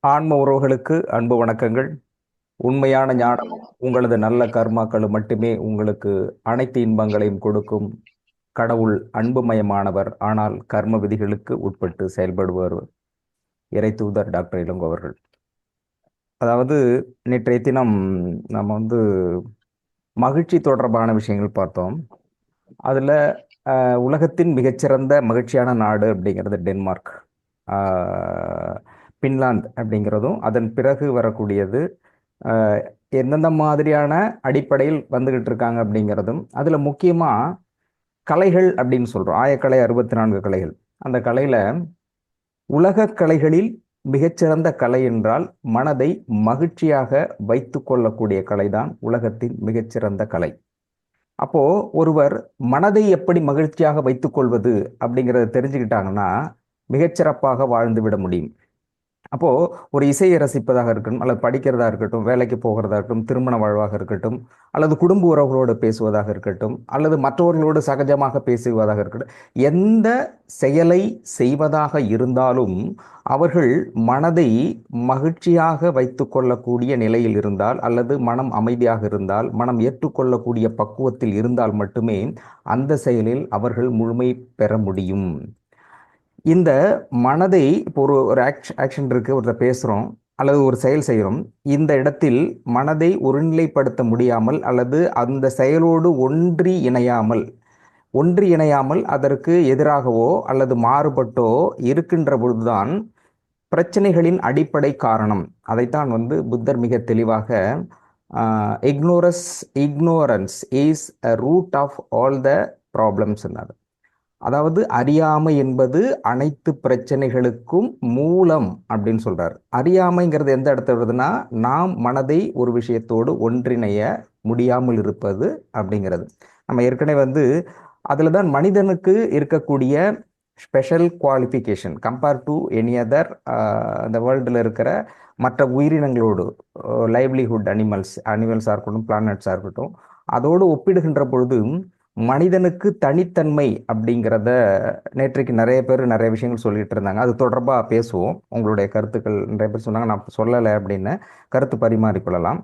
ஆன்ம உறவுகளுக்கு அன்பு வணக்கங்கள். உண்மையான ஞானமும் உங்களது நல்ல கர்மாக்களும் மட்டுமே உங்களுக்கு அனைத்து இன்பங்களையும் கொடுக்கும். கடவுள் அன்புமயமானவர், ஆனால் கர்ம விதிகளுக்கு உட்பட்டு செயல்படுவர். இறை தூதர் டாக்டர் இளங்கோ அவர்கள். அதாவது நேற்றைய தினம் நம்ம மகிழ்ச்சி தொடர்பான விஷயங்கள் பார்த்தோம். அதுல உலகத்தின் மிகச்சிறந்த மகிழ்ச்சியான நாடு அப்படிங்கிறது டென்மார்க். பின்லாந்து அப்படிங்கிறதும் அதன் பிறகு வரக்கூடியது எந்தெந்த மாதிரியான அடிப்படையில் வந்துகிட்டு இருக்காங்க அப்படிங்கிறதும், அதுல முக்கியமா கலைகள் அப்படின்னு சொல்றோம். ஆயக்கலை 64 கலைகள். அந்த கலையில உலக கலைகளில் மிகச்சிறந்த கலை என்றால் மனதை மகிழ்ச்சியாக வைத்து கொள்ளக்கூடிய கலைதான் உலகத்தின் மிகச்சிறந்த கலை. அப்போ ஒருவர் மனதை எப்படி மகிழ்ச்சியாக வைத்துக் கொள்வது அப்படிங்கிறத தெரிஞ்சுக்கிட்டாங்கன்னா மிகச்சிறப்பாக வாழ்ந்து விட முடியும். அப்போ ஒரு இசையை ரசிப்பதாக இருக்கட்டும், அல்லது படிக்கிறதா இருக்கட்டும், வேலைக்கு போகிறதா இருக்கட்டும், திருமண வாழ்வாக இருக்கட்டும், அல்லது குடும்ப உறவுகளோடு பேசுவதாக இருக்கட்டும், அல்லது மற்றவர்களோடு சகஜமாக பேசுவதாக இருக்கட்டும், எந்த செயலை செய்வதாக இருந்தாலும் அவர்கள் மனதை மகிழ்ச்சியாக வைத்து கொள்ளக்கூடிய நிலையில் இருந்தால், அல்லது மனம் அமைதியாக இருந்தால், மனம் ஏற்றுக்கொள்ளக்கூடிய பக்குவத்தில் இருந்தால் மட்டுமே அந்த செயலில் அவர்கள் முழுமை பெற முடியும். இந்த மனதை இப்போ ஒரு ஆக்ஷன் இருக்கு, ஒருத்தர் பேசுகிறோம் அல்லது ஒரு செயல் செய்கிறோம். இந்த இடத்தில் மனதை ஒருநிலைப்படுத்த முடியாமல் அல்லது அந்த செயலோடு ஒன்றி இணையாமல் அதற்கு எதிராகவோ அல்லது மாறுபட்டோ இருக்கின்ற பொழுதுதான் பிரச்சனைகளின் அடிப்படை காரணம். அதைத்தான் புத்தர் மிக தெளிவாக ignorance is a root of all the problems. அதாவது அறியாமை என்பது அனைத்து பிரச்சனைகளுக்கும் மூலம் அப்படின்னு சொல்றாரு. அறியாமைங்கிறது எந்த இடத்துல வருதுன்னா, நாம் மனதை ஒரு விஷயத்தோடு ஒன்றிணைய முடியாமல் இருப்பது அப்படிங்கிறது. நம்ம ஏற்கனவே அதில் தான் மனிதனுக்கு இருக்கக்கூடிய special qualification compare to any other இந்த வேர்ல்டில் இருக்கிற மற்ற உயிரினங்களோடு, லைவ்லிஹுட் அனிமல்ஸாக இருக்கட்டும், பிளானட்ஸாக இருக்கட்டும், அதோடு ஒப்பிடுகின்ற பொழுது மனிதனுக்கு தனித்தன்மை அப்படிங்கிறத நேற்றைக்கு நிறைய பேர் நிறைய விஷயங்கள் சொல்லிட்டு இருந்தாங்க. அது தொடர்பாக பேசுவோம். உங்களுடைய கருத்துக்கள் நிறைய பேர் சொன்னாங்க, நான் சொல்லலை அப்படின்னு கருத்து பரிமாறிக்கொள்ளலாம்.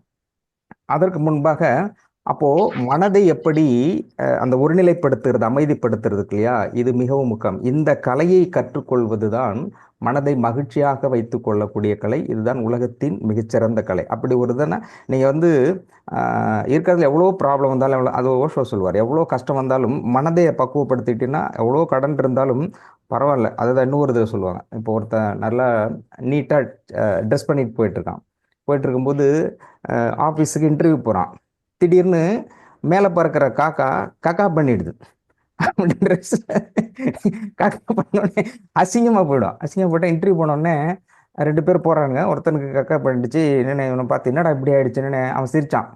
அதற்கு முன்பாக அப்போ மனதை எப்படி அந்த ஒருநிலைப்படுத்துறது, அமைதிப்படுத்துறதுக்கு இல்லையா, இது மிகவும் முக்கியம். இந்த கலையை கற்றுக்கொள்வதுதான் மனதை மகிழ்ச்சியாக வைத்து கொள்ளக்கூடிய கலை. இதுதான் உலகத்தின் மிகச்சிறந்த கலை. அப்படி ஒரு தானே நீங்கள் இருக்கிறதுல எவ்வளோ ப்ராப்ளம் வந்தாலும், அது ஓஷோ சொல்லுவார், எவ்வளோ கஷ்டம் வந்தாலும் மனதை பக்குவப்படுத்திட்டீங்கன்னா, எவ்வளோ கடன் இருந்தாலும் பரவாயில்ல. அதுதான் இன்னொரு இதை சொல்லுவாங்க. இப்போ ஒருத்தன் நல்லா நீட்டாக ட்ரெஸ் பண்ணிட்டு போயிட்டு இருக்கும்போது ஆஃபீஸுக்கு இன்டர்வியூ போகிறான். திடீர்னு மேலே பறக்கிற காக்கா கக்கா பண்ணிடுது. அப்படின்ற காக்கா பண்ணோடனே அசிங்கமாக போயிடும். அசிங்கம் போட்டால் இன்டர்வியூ போனோடனே 2 பேர் போகிறாங்க. ஒருத்தனுக்கு கக்கா பண்ணிடுச்சு. என்னென்ன இவனை பார்த்து என்னடா இப்படி ஆயிடுச்சுன்னு அவன் சிரிச்சான்.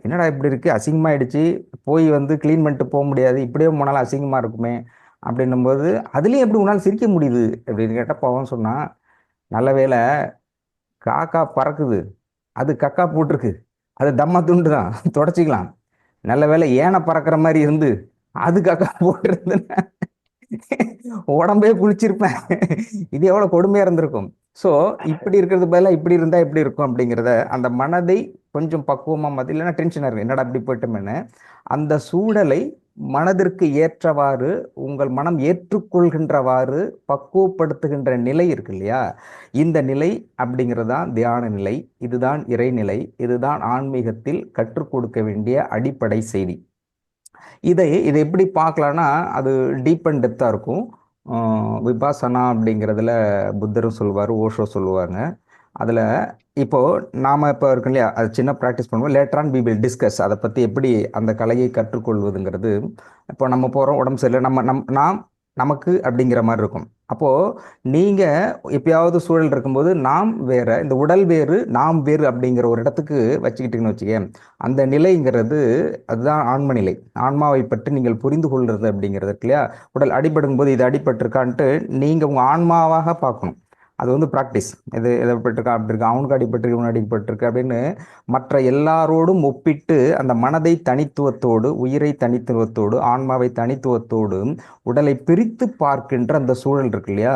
என்னடா இப்படி இருக்கு, அசிங்கமாயிடுச்சு, போய் க்ளீன் பண்ணிட்டு போக முடியாது, இப்படியே போனாலும் அசிங்கமாக இருக்குமே அப்படின்னும்போது, அதுலேயும் எப்படி உன்னால் சிரிக்க முடியுது அப்படின்னு கேட்டப்போ அவன் சொன்னான், நல்ல வேளை காக்கா பறக்குது, அது கக்கா போட்டிருக்கு, அது தம்மா துண்டு தான், தொடச்சிக்கலாம். நல்ல வேளை ஏனை பறக்கிற மாதிரி இருந்து அது கக்கா போட்டிருந்துன்னா உடம்பே குளிச்சிருப்பேன், இது எவ்வளவு கொடுமையா இருந்திருக்கும். ஸோ இப்படி இருக்கிறது பதிலாக இப்படி இருந்தா எப்படி இருக்கும் அப்படிங்கிறத, அந்த மனதை கொஞ்சம் பக்குவமா மாற்றி, இல்லைன்னா டென்ஷனாக இருக்கும், என்னடா இப்படி போயிட்டோமேன்னு அந்த சூழலை மனதிற்கு ஏற்றவாறு, உங்கள் மனம் ஏற்றுக்கொள்கின்றவாறு பக்குவப்படுத்துகின்ற நிலை இருக்கு இல்லையா, இந்த நிலை அப்படிங்கிறது தான் தியான நிலை. இதுதான் இறைநிலை. இதுதான் ஆன்மீகத்தில் கற்றுக் கொடுக்க வேண்டிய அடிப்படை செய்தி. இதை எப்படி பார்க்கலான்னா, அது டீப் அண்ட் டெப்த்தாக இருக்கும். விபாசனா அப்படிங்கிறதுல புத்தரும் சொல்லுவார், ஓஷோ சொல்லுவாங்க. அதில் இப்போ நாம இப்போ இருக்கோம் இல்லையா, அது சின்ன ப்ராக்டிஸ் பண்ணுவோம். Later on we will discuss அதை பற்றி, எப்படி அந்த கலையை கற்றுக்கொள்வதுங்கிறது. இப்போ நம்ம போகிறோம், உடம்பு சரியில்லை, நாம் நமக்கு அப்படிங்கிற மாதிரி இருக்கும். அப்போது நீங்கள் எப்பயாவது சூழல் இருக்கும்போது நாம் வேற, இந்த உடல் வேறு நாம் வேறு அப்படிங்கிற ஒரு இடத்துக்கு வச்சுக்கிட்டீங்கன்னு வச்சுக்கேன், அந்த நிலைங்கிறது அதுதான் ஆன்ம நிலை. ஆன்மாவை பற்றி நீங்கள் புரிந்து கொள்வது அப்படிங்கிறது இல்லையா. உடல் அடிபடும் போது இது அடிபட்டிருக்கான்ட்டு நீங்கள் உங்கள் ஆன்மாவாக பார்க்கணும். அது ப்ராக்டிஸ். இது எதப்பட்டிருக்கா, அப்படி இருக்கா, அவனுக்கு அடிபட்டிருக்கு, இவனு அடிபட்டிருக்கு அப்படின்னு மற்ற எல்லாரோடும் ஒப்பிட்டு அந்த மனதை தனித்துவத்தோடு, உயிரை தனித்துவத்தோடு, ஆன்மாவை தனித்துவத்தோடு, உடலை பிரித்து பார்க்கின்ற அந்த சூழல் இருக்கு இல்லையா,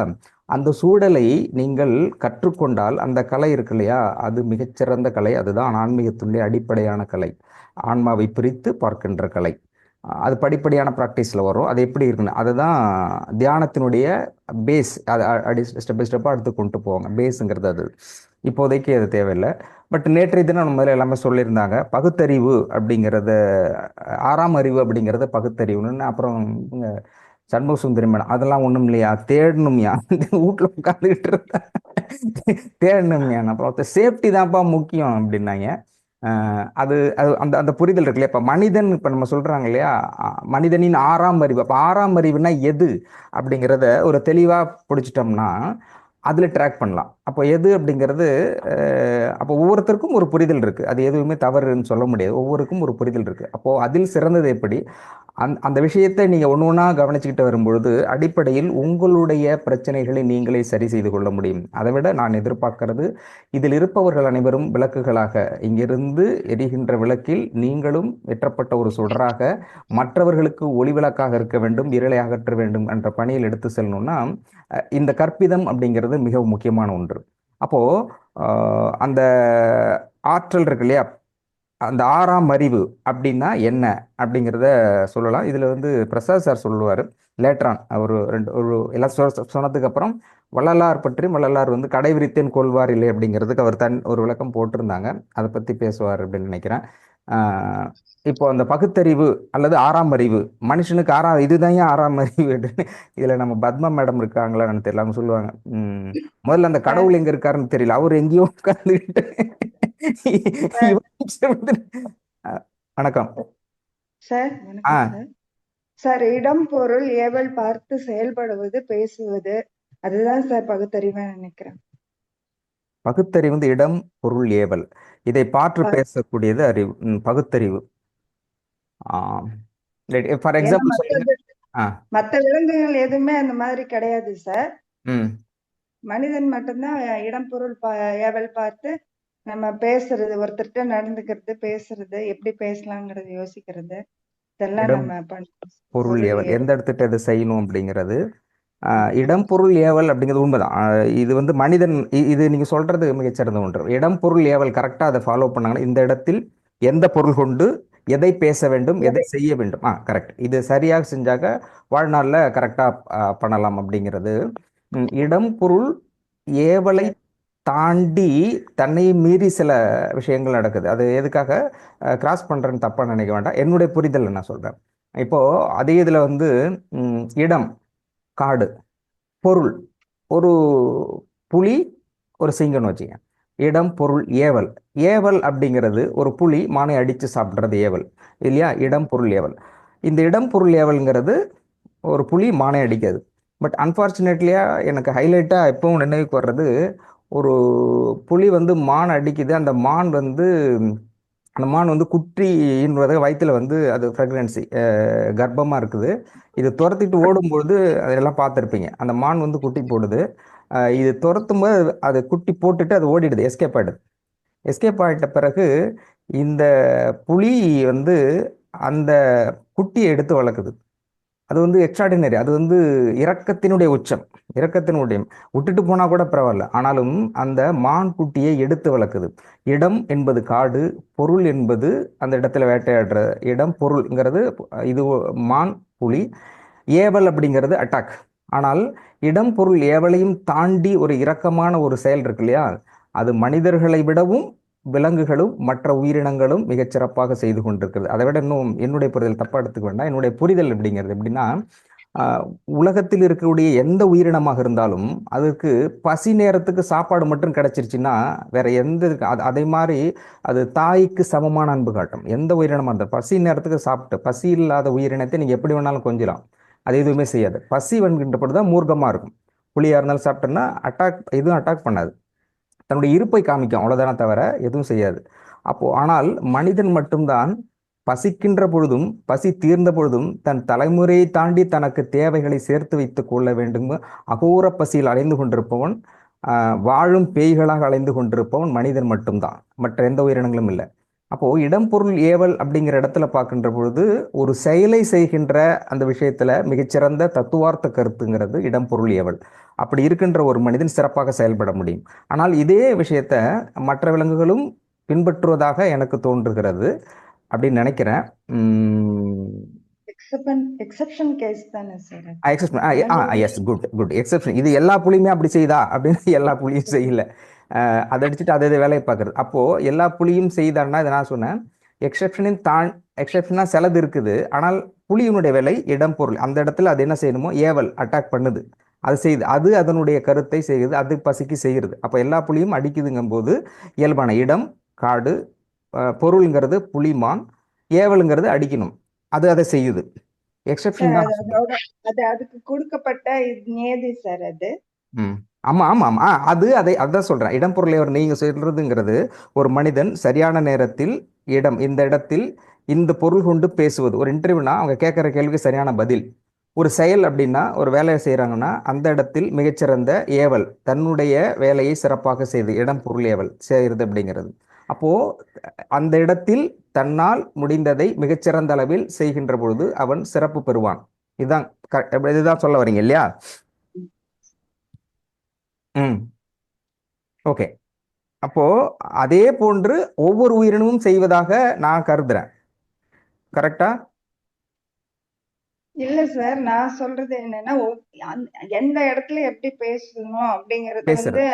அந்த சூழலை நீங்கள் கற்றுக்கொண்டால் அந்த கலை இருக்கு இல்லையா, அது மிகச்சிறந்த கலை. அதுதான் ஆன்மீகத்தினுடைய அடிப்படையான கலை. ஆன்மாவை பிரித்து பார்க்கின்ற கலை. அது படிப்படியான ப்ராக்டிஸில் வரும். அது எப்படி இருக்குன்னு அதுதான் தியானத்தினுடைய பேஸ். அது அடி ஸ்டெப் பை ஸ்டெப்பாக எடுத்து கொண்டு போவாங்க. பேஸுங்கிறது அது. இப்போதைக்கு அது தேவையில்லை. பட் நேற்றைய தினம் நம்ம முதல்ல எல்லாமே சொல்லியிருந்தாங்க. பகுத்தறிவு அப்படிங்கிறத, ஆறாம் அறிவு அப்படிங்கிறத பகுத்தறிவுன்னு. அப்புறம் இவங்க சண்முக சுந்தரி மேடம், அதெல்லாம் ஒன்றும் இல்லையா, தேடணும்யா, வீட்டில் உட்காந்துக்கிட்டு இருந்தா தேடணும்யா, அப்புறம் சேஃப்டி தான்ப்பா முக்கியம் அப்படின்னாங்க. அது அது அந்த அந்த புரிதல் இருக்கு இல்லையா. இப்போ மனிதன், இப்போ நம்ம சொல்றாங்க இல்லையா, மனிதனின் ஆறாம் அறிவு. அப்போ ஆறாம் அறிவுனா எது அப்படிங்கிறத ஒரு தெளிவாக பிடிச்சிட்டோம்னா அதில் ட்ராக் பண்ணலாம். அப்போ எது அப்படிங்கிறது, அப்போ ஒவ்வொருத்தருக்கும் ஒரு புரிதல் இருக்கு. அது எதுவுமே தவறுன்னு சொல்ல முடியாது. ஒவ்வொருக்கும் ஒரு புரிதல் இருக்கு. அப்போ அதில் சிறந்தது எப்படி, அந்த விஷயத்தை நீங்க ஒன்று ஒன்றா கவனிச்சுக்கிட்டு வரும்பொழுது அடிப்படையில் உங்களுடைய பிரச்சனைகளை நீங்களே சரி செய்து கொள்ள முடியும். அதை விட நான் எதிர்பார்க்கிறது, இதில் இருப்பவர்கள் அனைவரும் விளக்குகளாக, இங்கிருந்து எரிகின்ற விளக்கில் நீங்களும் ஏற்றப்பட்ட ஒரு சுடராக மற்றவர்களுக்கு ஒளிவிளக்காக இருக்க வேண்டும், இருளை அகற்ற வேண்டும் என்ற பணியில் எடுத்து செல்லணும்னா இந்த கற்பிதம் அப்படிங்கிறது மிக முக்கியமான ஒன்று. அப்போ அந்த ஆற்றல் இருக்கு இல்லையா, அந்த ஆறாம் அறிவு அப்படின்னா என்ன அப்படிங்கிறத சொல்லலாம். இதுல வந்து பிரசாத் சார் சொல்லுவார் லேட்டரான். ஒரு எல்லாம் சொன்னதுக்கு அப்புறம் வள்ளலார் பற்றி, வள்ளலார் வந்து கடை விரித்தேன் கொள்வார் இல்லை அப்படிங்கிறதுக்கு அவர் ஒரு விளக்கம் போட்டிருந்தாங்க. அதை பத்தி பேசுவார் அப்படின்னு நினைக்கிறேன். இப்போ அந்த பகுத்தறிவு அல்லது ஆறாம் அறிவு, மனுஷனுக்கு இதுதான் ஏன் ஆறாம் அறிவு அப்படின்னு. இதுல நம்ம பத்மா மேடம் இருக்காங்களான்னு தெரியல, அவங்க சொல்லுவாங்க, முதல்ல அந்த கடவுள் எங்க இருக்காருன்னு தெரியல, அவர் எங்கேயோ உட்கார்ந்துகிட்டு வணக்கம் சார். வணக்கம் சார். சார், இடம் பொருள் ஏவல் பார்த்து செயல்படுவது, பேசுவது, அதுதான் சார் பகுத்தறிவு நினைக்கிறேன். பகுத்தறிவு வந்து இடம் பொருள் ஏவல், இதை பார்த்து பேசக்கூடியது அறிவு, பகுத்தறிவு. ஃபார் எக்ஸாம்பிள் சொல்லுங்க. மற்ற விலங்குகள் எதுவுமே அந்த மாதிரி கிடையாது சார். மனிதன் மட்டும்தான் இடம் பொருள் ஏவல் பார்த்து நம்ம பேசுறது, ஒருத்தர்கிட்ட நடந்துக்கிறது, பேசுறது, எப்படி பேசலாங்கிறது யோசிக்கிறது, இதெல்லாம் நம்ம பொருள் ஏவல் எந்த இடத்துட்டு அதை செய்யணும் அப்படிங்கிறது. இடம் பொருள் ஏவல் அப்படிங்கிறது உண்மைதான். இது வந்து மனிதன், இது நீங்க சொல்றது மிகச்சிறந்த ஒன்று. இடம் பொருள் ஏவல் கரெக்டா அதை ஃபாலோ பண்ணாங்கன்னா, இந்த இடத்தில் எந்த பொருள் கொண்டு எதை பேச வேண்டும், எதை செய்ய வேண்டும், கரெக்ட், இது சரியாக செஞ்சாக்க வாழ்நாளில் கரெக்டா பண்ணலாம் அப்படிங்கிறது. இடம் பொருள் ஏவலை தாண்டி தன்னை மீறி சில விஷயங்கள் நடக்குது. அது எதுக்காக கிராஸ் பண்றேன்னு தப்பா நினைக்க வேண்டாம். என்னுடைய புரிதல் நான் சொல்றேன். இப்போ அதே இதுல வந்து இடம், காடு, பொருள், ஒரு புலி, ஒரு சிங்கம்னு வச்சுங்க. இடம் பொருள் ஏவல். ஏவல் அப்படிங்கிறது ஒரு புலி மானை அடித்து சாப்பிட்றது ஏவல் இல்லையா, இடம் பொருள் ஏவல். இந்த இடம் பொருள் ஏவல்ங்கிறது ஒரு புலி மானை அடிக்காது. பட் அன்ஃபார்ச்சுனேட்லியா எனக்கு ஹைலைட்டாக எப்பவும் நினைவுக்கு வர்றது, ஒரு புலி வந்து மான் அடிக்குது. அந்த மான் வந்து குட்டின்றத வயிற்றுல வந்து அது ப்ரெக்னன்சி கர்ப்பமாக இருக்குது. இது துரத்திட்டு ஓடும்பொழுது அதெல்லாம் பார்த்துருப்பீங்க. அந்த மான் வந்து குட்டி போடுது. இது துரத்தும் போது அது குட்டி போட்டுட்டு அது ஓடிடுது, எஸ்கேப் ஆகிடுது. எஸ்கேப் ஆகிட்ட பிறகு இந்த புலி வந்து அந்த குட்டியை எடுத்து வளர்க்குது. அது வந்து எக்ஸ்ட்ராடினரி. அது வந்து இரக்கத்தினுடைய உச்சம். இரக்கத்தினுடைய, விட்டுட்டு போனா கூட பரவாயில்ல, ஆனாலும் அந்த மான் குட்டியை எடுத்து வளர்க்குது. இடம் என்பது காடு, பொருள் என்பது அந்த இடத்துல வேட்டையாடுற இடம். பொருள்ங்கிறது இது மான், புலி. ஏவல் அப்படிங்கிறது அட்டாக். ஆனால் இடம் பொருள் ஏவலையும் தாண்டி ஒரு இரக்கமான ஒரு செயல் இருக்கு இல்லையா, அது மனிதர்களை விடவும் விலங்குகளும் மற்ற உயிரினங்களும் மிகச்சிறப்பாக செய்து கொண்டிருக்கிறது. அதை விட இன்னும் என்னுடைய புரிதல் தப்பா எடுத்துக்க வேண்டாம். என்னுடைய புரிதல் அப்படிங்கிறது எப்படின்னா, உலகத்தில் இருக்கக்கூடிய எந்த உயிரினமாக இருந்தாலும் அதுக்கு பசி நேரத்துக்கு சாப்பாடு மட்டும் கிடைச்சிருச்சுன்னா வேற எந்த, அதே மாதிரி அது தாய்க்கு சமமான அன்பு காட்டும். எந்த உயிரினமாக இருந்தால் பசி நேரத்துக்கு சாப்பிட்டு, பசி இல்லாத உயிரினத்தை நீங்க எப்படி வேணாலும் கொஞ்சலாம், அது எதுவுமே செய்யாது. பசி வந்துகின்ற பொழுதுதான் மூர்க்கமா இருக்கும். புலியா இருந்தாலும் சாப்பிட்டோன்னா எதுவும் அட்டாக் பண்ணாது, தன்னுடைய இருப்பை காமிக்கும், அவ்வளவுதானே தவிர எதுவும் செய்யாது. ஆனால் மனிதன் மட்டும்தான் பசிக்கின்ற பொழுதும் பசி தீர்ந்த பொழுதும் தன் தலைமுறையை தாண்டி தனக்கு தேவைகளை சேர்த்து வைத்துக் கொள்ள வேண்டும். அகோர பசியில் அலைந்து கொண்டிருப்பவன், வாழும் பேய்களாக அலைந்து கொண்டிருப்பவன் மனிதன் மட்டும்தான், மற்ற எந்த உயிரினங்களும் இல்லை. அப்போ இடம் பொருள் ஏவல் அப்படிங்கிற இடத்துல பார்க்கின்ற பொழுது ஒரு செயலை செய்கின்ற அந்த விஷயத்துல மிகச்சிறந்த தத்துவார்த்த கருத்துங்கிறது இடம் பொருள் ஏவல். அப்படி இருக்கின்ற ஒரு மனிதன் சிறப்பாக செயல்பட முடியும். ஆனால் இதே விஷயத்த மற்ற விலங்குகளும் பின்பற்றுவதாக எனக்கு தோன்றுகிறது அப்படின்னு நினைக்கிறேன். எக்ஸெப்ஷன் கேஸ் தானே sir? Yes, good good exception. இது எல்லா புலியுமே அப்படி செய்தா அப்படின்னு எல்லா புலியும் செய்யல. அதை அடிச்சுட்டு அதை வேலையை பார்க்குறது. அப்போ எல்லா புலியும் செய்தான்னா இதை நான் சொன்னேன். எக்ஸெப்ஷனின் எக்ஸெப்ஷனா சிலது இருக்குது. ஆனால் புலியினுடைய வேலை இடம் பொருள் அந்த இடத்துல அது என்ன செய்யணுமோ ஏவல் அட்டாக் பண்ணுது, அது செய்யுது, அது அதனுடைய கருத்தை செய்யுது, அது பசிக்கு செய்கிறது. அப்போ எல்லா புலியும் அடிக்குதுங்கும் போது இயல்பான இடம் காடு, பொருளுங்கிறது புலிமான், ஏவலுங்கிறது அடிக்கணும், அது அதை செய்யுது. எக்ஸெப்ஷன் தான். அது அதுக்கு கொடுக்கப்பட்ட நியதி சார் அது. ஆமா ஆமா ஆமா அதான் சொல்றேன். இடம் பொருள் நீங்க சொல்றதுங்கிறது ஒரு மனிதன் சரியான நேரத்தில் இந்த இடத்தில் இந்த பொருள் கொண்டு பேசுவது. ஒரு இன்டர்வியூனா அவங்க கேட்கிற கேள்விக்கு சரியான பதில். ஒரு செயல் அப்படின்னா ஒரு வேலையை செய்யறாங்கன்னா அந்த இடத்தில் மிகச்சிறந்த ஏவல், தன்னுடைய வேலையை சிறப்பாக செய்து இடம் பொருள் ஏவல் செய்யறது அப்படிங்கிறது. அப்போ அந்த இடத்தில் தன்னால் முடிந்ததை மிகச்சிறந்த அளவில் செய்கின்ற பொழுது அவன் சிறப்பு பெறுவான். இதுதான் சொல்ல வரீங்க இல்லையா? ஓகே. அப்போ அதே போன்று ஒவ்வொரு உயிரினமும் செய்வதாக நான் கருதுறேன். கரெக்டா? இல்ல சார், நான் சொல்றது என்னன்னா எந்த இடத்துல எப்படி பேசணும் அப்படிங்கறது வந்து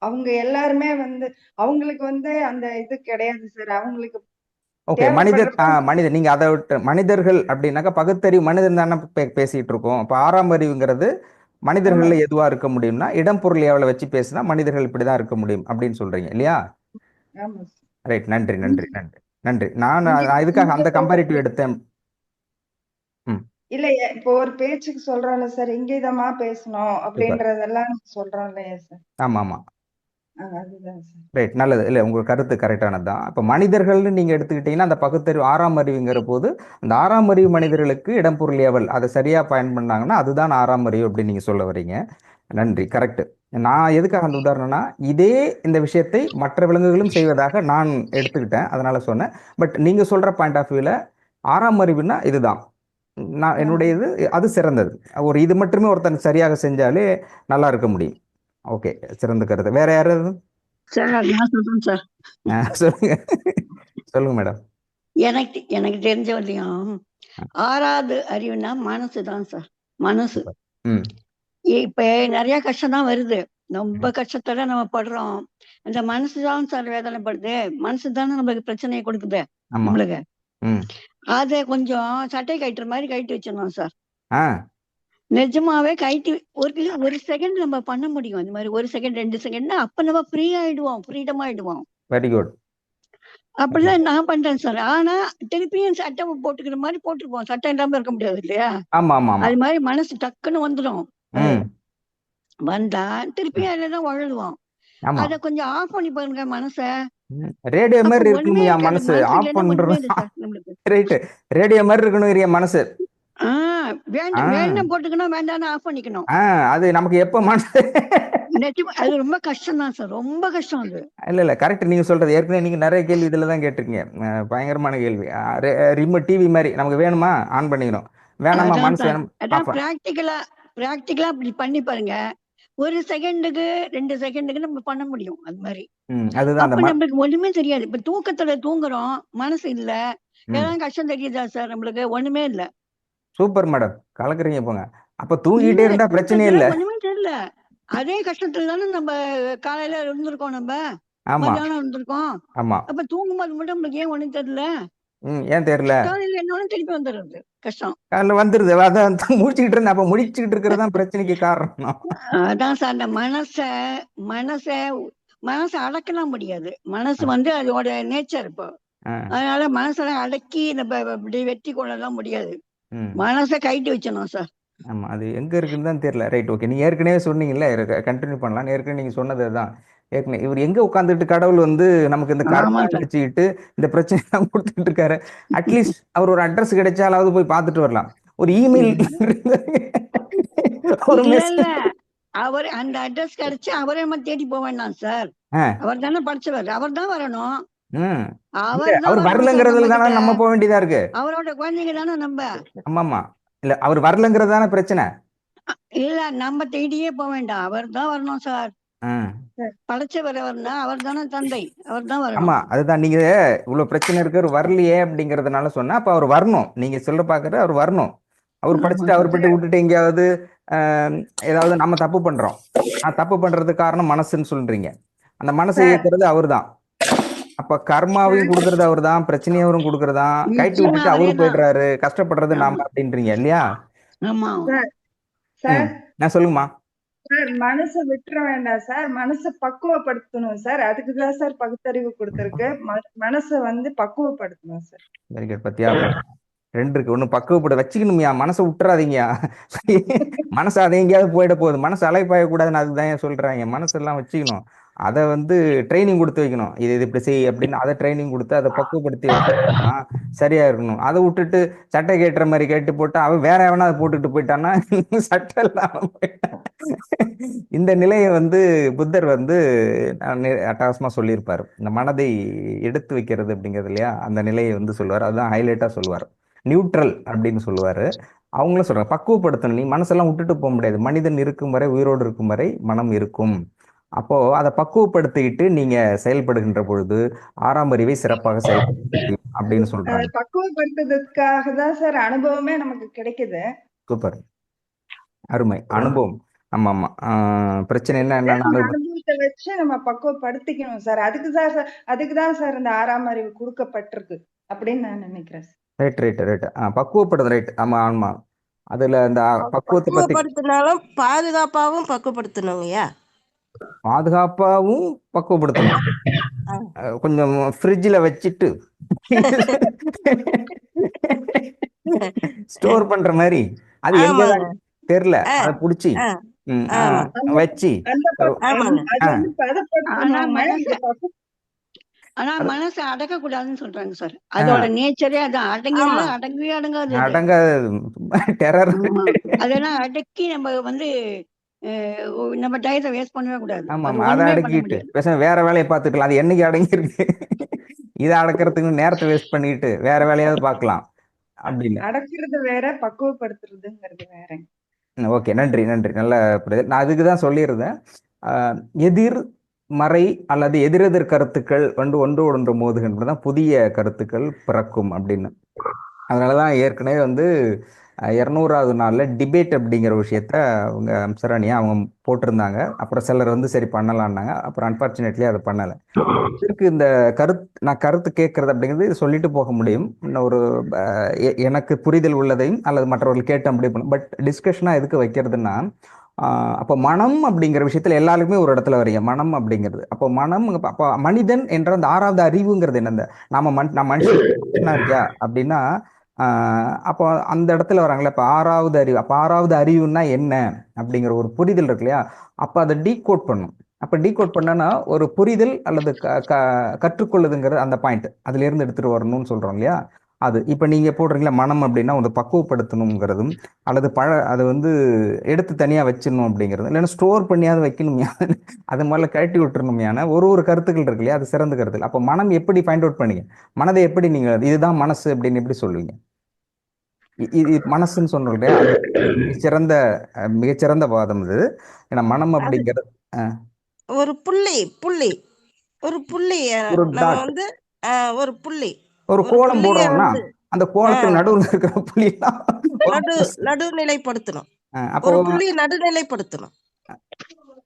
அவங்க எல்லாருமே வந்து அவங்களுக்கு வந்து அந்த இது கிடையாது சார். அவங்களுக்கு ஓகே. மனிதர் நீங்க அதை விட்டு மனிதர்கள் அப்படின்னாக்கா பகுத்தறிவு மனிதன் தானே பேசிட்டு இருக்கோம். இப்ப ஆறாம் அறிவுங்கிறது மனிதர்கள்ல எதுவா இருக்க முடியும்னா இடம் பொருள் ஏவலை வச்சு பேசினா மனிதர்கள் இப்படிதான் இருக்க முடியும் அப்படின்னு சொல்றீங்க இல்லையா? ரைட். நன்றி நன்றி நன்றி நன்றி. நான் இதுக்காக அந்த கம்பேரிட்டிவ் எடுத்தேன். இல்ல இப்போ ஒரு பேச்சுக்கு சொல்றோம்ல சார், இங்கீதமா பேசணும் அப்படின்றதெல்லாம் சொல்றோம் இல்லையா சார்? ஆமா ஆமா, ரைட். நல்லது. இல்லை, உங்க கருத்து கரெக்டானது தான். இப்போ மனிதர்கள்னு நீங்க எடுத்துக்கிட்டீங்கன்னா அந்த பகுத்தறிவு ஆறாம் அறிவுங்கிற போது அந்த ஆறாம் அறிவு மனிதர்களுக்கு இடம் பொருள் ஏவல் அதை சரியா பயன் பண்ணாங்கன்னா அதுதான் ஆறாம் அறிவு அப்படின்னு நீங்க சொல்ல வரீங்க. நன்றி, கரெக்ட். நான் எதுக்காக அந்த உதாரணம்னா இதே இந்த விஷயத்தை மற்ற விலங்குகளும் செய்வதாக நான் எடுத்துக்கிட்டேன், அதனால சொன்னேன். பட் நீங்க சொல்ற பாயிண்ட் ஆஃப் வியூல ஆறாம் அறிவுனா இதுதான் நான் என்னுடைய இது, அது சிறந்தது. ஒரு இது மட்டுமே ஒருத்தன் சரியாக செஞ்சாலே நல்லா இருக்க முடியும். ஓகே, சிறந்த கருத்து. வேற யாராவது? சொல்லுங்க சொல்லுங்க மேடம். எனக்கு தெரிஞ்ச வரையும் ஆறாவது அறிவுனா மனசுதான் சார். மனசு இப்ப நிறைய கஷ்டம் தான் வருது, ரொம்ப கஷ்டத்தோட நம்ம படுறோம். அந்த மனசுதான் சார் வேதனைப்படுது, மனசு தானே நம்மளுக்கு பிரச்சனையை கொடுக்குது நம்மளுக்கு. அத கொஞ்சம் சட்டை கட்டுற மாதிரி கட்டி வச்சிடணும் சார். நிஜமாவே கைட்டு ஒரு செகண்ட் நம்ம பண்ண முடியும். அந்த மாதிரி 1 செகண்ட் 2 செகண்ட் அப்ப நம்ம ஃப்ரீடம் ஆயிடுவோம். Very good. அப்படிதான் நான் பண்றேன் சார். ஆனா திருப்பியும் சட்டை போட்டுக்கிற மாதிரி போட்டுருப்போம், சட்டை இல்லாம இருக்க முடியாது இல்லையா? அது மாதிரி மனசு டக்குன்னு வந்துடும். வந்தா திருப்பியும் அதுலதான் உழலுவோம். அத கொஞ்சம் ஆஃப் பண்ணி பாருங்க மனச. ரேடியோ மாதிரி இருக்கும்யா மனசு. ஆஃப் பண்றது ரைட். ரேடியோ மாதிரி இருக்கணும் மனசு. வேண்டாம் போட்டுக்கணும், வேண்டாம் ஆஃப் பண்ணிக்கணும். அது நமக்கு எப்ப மனசு அது ரொம்ப கஷ்டம் தான் சார், ரொம்ப கஷ்டம் அது. இல்ல கரெக்ட் நீங்க சொல்றது. ஏற்கனவே நீங்க நிறைய கேள்வி இதுல தான் கேட்டிருக்கீங்க, பயங்கரமான கேள்வி. ரிமோட் டிவி மாதிரி நமக்கு வேணுமா ஆன் பண்ணிக்கணும், வேணாமா மனசு வேணும். பிராக்டிகலா அப்படி பண்ணி பாருங்க. 1 செகண்டுக்கு 2 செகண்டுக்கு நம்ம பண்ண முடியும் அது மாதிரி. அதுதான் நம்மளுக்கு ஒண்ணுமே தெரியாது. இப்ப தூக்கத்துல தூங்குறோம், மனசு இல்ல, ஏதாவது கஷ்டம் தெரியுதா சார்? நம்மளுக்கு ஒண்ணுமே இல்ல. சூப்பர் மேடம், கலக்குறீங்க போங்க. அப்ப தூங்கிட்டே இருந்தா பிரச்சனையே இல்ல, ஒண்ணுமே தெரியல. அதே கஷ்டத்துல தானே நம்ம காலையில இருந்திருக்கோம், நம்ம மத்தியானம் இருந்திருக்கோம். அப்ப தூங்கும்போது மட்டும் நம்மளுக்கு ஏன் ஒண்ணும் தெரியல? ஏன் தெரியல? காலையில என்ன திருப்பி வந்துடுறது கஷ்டம். காலையில வந்துருது, அதான் முடிச்சுக்கிட்டு இருந்தேன். அப்ப முடிச்சுக்கிட்டு இருக்கிறதான் பிரச்சனைக்கு காரணம். அதான் சார், அந்த மனசை அடக்கலாம் முடியாது. மனசு வந்து அதோட நேச்சர். இப்போ அதனால மனசெல்லாம் அடக்கி நம்ம இப்படி வெற்றி கொள்ளலாம் முடியாது. மனசை கைட்டு வச்சணும் சார். ஆமா, அது எங்க இருக்குன்னு தான் தெரியல. Right, okay. நீங்க ஏற்கனவே சொன்னீங்கல்ல, கண்டினியூ பண்ணலாம். ஏற்கனவே நீங்க சொன்னது தான். ஏற்கனவே இவர் எங்க உட்காந்துட்டு கடவுள் வந்து நமக்கு இந்த கர்மா வச்சுக்கிட்டு இந்த பிரச்சனை எல்லாம் கொடுத்துட்டு இருக்காரு. அட்லீஸ்ட் அவர் ஒரு அட்ரஸ் கிடைச்சாலாவது போய் பார்த்துட்டு வரலாம். ஒரு இமெயில் அவர் அந்த அட்ரஸ் கிடைச்சு அவரே தேடி போவேன் சார். அவர் தானே படிச்சவர், அவர் தான் வரணும். ம் இல்ல அவர் தான் அவர் வரணும் சார் நம்ம வரலங்கிறதுல தானே கிட்ட. நம்ம போக வேண்டியதா இருக்கு. அவரோட குழந்தைங்க தானே நம்ம. ஆமாமா. இல்ல அவர் வரலங்கிறது தானே பிரச்சனை. இல்ல நம்ம தேடியே போக வேண்டாம், அவர் தான் வரணும் சார். ம். படைச்சவர் அவர்னா அவர் தானே தந்தை, அவர் தான் ஆமா வரணும். அதுதான் நீங்க இவ்வளவு பிரச்சனை இருக்கு அவர் வரலையே அப்படிங்கறதுனால சொன்னா அப்ப அவர் வரணும். நீங்க சொல்ல பாக்குறது அவர் வரணும். அவர் ஆமா படிச்சுட்டு அவர் சார். பட்டு விட்டுட்டு எங்கேயாவது ஏதாவது நம்ம தப்பு பண்றோம். தப்பு பண்றதுக்கு காரணம் மனசுன்னு சொல்றீங்க. அந்த மனசை சார் இயக்குறது அவர் தான். அப்ப கர்மாவையும் கொடுக்கறது அவர் தான், பிரச்சனையும் அவரும் கொடுக்கறதா, கழட்டி நிச்சயமா விட்டுட்டு அவரு அவரே தான். போயிடுறாரு, கஷ்டப்படுறது ஆமா நாம அப்படின்றீங்க இல்லையா? ஆமா சார் சார் நான் சொல்லுங்கம்மா. சார் மனசை விட்டுற வேண்டாம் சார், மனசை பக்குவப்படுத்தணும் சார். அதுக்குதான் சார் பகுத்தறிவு கொடுத்திருக்கு. மனசை வந்து பக்குவப்படுத்தணும் சார். Very good. பத்தியா ரெண்டு இருக்கு. ஒண்ணு பக்குவப்பட வச்சுக்கணும்யா, மனசை விட்டுறாதீங்கயா. மனசு அதை எங்கேயாவது போயிட போகுது, மனசு அலைப்பாயக்கூடாதுன்னு அதுதான் ஏன் சொல்றாங்க. மனசெல்லாம் வச்சுக்கணும், அதை வந்து ட்ரைனிங் கொடுத்து வைக்கணும். இது இது இப்படி செய் அப்படின்னு அதை ட்ரைனிங் கொடுத்து அதை பக்குவப்படுத்தி வச்சுட்டோம்னா சரியா இருக்கணும். அதை விட்டுட்டு சட்டை கேட்டுற மாதிரி கேட்டு போட்டா அவன் வேற எவனா அதை போட்டுட்டு போயிட்டான்னா சட்டை இல்லாம போயிட்டான். இந்த நிலையை வந்து புத்தர் வந்து அட்டகாசமா சொல்லியிருப்பாரு. இந்த மனதை எடுத்து வைக்கிறது அப்படிங்கிறது இல்லையா, அந்த நிலையை வந்து சொல்லுவார். அதுதான் ஹைலைட்டா சொல்லுவார். நியூட்ரல் அப்படின்னு சொல்லுவாரு. அவங்களும் சொல்றாங்க பக்குவப்படுத்தணும். நீ மனசெல்லாம் விட்டுட்டு போக முடியாது. மனிதன் இருக்கும் வரை, உயிரோடு இருக்கும் வரை மனம் இருக்கும். அப்போ அதை பக்குவப்படுத்திக்கிட்டு நீங்க செயல்படுகின்ற பொழுது 6ஆம் அறிவை சிறப்பாக செயல்படுத்த முடியும் அப்படின்னு சொல்றாங்க. பக்குவப்படுத்துறதுக்காக தான் சார் அனுபவமே நமக்கு கிடைக்குது. சூப்பர், அருமை. அனுபவம். ஆமா ஆமா. பிரச்சனை என்னன்னா அனுபவத்தை வச்சு நம்ம பக்குவப்படுத்திக்கணும் சார். அதுக்குதான் சார் இந்த 6ஆம் அறிவு கொடுக்கப்பட்டிருக்கு அப்படின்னு நான் நினைக்கிறேன். Right right right. பக்குவப்படுது. ரைட். ஆமா ஆமா. அதுல இந்த பக்குவத்தை பத்தி பக்குவப்படுத்தினாலும் பாதுகாப்பாவும் பக்குவப்படுத்தணுங்கய்யா. பாதுகாப்பாவும் பக்குவப்படுத்தணும். கொஞ்சம் ஃப்ரிட்ஜில் வச்சுட்டு ஸ்டோர் பண்ற மாதிரி அது எங்கதான் தெரியல, அதை புடிச்சு வச்சு. ஆனா மனசை அடக்க கூடாதுன்னு சொல்றாங்க சார். அதோட நேச்சரே அதான், அடங்கவே அடங்காது. டெரர். அதெல்லாம் அடக்கி நம்ம வந்து நம்ம டயத்தை வேஸ்ட் பண்ணவே கூடாது. ஆமா அதை அடக்கிட்டு பேசாம வேற வேலையை பார்த்துக்கலாம். அது என்னைக்கு அடங்கிருக்கு, இதை அடக்கிறதுக்கு நேரத்தை வேஸ்ட் பண்ணிட்டு வேற வேலையாவது பார்க்கலாம் அப்படின்னு. அடக்கிறது வேற, பக்குவப்படுத்துறதுங்கிறது வேற. ஓகே, நன்றி நன்றி. நல்ல புரியுது. நான் அதுக்கு தான் சொல்லியிருந்தேன், எதிர் மறை அல்லது எதிரெதிர் கருத்துக்கள் ஒன்றோடு ஒன்று மோதுகின்றதான் புதிய கருத்துக்கள் பிறக்கும் அப்படின்னு. அதனாலதான் ஏற்கனவே வந்து 200வது நாளில் டிபேட் அப்படிங்கிற விஷயத்த அவங்க சரணியா அவங்க போட்டிருந்தாங்க. அப்புறம் சிலர் வந்து சரி பண்ணலான்னாங்க. அப்புறம் அன்பார்ச்சுனேட்லி அதை பண்ணலை. இதற்கு இந்த நான் கருத்து கேட்கறது அப்படிங்கிறது சொல்லிட்டு போக முடியும். இன்னும் ஒரு எனக்கு புரிதல் உள்ளதையும் அல்லது மற்றவர்கள் கேட்டு அப்படி பண்ணும். பட் டிஸ்கஷனாக எதுக்கு வைக்கிறதுன்னா, அப்போ மனம் அப்படிங்கிற விஷயத்துல எல்லாருக்குமே ஒரு இடத்துல வரீங்க மனம் அப்படிங்கிறது. அப்போ மனம், அப்போ மனிதன் என்ற அந்த 6வது அறிவுங்கிறது என்ன, நம்ம மனுஷனா இருக்கியா அப்படின்னா அப்போ அந்த இடத்துல வராங்களே. இப்போ 6வது அறிவு, அப்போ 6வது அறிவுன்னா என்ன அப்படிங்கிற ஒரு புரிதல் இருக்கு இல்லையா. அப்போ அதை டீகோட் பண்ணும். அப்போ டீகோட் பண்ணனா ஒரு புரிதல் அல்லது கற்றுக்கொள்ளுதுங்கிறது அந்த பாயிண்ட் அதுல இருந்து எடுத்துட்டு வரணும்னு சொல்றோம் இல்லையா. அது இப்போ நீங்க போடுறீங்களா மனம் அப்படின்னா ஒரு பக்குவப்படுத்தணுங்கிறதும் அல்லது அதை வந்து எடுத்து தனியா வச்சிடணும் அப்படிங்கிறது, இல்லைன்னா ஸ்டோர் பண்ணியாவது வைக்கணும்யா, அது மாதிரிலாம் கழட்டி விட்டுறணும்யான ஒரு கருத்துக்கள் இருக்கு இல்லையா. அது சிறந்த கருத்துக்கள். அப்போ மனம் எப்படி ஃபைண்ட் அவுட் பண்ணீங்க, மனதை எப்படி நீங்க இதுதான் மனசு அப்படின்னு எப்படி சொல்லுவீங்க? இது மனசுன்னு சொன்னோம், மிகச்சிறந்த வாதம் இது. ஏன்னா மனம் அப்படிங்கிறது ஒரு புள்ளி ஒரு புள்ளி வந்து ஒரு புள்ளி ஒரு கோலம் போடுறோம்னா அந்த கோலத்துக்கு நடுவுல இருக்கிற புள்ளி நடுநிலைப்படுத்தணும். ஒரு புள்ளி நடுநிலைப்படுத்தணும்.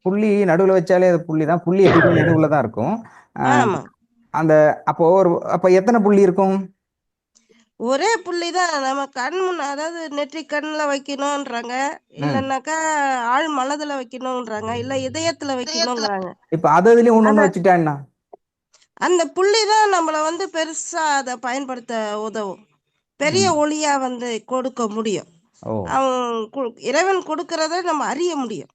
புள்ளி நடுவுல வச்சாலே அது புள்ளி தான். புள்ளி நடுவுலதான் இருக்கும். அந்த அப்போ எத்தனை புள்ளி இருக்கும்? ஒரே புள்ளிதான். நம்ம கண் முன்ன, அதாவது நெற்றி கண்ணுல வைக்கணும்ன்றாங்க, இல்லன்னாக்கா ஆள் மனதுல வைக்கணும்ன்றாங்க, இல்ல இதயத்துல வைக்கணும்ன்றாங்க. இப்ப அதுலயும் ஒண்ணு வச்சுட்டா என்ன, அந்த புள்ளிதான் நம்மள வந்து பெருசா அதை பயன்படுத்த உதவும். பெரிய ஒளியா வந்து கொடுக்க முடியும். அவன் இறைவன் கொடுக்கறத நம்ம அறிய முடியும்.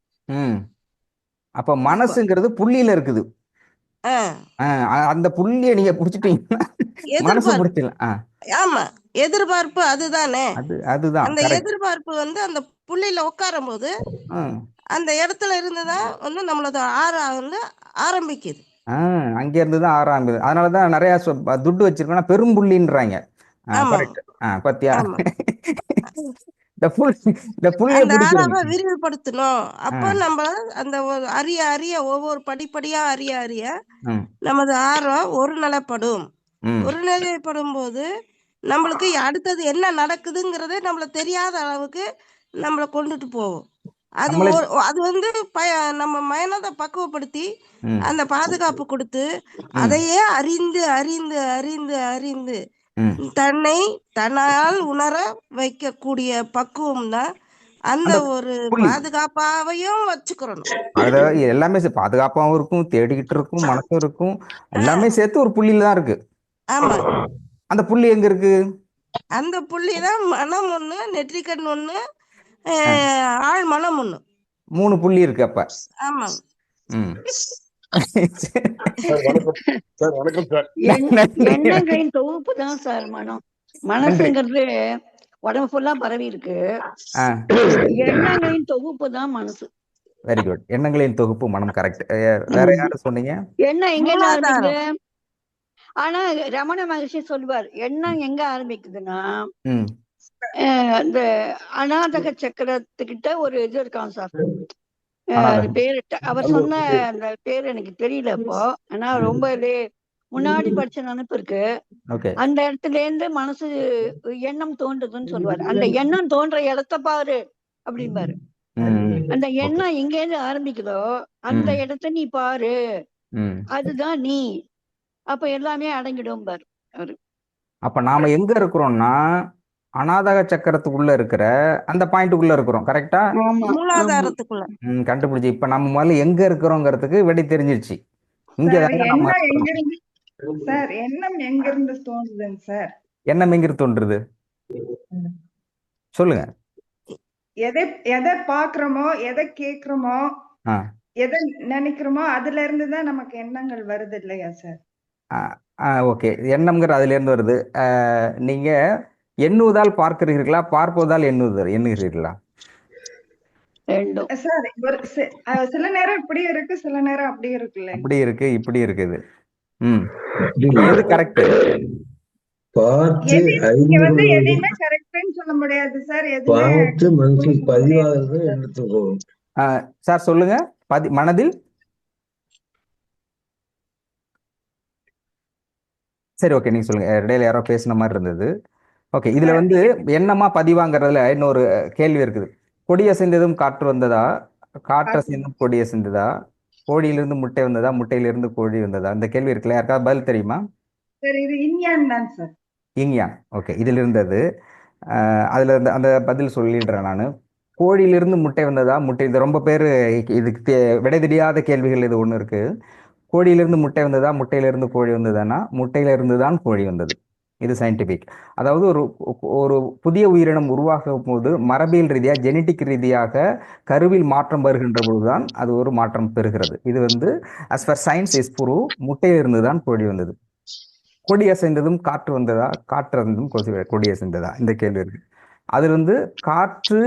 அப்ப மனசுங்கிறது புள்ளியில இருக்குது. அந்த புள்ளிய நீங்க புடிச்சிட்டீங்கன்னா மனசு புடிச்சிடலாம். ஆமா, எதிர்பார்ப்பு அதுதானே. அதுதான் அந்த எதிர்பார்ப்பு வந்து அந்த புள்ளியில உட்காரும் போது அந்த இடத்துல இருந்துதான் வந்து நம்மளது வந்து ஆரம்பிக்குது. அங்கே இருந்து தான் ஆரம்பிது. அதனால தான் நிறைய துட்டு வச்சிருக்கோம்னா பெரும்புள்ளின்றாங்க. ஆமாம் கரெக்ட். பத்தியா? ஆமா இந்த புள்ளிய அந்த ஆறாவை பிடிச்சிருங்க. விரிவுபடுத்தணும். அப்போ ஆ, நம்ம அந்த அறிய அறிய ஒவ்வொரு படிப்படியா அறிய அறிய ம், நமது ஆர்வம் ஒருநிலைப்படும். ம். ஒருநிலைப்படும் போது நம்மளுக்கு அடுத்தது என்ன நடக்குதுங்கிறதே நம்மள தெரியாத அளவுக்கு நம்மளை கொண்டுட்டு போகும். அது நம்மளே. அது வந்து நம்ம மனதை பக்குவப்படுத்தி ம், அந்த பாதுகாப்பு கொடுத்து ம், அதையே அறிந்து அறிந்து அறிந்து அறிந்து ம். தன்னை தன்னால் உணர வைக்கக்கூடிய பக்குவம் தான் அந்த அந்த ஒரு புள்ளி பாதுகாப்பாவையும் வச்சுக்கிறணும். அதாவது எல்லாமே பாதுகாப்பாகவும் இருக்கும், தேடிக்கிட்டு இருக்கும், மனசும் இருக்கும், எல்லாமே சேர்த்து ஒரு புள்ளியில தான் இருக்கு. ஆமா அந்த புள்ளி எங்க இருக்கு? அந்த புள்ளிதான் மனம் ஒண்ணு, நெற்றிக்கண் ஒண்ணு, ஆ, ஆழ் மனம் ஒண்ணு. 3 புள்ளி இருக்கு அப்ப. ஆமா ம். சார் வணக்கம். சார் வணக்கம் சார். நன்றி. எண்ணங்களின் தொகுப்பு தான் சார் மனம். நன்றி. மனசுங்கிறது உடம்பு ஃபுல்லா பரவி இருக்கு. ஆ, எண்ணங்களின் தொகுப்பு தான் மனசு. Very good. எண்ணங்களின் தொகுப்பு மனம். கரெக்ட். வேற யாரு சொன்னீங்க? எண்ணம் எங்க இருந்து மூலாதாரம். ஆரம்பிக்குது? ஆனா ரமண மகர்ஷி சொல்லுவார், எண்ணம் எங்க ஆரம்பிக்குதுன்னா ம், இந்த அநாதக சக்கரத்துக்கிட்ட ஒரு இது இருக்கான் சார். அது அனாதை. பேரு அவர் சொன்ன அந்த பேர் எனக்கு தெரியல இப்போ. ஆனா ரொம்ப முன்னாடி படிச்ச நினைப்பு இருக்கு. ஓகே. அந்த இடத்துல இருந்து மனசு எண்ணம் தோன்றுதுன்னு சொல்லுவாரு. அந்த எண்ணம் தோன்ற இடத்த பாரு அப்படிம்பாரு. ம், அந்த ஓகே. எண்ணம் எங்க இருந்து ஆரம்பிக்குதோ அந்த ம், இடத்த நீ பாரு, ம். அதுதான் நீ. அப்ப எல்லாமே அடங்கிடும் பாரு அவரு. அப்ப நாம எங்க இருக்கிறோம்னா அநாதக சக்கரத்துக்குள்ள இருக்கிற அந்த பாயிண்ட்டுக்குள்ள இருக்கிறோம். கரெக்டா? ஆமா ஆமா மூலாதாரத்துக்குள்ள. கண்டுபிடிச்சு. இப்ப நம்ம முதல்ல எங்க இருக்கிறோங்கிறதுக்கு விடை தெரிஞ்சிருச்சு. இங்க சார் தாங்க நம்ம எண்ணம் இருக்கிறோம். எங்கிருந்து சார் எண்ணம் எங்கிருந்து தோன்றுதுங்க சார்? எண்ணம் எங்க தோன்றுது சொல்லுங்க. எதை எதை பாக்குறோமோ, எதை கேக்குறோமோ, ஆ, எதை நினைக்கிறோமோ அதுல இருந்து தான் நமக்கு எண்ணங்கள் வருது இல்லையா சார்? ஓகே. எண்ணம்ங்கிற அதுல இருந்து வருது. நீங்க எண்ணுவதால் பார்க்கிறீர்களா, பார்ப்பதால் எண்ணுகிறீர்களா? ரெண்டும். சார் ஒரு சில நேரம் இப்படி இருக்கு, சில நேரம் அப்படி இருக்கு இல்லைங்க? அப்படி இருக்கு, இப்படி இருக்குது. எது கரெக்ட்? பார்த்து நீங்க வந்து அறிந்து எதையுமே கரெக்ட்னு சொல்ல முடியாது சார். எதுவுமே பார்த்து மனசில் சொல்ல முடியாது பதிவாகிறது சார். எடுத்துக்கோம். சார் சொல்லுங்க. மனதில். சரி, ஓகே, நீங்க சொல்லுங்க. இடையில யாரோ பேசின மாதிரி இருந்தது. ஓகே. இதுல சார் வந்து எண்ணமா பதிவாங்கிறதுல இன்னொரு கேள்வி இருக்குது. கொடி அசைந்ததும் காற்று வந்ததா, காற்று அசைந்தும் கொடி அசைந்ததா, கோழியிலிருந்து முட்டை வந்ததா, முட்டையிலிருந்து கோழி வந்ததா? இந்த கேள்வி இருக்குல்ல, யாருக்காவது பதில் தெரியுமா? சார் இது இன்யான் தான் சார். இங்யான். ஓகே. இதில் இருந்தது. அதுல இருந்து அந்த பதில் சொல்லிடுறேன் நான். கோழியிலிருந்து முட்டை வந்ததா, முட்டை. இது ரொம்ப பேர் இதுக்கு விடை தெரியாத கேள்விகள் இது ஒன்று இருக்கு. கோழியிலிருந்து முட்டை வந்ததா, முட்டையிலிருந்து கோழி வந்ததானா, முட்டையிலிருந்து தான் கோழி வந்தது. இது சயின்டிபிக். அதாவது ஒரு ஒரு புதிய உயிரினம் உருவாகும் போது மரபியல் ரீதியாக, ஜெனட்டிக் ரீதியாக கருவில் மாற்றம் வருகின்ற பொழுதுதான் அது ஒரு மாற்றம் பெறுகிறது. இது வந்து as per science is prove. முட்டையிலிருந்து தான் கோழி வந்தது. கொடி அசைந்ததும் காற்று வந்ததா, காற்று இருந்தும் கொடி அசைந்ததா? இந்த கேள்வி இருக்கு. அது வந்து காற்று,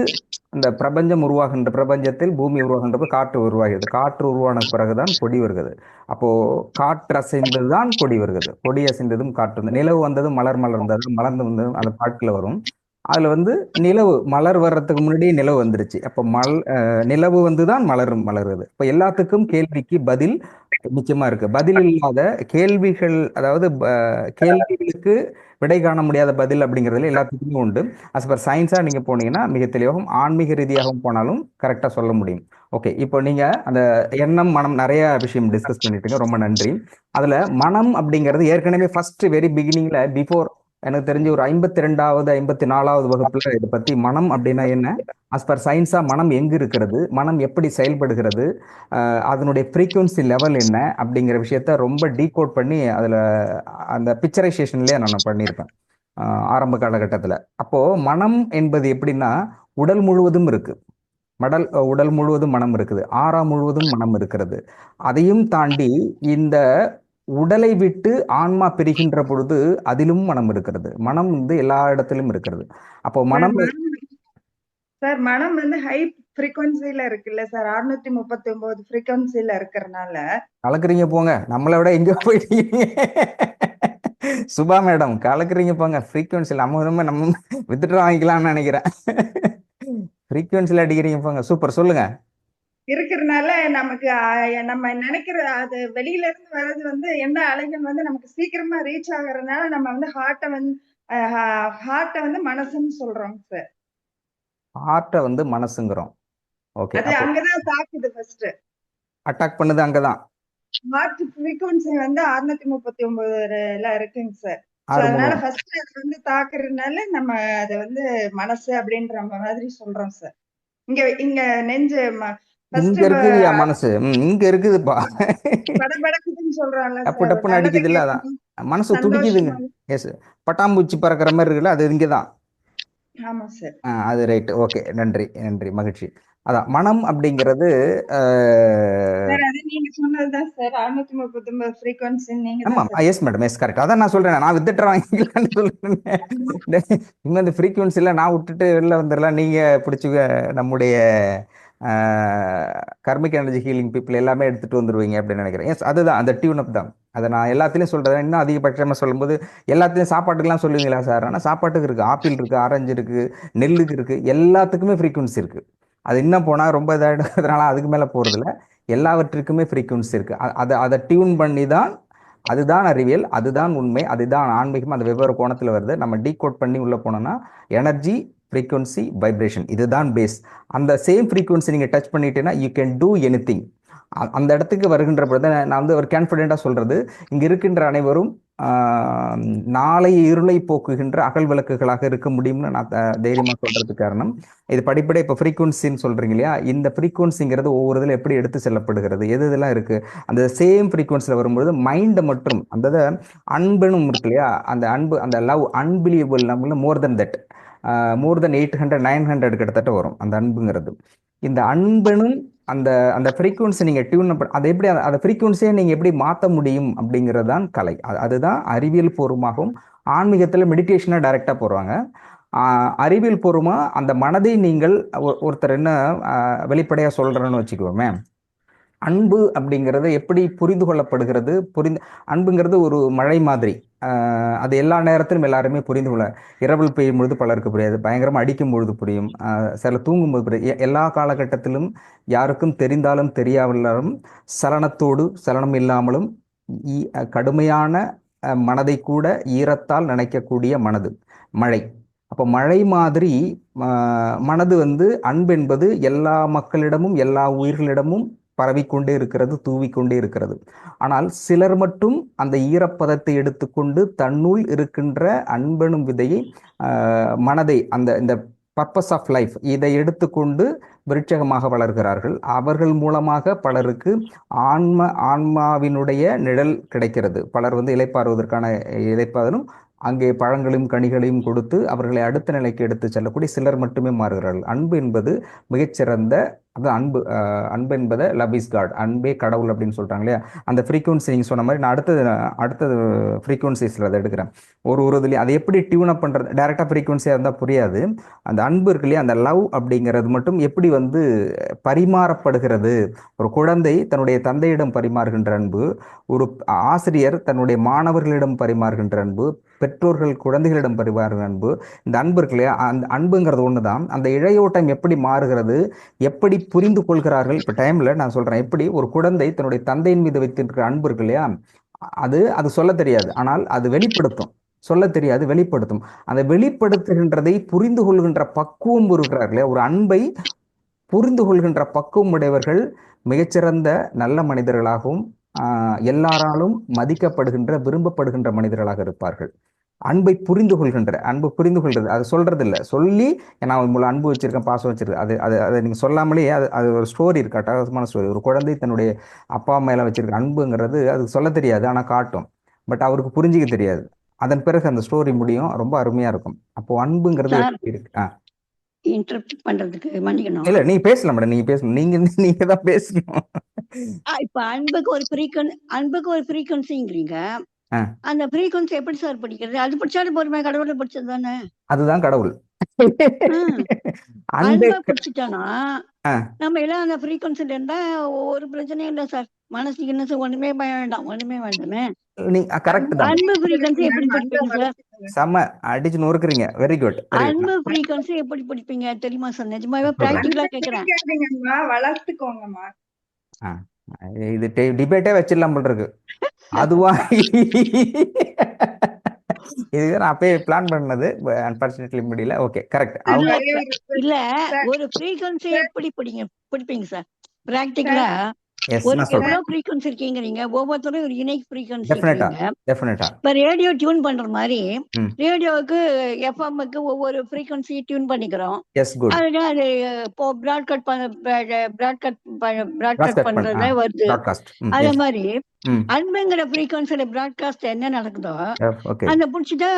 இந்த பிரபஞ்சம் உருவாகின்ற, பிரபஞ்சத்தில் பூமி உருவாகின்றப்ப காற்று உருவாகிறது. காற்று உருவான பிறகுதான் கொடி வருகிறது. அப்போ காற்று அசைந்ததுதான் கொடி வருகிறது. கொடி அசைந்ததும் காற்று வந்து, நிலவு வந்ததும் மலர் மலர்ந்தது, மலர்ந்து வந்ததும் அந்த பாட்டுல வரும். அதுல வந்து நிலவு மலர் வர்றதுக்கு முன்னாடியே நிலவு வந்துருச்சு. அப்போ நிலவு வந்துதான் மலருது. இப்போ எல்லாத்துக்கும் கேள்விக்கு பதில் நிச்சயமா இருக்கு. பதில் இல்லாத கேள்விகள், அதாவது கேள்விகளுக்கு விடை காண முடியாத பதில் அப்படிங்கிறதுல எல்லாத்துக்குமே உண்டு. அஸ் பர் சயின்ஸா நீங்க போனீங்கன்னா மிக தெளிவாகவும் ஆன்மீக ரீதியாகவும் போனாலும் கரெக்டா சொல்ல முடியும். ஓகே. இப்போ நீங்க அந்த எண்ணம், மனம், நிறைய விஷயம் டிஸ்கஸ் பண்ணிட்டுங்க. ரொம்ப நன்றி. அதுல மனம் அப்படிங்கிறது ஏற்கனவே ஃபர்ஸ்ட் வெரி பிகினிங்ல பிஃபோர் எனக்கு தெரிஞ்சு ஒரு 52வது 54வது வகுப்புல இதை பத்தி மனம் அப்படின்னா என்ன, அஸ் பர் சயின்ஸா மனம் எங்க இருக்கிறது, மனம் எப்படி செயல்படுகிறது, அதனுடைய ஃப்ரீக்குவன்சி லெவல் என்ன அப்படிங்கிற விஷயத்த ரொம்ப டீகோட் பண்ணி அதில் அந்த பிக்சரைசேஷன்லேயே நான் பண்ணியிருப்பேன் ஆரம்ப காலகட்டத்தில். அப்போது மனம் என்பது எப்படின்னா உடல் முழுவதும் இருக்கு. உடல் முழுவதும் மனம் இருக்குது. ஆறா முழுவதும் மனம் இருக்கிறது. அதையும் தாண்டி இந்த உடலை விட்டு ஆன்மா பிரிகின்ற பொழுது அதிலும் மனம் இருக்கிறது. மனம் வந்து எல்லா இடத்திலும் இருக்கிறது. அப்போ மனம் சார் மனம் வந்து ஹை ஃப்ரீக்வன்சில இருக்குல்ல சார், 639 ஃப்ரீக்வன்சில இருக்கிறனால. கலக்குறீங்க போங்க, நம்மளை விட எங்க போயிட்டீங்க. சுபா மேடம் கலக்குறீங்க போங்க. ஃப்ரீக்வன்சியில் நம்ம வித்துட்டு வாங்கிக்கலாம்னு நினைக்கிறேன். ஃப்ரீக்வன்சியில் அடிக்கிறீங்க போங்க. சூப்பர், சொல்லுங்க. இருக்கிறனால நமக்கு நம்ம நினைக்கிற அது வெளியில இருந்து வர்றது வந்து என்ன அலைகள் வந்து நமக்கு சீக்கிரமா ரீச் ஆகுறதுனால நம்ம வந்து ஹார்ட்டை வந்து மனசுன்னு சொல்றோம் சார். ஹார்ட்டை வந்து மனசுங்கிறோம். ஓகே, அது அங்கதான் தாக்குது ஃபர்ஸ்ட். அட்டாக் பண்ணுது அங்கதான். ஹார்ட் ஃப்ரீக்வன்சி வந்து 639ல இருக்குங்க சார். அதனால ஃபர்ஸ்ட் அது வந்து தாக்குறதுனால நம்ம அதை வந்து மனசு அப்படின்ற மாதிரி சொல்றோம் சார். இங்க நெஞ்சு இங்க இருக்குதுயா மனசு, இங்க இருக்குதுப்பா. படபடக்குதுன்னு சொல்றோம்ல டப்பு சார், டப்புன்னு நல்லதை அடிக்குது இல்ல, அதான் கேட்கணும், மனசு துடிக்குதுங்க. சந்தோஷமா. எஸ், பட்டாம்பூச்சி பறக்கிற மாதிரி இருக்குல்ல, அது இங்கதான். ஆமா சார். அது ரைட். ஓகே, நன்றி நன்றி, மகிழ்ச்சி. அதான் மனம் அப்படிங்கிறது. சார் அது நீங்க சொன்னதுதான் சார், 639 ஃப்ரீக்வன்சி நீங்க ஆமா, தான் sir. Yes madam, yes correct. அதான் நான் சொல்றேன், நான் வித்துட்டு வாங்கிக்கலான்னு சொல்றேன். இன்னும் இந்த ஃப்ரீக்வன்சில நான் விட்டுட்டு வெளில வந்துடலாம். நீங்க பிடிச்சி நம்முடைய கர்மிக் எனர்ஜி ஹீலிங் பீப்புள் எல்லாமே எடுத்துட்டு வந்துருவீங்க அப்படின்னு நினைக்கிறேன். எஸ், அதுதான் அந்த டியூன் அப் தான். அதை நான் எல்லாத்துலேயும் சொல்கிறேன். இன்னும் அதிகபட்சமாக சொல்லும்போது எல்லாத்தையும் சாப்பாட்டுக்கெல்லாம் சொல்லுவீங்களா சார்? ஆனால் சாப்பாட்டுக்கு இருக்குது, ஆப்பிள் இருக்குது, ஆரஞ்சு இருக்குது, நெல்லுக்கு இருக்குது, எல்லாத்துக்குமே ஃப்ரீக்வன்சி இருக்குது. அது இன்னும் போனால் ரொம்ப இதாகிடுறதுனால அதுக்கு மேலே போகிறதில்ல. எல்லாவற்றுக்குமே ஃப்ரீக்வன்சி இருக்குது. அதை டியூன் பண்ணி தான். அதுதான் அறிவியல், அதுதான் உண்மை, அதுதான் ஆன்மீகம். அந்த வெவ்வேறு கோணத்தில் வருது. நம்ம டீகோட் பண்ணி உள்ளே போனோம்னா எனர்ஜி, ஃப்ரீக்வன்சி, வைப்ரேஷன், இதுதான் பேஸ். அந்த சேம் ஃப்ரீக்வன்சி நீங்கள் டச் பண்ணிட்டீங்கன்னா you can do any thing. அந்த இடத்துக்கு வருகின்ற பொழுது நான் வந்து ஒரு கான்ஃபிடென்ட்டாக சொல்கிறது, இங்கே இருக்கின்ற அனைவரும் நாளை இருளை போக்குகின்ற அகல் விளக்குகளாக இருக்க முடியும்னு நான் தைரியமாக சொல்கிறதுக்கு காரணம் இது. படிப்படியாக இப்போ ஃப்ரீக்வன்சின்னு சொல்கிறீங்க இல்லையா, இந்த ஃப்ரீக்வன்சிங்கிறது ஒவ்வொரு இதில் எப்படி எடுத்து செல்லப்படுகிறது, எது இதெல்லாம் இருக்குது. அந்த சேம் ஃப்ரீக்வன்சியில் வரும்பொழுது மைண்டை மற்றும் அந்த அன்புன்னு இருக்கு இல்லையா, அந்த அன்பு, அந்த லவ், அன்பிலீவபிள், நம்மள மோர் தென் 800 900 கிட்டத்தட்ட வரும் அந்த அன்புங்கிறது. இந்த அன்பனும் அந்த அந்த ஃப்ரீக்வன்சி நீங்கள் டியூன் அதை எப்படி அந்த ஃப்ரீக்வன்சியை நீங்கள் எப்படி மாற்ற முடியும் அப்படிங்கிறது தான் கலை. அதுதான் அறிவியல் பூர்வமாகவும். ஆன்மீகத்தில் மெடிடேஷனாக டைரெக்டாக போடுவாங்க. அறிவியல் பூர்வமாக அந்த மனதை நீங்கள் ஒருத்தர் என்ன வெளிப்படையாக சொல்கிறேன்னு வச்சுக்குவோமே, அன்பு அப்படிங்கிறது எப்படி புரிந்து கொள்ளப்படுகிறது. அன்புங்கிறது ஒரு மழை மாதிரி. அது எல்லா நேரத்திலும் எல்லாருமே புரிந்து கொள்ள. இரவல் பெய்யும் பொழுது பலருக்கு புரியாது, பயங்கரமாக அடிக்கும் பொழுது புரியும், சில தூங்கும்போது புரியும். எல்லா காலகட்டத்திலும் யாருக்கும் தெரிந்தாலும் தெரியாமலும் சலனத்தோடு சலனம் இல்லாமலும் கடுமையான மனதை கூட ஈரத்தால் நினைக்கக்கூடிய மனது மழை. அப்போ மழை மாதிரி மனது வந்து அன்பு என்பது எல்லா மக்களிடமும் எல்லா உயிர்களிடமும் பரவிக்கொண்டே இருக்கிறது, தூவிக்கொண்டே இருக்கிறது. ஆனால் சிலர் மட்டும் அந்த ஈரப்பதத்தை எடுத்துக்கொண்டு தன்னுள் இருக்கின்ற அன்பெனும் விதையை, மனதை, இந்த பர்பஸ் ஆஃப் லைஃப், இதை எடுத்துக்கொண்டு விருட்சகமாக வளர்கிறார்கள். அவர்கள் மூலமாக பலருக்கு ஆன்மாவினுடைய நிழல் கிடைக்கிறது. பலர் வந்து இளைப்பாறுவதற்கான இளைப்பாறும் அங்கே பழங்களையும் கனிகளையும் கொடுத்து அவர்களை அடுத்த நிலைக்கு எடுத்து செல்லக்கூடிய சிலர் மட்டுமே மாறுகிறார்கள். அன்பு என்பது மிகச்சிறந்த, அது அன்பு என்பதை லவ் இஸ் காட், அன்பே கடவுள் அப்படின்னு சொல்கிறாங்க இல்லையா. அந்த ஃப்ரீக்வன்சி நீங்கள் சொன்ன மாதிரி நான் அடுத்தது ஃப்ரீக்வன்சிஸில் அதை எடுக்கிறேன். ஒரு இதுலேயும் அதை எப்படி டியூன் அப் பண்ணுறது. டைரெக்டாக ஃப்ரீக்வன்சியாக இருந்தால் புரியாது. அந்த அன்பு இருக்கு இல்லையா, அந்த லவ் அப்படிங்கிறது மட்டும் எப்படி வந்து பரிமாறப்படுகிறது. ஒரு குழந்தை தன்னுடைய தந்தையிடம் பரிமாறுகின்ற அன்பு, ஒரு ஆசிரியர் தன்னுடைய மாணவர்களிடம் பரிமாறுகின்ற அன்பு, பெற்றோர்கள் குழந்தைகளிடம் பரிமாறுகிற அன்பு, இந்த அன்பு இருக்கு இல்லையா, அந்த அன்புங்கிறது ஒன்று தான். அந்த இழையோட்டம் எப்படி மாறுகிறது, எப்படி புரிந்து கொள்கிறார்கள். இப்போ டைமில் நான் சொல்கிறேன், எப்படி ஒரு குழந்தை தன்னுடைய தந்தையின் மீது வைத்திருக்கிற அன்பு இருக்கு இல்லையா, அது சொல்ல தெரியாது, ஆனால் அது வெளிப்படுத்தும். சொல்ல தெரியாது, வெளிப்படுத்தும். அந்த வெளிப்படுத்துகின்றதை புரிந்து கொள்கின்ற பக்குவம் இருக்கிறார்களே, ஒரு அன்பை புரிந்து கொள்கின்ற பக்குவம் உடையவர்கள் மிகச்சிறந்த நல்ல மனிதர்களாகவும் எல்லாராலும் மதிக்கப்படுகின்ற விரும்பப்படுகின்ற மனிதர்களாக இருப்பார்கள். அன்பை புரிந்து கொள்கிறது, அது சொல்றது இல்லை. சொல்லி நான் உங்களை அன்பு வச்சிருக்கேன், பாசம் வச்சிருக்கேன், அதை நீங்கள் சொல்லாமலே அது ஒரு ஸ்டோரி இருக்கு, அட்டகாசமான ஸ்டோரி. ஒரு குழந்தை தன்னுடைய அப்பா அம்மா எல்லாம் வச்சிருக்க அன்புங்கிறது அது சொல்ல தெரியாது, ஆனால் காட்டும். பட் அவருக்கு புரிஞ்சிக்க தெரியாது. அதன் பிறகு அந்த ஸ்டோரி முடியும், ரொம்ப அருமையா இருக்கும். அப்போ அன்புங்கிறது இருக்கு. இன்டர்ப்ட் பண்றதுக்கு மன்னிக்கணும். இல்ல, நீங்க பேசலாம் மேடம், நீங்க பேசணும், நீங்க தான் பேசணும். இப்ப அன்புக்கு ஒரு ஃப்ரீக்வன்சிங்கிறீங்க. அந்த ஃப்ரீக்வன்சி எப்படி சார் படிக்கிறது? அது படிச்சாலும் பொறுமை, கடவுளை படிச்சது தானே. அதுதான் கடவுள். அன்பை அன்பை பிடிச்சிட்டோம்னா நம்ம எல்லாம் அந்த ஃப்ரீக்வன்சில இருந்தா ஒரு பிரச்சனையும் இல்லை சார். மனசுக்கு இன்னும் ஒண்ணுமே வேண்டாம், ஒண்ணுமே வேண்டாமே. கரெக்ட் தான். அன்பு ஃப்ரீக்வன்சி எப்படி பிடிப்பீங்க சார்? செம்ம அடிச்சு நொறுக்குறீங்க. Very good. அன்பு ஃப்ரீக்வன்சி எப்படி பிடிப்பீங்க தெரியுமா சார்? நிஜமாவே பிராக்டிகலா கேக்குறேன். வளர்த்துக்கோங்கம்மா. இது டிபேட்டே வச்சிடலாம் போல இருக்கு. அதுவா இது நான் அப்பயே பிளான் பண்ணது, அன்பார்ச்சுனேட்லி முடியல. Okay correct. இல்ல ஒரு ஃப்ரீக்வன்சி எப்படி பிடிப்பீங்க சார் பிராக்டிகலா? ஒரு எவ்வளவு ஃப்ரீக்வன்சி இருக்கீங்க, ஒவ்வொருத்தரும் ஒரு யுனிக் ஃப்ரீக்வன்சி இருக்கீங்க. இப்ப ரேடியோ டியூன் பண்ற மாதிரி ரேடியோவுக்கு எஃப்எம்க்கு ஒவ்வொரு ஃப்ரீக்வன்சி டியூன் பண்ணிக்கிறோம். அதுல அது இப்போ பிராட்காஸ்ட் பண்றதுல வருது. அதே மாதிரி அன்புங்கிற ஃப்ரீக்வன்சில பிராட்காஸ்ட் என்ன நடக்குதோ அந்த பிடிச்சிட்டா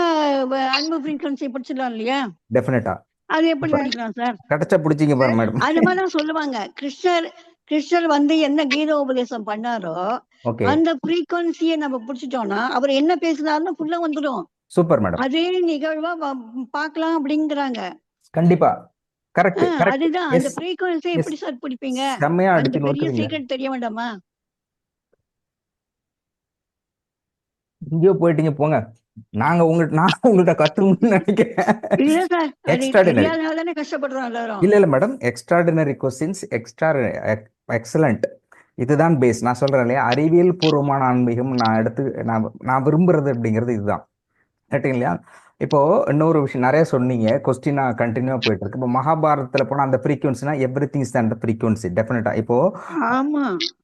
அன்பு ஃப்ரீக்வன்சி பிடிச்சிடலாம் இல்லையா? டெஃபினட்டா. அது எப்படி பிடிக்கலாம் சார்? கரெக்டா பிடிச்சீங்க பாருங்க மேடம். அது மாதிரி சொல்லுவாங்க, கிருஷ்ணர் வந்து என்ன கீத உபதேசம் பண்ணாரோ அந்த ஃப்ரீக்வன்சியை நம்ம பிடிச்சிட்டோம்னா அவர் என்ன பேசுனாருன்னு ஃபுல்லா வந்துடும். Super madam. அதே நிகழ்வா பார்க்கலாம் அப்படிங்கறாங்க. கண்டிப்பா கரெக்ட். அதுதான் அந்த ஃப்ரீக்வன்சி எப்படி சார் பிடிப்பீங்க? அந்த பெரிய சீக்ரெட் தெரிய வேண்டாமா? இங்கேயோ போயிட்டீங்க போங்க. நான் உங்கள்ட்ட கத்துக்கணும்னு நினைக்கிறேன். இல்ல மேடம், எக்ஸ்ட்ராடினரி கொஸ்டின்ஸ், எக்ஸலண்ட். இதுதான் பேஸ். நான் சொல்றேன் இல்லையா, அறிவியல் பூர்வமான ஆன்மீகம் நான் விரும்புறது அப்படிங்கிறது இதுதான். கேட்டீங்களா? இப்போ இன்னொரு விஷயம் நிறைய சொன்னீங்க, கொஸ்டினா கண்டினியூவா போயிட்டு இருக்கு. இப்போ மகாபாரதத்துல போனா அந்த ஃப்ரீக்வன்சினா எவ்ரிதிங் இஸ் அந்த ஃப்ரீக்வன்சி டெஃபினட்டா. இப்போ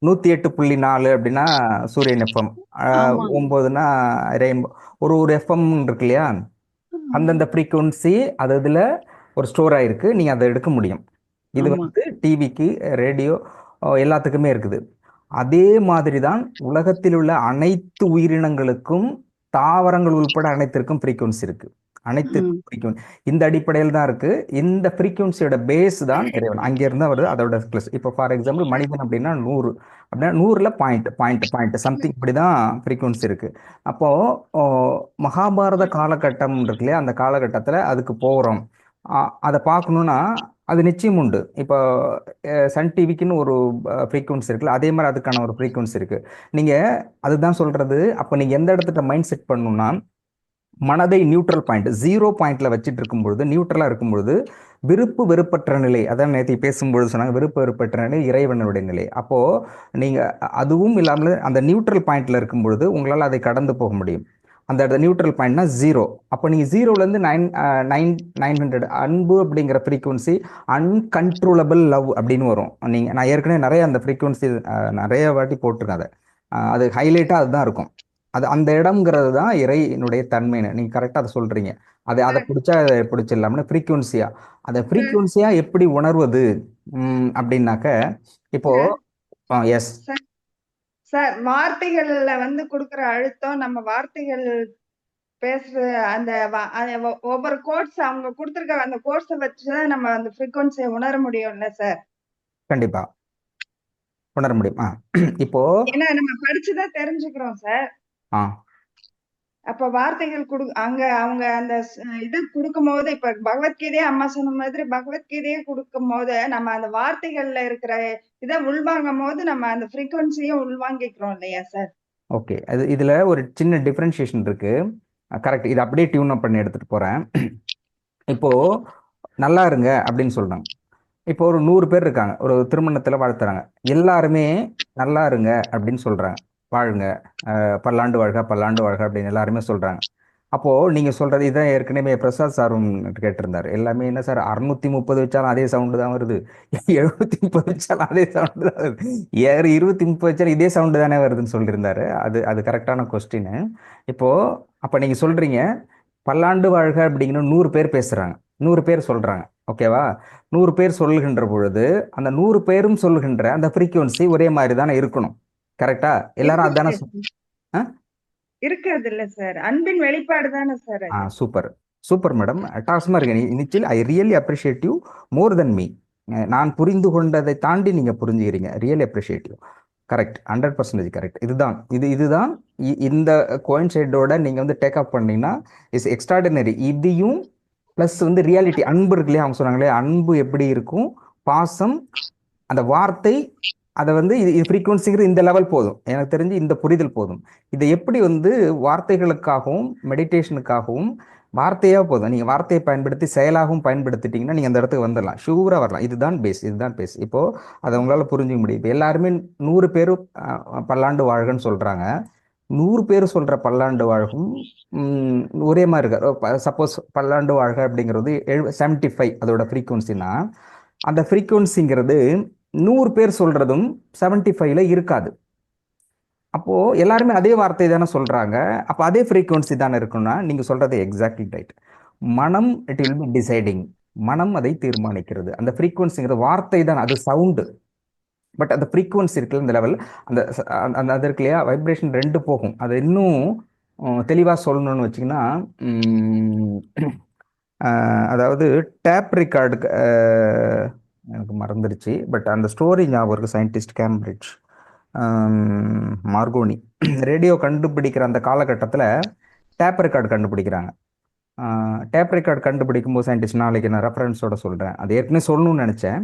108.4 அப்படின்னா சூரியன் எஃப்எம், 9னா ரெயின்போ, ஒரு எஃப்எம் இருக்கு இல்லையா, அந்தந்த ஃப்ரீக்வன்சி அது இதுல ஒரு ஸ்டோர் ஆயிருக்கு. நீங்க அதை எடுக்க முடியும். இது வந்து டிவிக்கு, ரேடியோ எல்லாத்துக்குமே இருக்குது. அதே மாதிரி தான் உலகத்தில் உள்ள அனைத்து உயிரினங்களுக்கும், தாவரங்கள் உள்பட அனைத்திற்கும் ஃப்ரீக்வன்சி இருக்கு. அனைத்திற்கும் ஃப்ரீக்வன்சி இந்த அடிப்படையில் தான் இருக்கு. இந்த ஃப்ரீக்வன்சியோட பேஸ் தான் இறைவன். அங்கிருந்து வருது அதோட பிளஸ். இப்போ ஃபார் எக்ஸாம்பிள் மனிதன் அப்படின்னா 100 அப்படின்னா 100ல பாயிண்ட் சம்திங் இப்படிதான் ஃப்ரீக்வன்சி இருக்கு. அப்போ மகாபாரத காலகட்டம் இருக்கு இல்லையா, அந்த காலகட்டத்தில் அதுக்கு போகிறோம். அதை பார்க்கணுன்னா அது நிச்சயம் உண்டு. இப்போ சன் டிவிக்குன்னு ஒரு ஃப்ரீக்வன்சி இருக்குல்ல, அதே மாதிரி அதுக்கான ஒரு ஃப்ரீக்வன்சி இருக்கு. நீங்க அதுதான் சொல்றது. அப்போ நீங்க எந்த இடத்துல மைண்ட் செட் பண்ணணும்னா, மனதை நியூட்ரல் பாயிண்ட் 0 பாயிண்ட்ல வச்சுட்டு இருக்கும்பொழுது, நியூட்ரலா இருக்கும்பொழுது விருப்பு வெறுப்பற்ற நிலை, அதான் நேற்று பேசும்பொழுது சொன்னாங்க, விருப்பு வெறுப்பற்ற நிலை இறைவனுடைய நிலை. அப்போ நீங்க அதுவும் இல்லாமல் அந்த நியூட்ரல் பாயிண்ட்ல இருக்கும் பொழுது உங்களால் அதை கடந்து போக முடியும். அந்த நியூட்ரல் பாயிண்ட்னா 0. அப்போ நீங்கள் 0லேருந்து 900 அன்பு அப்படிங்கிற ஃப்ரீக்வன்சி அன்கண்ட்ரோலபிள் லவ் அப்படின்னு வரும். நான் ஏற்கனவே நிறைய அந்த ஃப்ரீக்வன்சி நிறைய வாட்டி போட்டிருக்கேன். அது ஹைலைட்டாக அதுதான் இருக்கும். அது அந்த இடம்ங்கிறது தான் இறையினுடைய தன்மைன்னு நீங்கள் கரெக்டாக அதை சொல்கிறீங்க. அதை பிடிச்சா பிடிச்சிடலாம்னு ஃப்ரீக்வன்சியா, அதை ஃப்ரீக்வன்சியா எப்படி உணர்வது அப்படின்னாக்க, இப்போ எஸ் சார், வார்த்தைகள்ல வந்து கொடுக்குற அழுத்தம், நம்ம வார்த்தைகள் பேசுற அந்த ஒவ்வொரு கோட்ஸ் அவங்க கொடுத்துருக்க அந்த கோட்ஸை வச்சுதான் நம்ம அந்த ஃப்ரீக்வன்சியை உணர முடியும்ல சார்? கண்டிப்பா உணர முடியும். இப்போ ஏன்னா நம்ம படிச்சுதான் தெரிஞ்சுக்கிறோம் சார். அப்ப வார்த்தைகள் அங்க அவங்க அந்த இது கொடுக்கும் போது, இப்ப பகவத்கீதையே அம்மா சொன்ன மாதிரி பகவத்கீதையே கொடுக்கும் போது நம்ம அந்த வார்த்தைகள்ல இருக்கிற இதை உள்வாங்கும் போது நம்ம அந்த ஃப்ரீக்வன்சியும் உள்வாங்கிக்கிறோம் இல்லையா சார்? ஓகே, இதுல ஒரு சின்ன டிஃபரன்சியேஷன் இருக்கு. கரெக்ட். இது அப்படியே டியூன் அப் பண்ணி எடுத்துட்டு போறேன். இப்போ நல்லா இருங்க அப்படின்னு சொல்றாங்க. இப்போ ஒரு 100 பேர் இருக்காங்க, ஒரு திருமணத்துல வாழ்த்துறாங்க. எல்லாருமே நல்லா இருங்க அப்படின்னு சொல்றாங்க, வாழுங்க, பல்லாண்டு வாழ்க பல்லாண்டு வாழ்க அப்படின்னு எல்லாருமே சொல்றாங்க. அப்போ நீங்க சொல்றது இதான் ஏற்கனவே பிரசாத் சாரும் கேட்டிருந்தாரு. எல்லாமே என்ன சார் 630 வச்சாலும் அதே சவுண்டு தான் வருது, 730 வச்சாலும் அதே சவுண்டு தான் வருது, 230 வச்சாலும் இதே சவுண்டு தானே வருதுன்னு சொல்லியிருந்தாரு. அது கரெக்டான கொஸ்டின். இப்போ அப்ப நீங்க சொல்றீங்க பல்லாண்டு வாழ்க அப்படிங்கிற 100 பேர் பேசுறாங்க, 100 பேர் சொல்றாங்க. ஓகேவா? 100 பேர் சொல்லுகின்ற பொழுது அந்த 100 பேரும் சொல்லுகின்ற அந்த ஃப்ரீக்வன்சி ஒரே மாதிரி தானே இருக்கணும். கரெக்டா? எல்லாரும் அதானே இருக்கிறது இல்ல சார். அன்பின் வெளிப்பாடு தானே சார். சூப்பர் சூப்பர் மேடம், அட்டாசமா இருக்கு. நிச்சயம் I really appreciate you more than me. நான் புரிந்து கொண்டதை தாண்டி நீங்க புரிஞ்சுக்கிறீங்க. Really appreciate you. Correct, 100% correct. இதுதான் இந்த கோயின்சைடோட நீங்க வந்து டேக் அப் பண்ணீங்கன்னா இஸ் எக்ஸ்ட்ராடினரி. இதையும் ப்ளஸ் வந்து ரியாலிட்டி, அன்பு இருக்கு இல்லையா, அவங்க சொன்னாங்களே அன்பு எப்படி இருக்கும், பாசம், அந்த வார்த்தை, அதை வந்து இது ஃப்ரீக்குவன்சிங்கிறது இந்த லெவல் போதும், எனக்கு தெரிஞ்சு இந்த புரிதல் போதும். இதை எப்படி வந்து வார்த்தைகளுக்காகவும் மெடிடேஷனுக்காகவும் வார்த்தையாக போதும், நீங்கள் வார்த்தையை பயன்படுத்தி செயலாகவும் பயன்படுத்திட்டீங்கன்னா நீங்கள் அந்த இடத்துக்கு வந்துடலாம், ஷூராக வரலாம். இதுதான் பேஸ். இப்போது அதை உங்களால் புரிஞ்சுக்க முடியும். இப்போ எல்லாருமே 100 பேர் பல்லாண்டு வாழ்கன்னு சொல்கிறாங்க. 100 பேர் சொல்கிற பல்லாண்டு வாழ்கும் ஒரே மாதிரி இருக்கார். சப்போஸ் பல்லாண்டு வாழ்க அப்படிங்கிறது 75 அதோட ஃப்ரீக்குவன்சினா, அந்த ஃப்ரீக்குவன்சிங்கிறது 100 பேர் சொல்கிறதும் 75ல இருக்காது. அப்போது எல்லாருமே அதே வார்த்தை தானே சொல்கிறாங்க, அப்போ அதே ஃப்ரீக்குவன்சி தானே இருக்குன்னா நீங்கள் சொல்கிறது எக்ஸாக்ட்லி ரைட். மனம் இட் வில் பி டிசைடிங், மனம் அதை தீர்மானிக்கிறது. அந்த ஃப்ரீக்குவன்சிங்கிறது வார்த்தை தான், அது சவுண்டு. பட் அந்த ஃப்ரீக்குவன்சி இருக்குல்ல, இந்த லெவல், அந்த அந்த அது இருக்கு இல்லையா, வைப்ரேஷன் 2 போகும். அது இன்னும் தெளிவாக சொல்லணும்னு வச்சிங்கன்னா, அதாவது டேப் ரெக்கார்டுக்கு எனக்கு மறந்துடுச்சு, பட் அந்த ஸ்டோரி ஞாபகம் இருக்குது. சயின்டிஸ்ட் கேம்பிரிட்ஜ் மார்கோனி ரேடியோ கண்டுபிடிக்கிற அந்த காலகட்டத்தில் டேப் ரெக்கார்டு கண்டுபிடிக்கிறாங்க. டேப் ரெக்கார்டு கண்டுபிடிக்கும் போது சயின்டிஸ்ட், நாளைக்கு நான் ரெஃபரன்ஸோட சொல்கிறேன், அது ஏற்கனவே சொல்லணும்னு நினச்சேன்.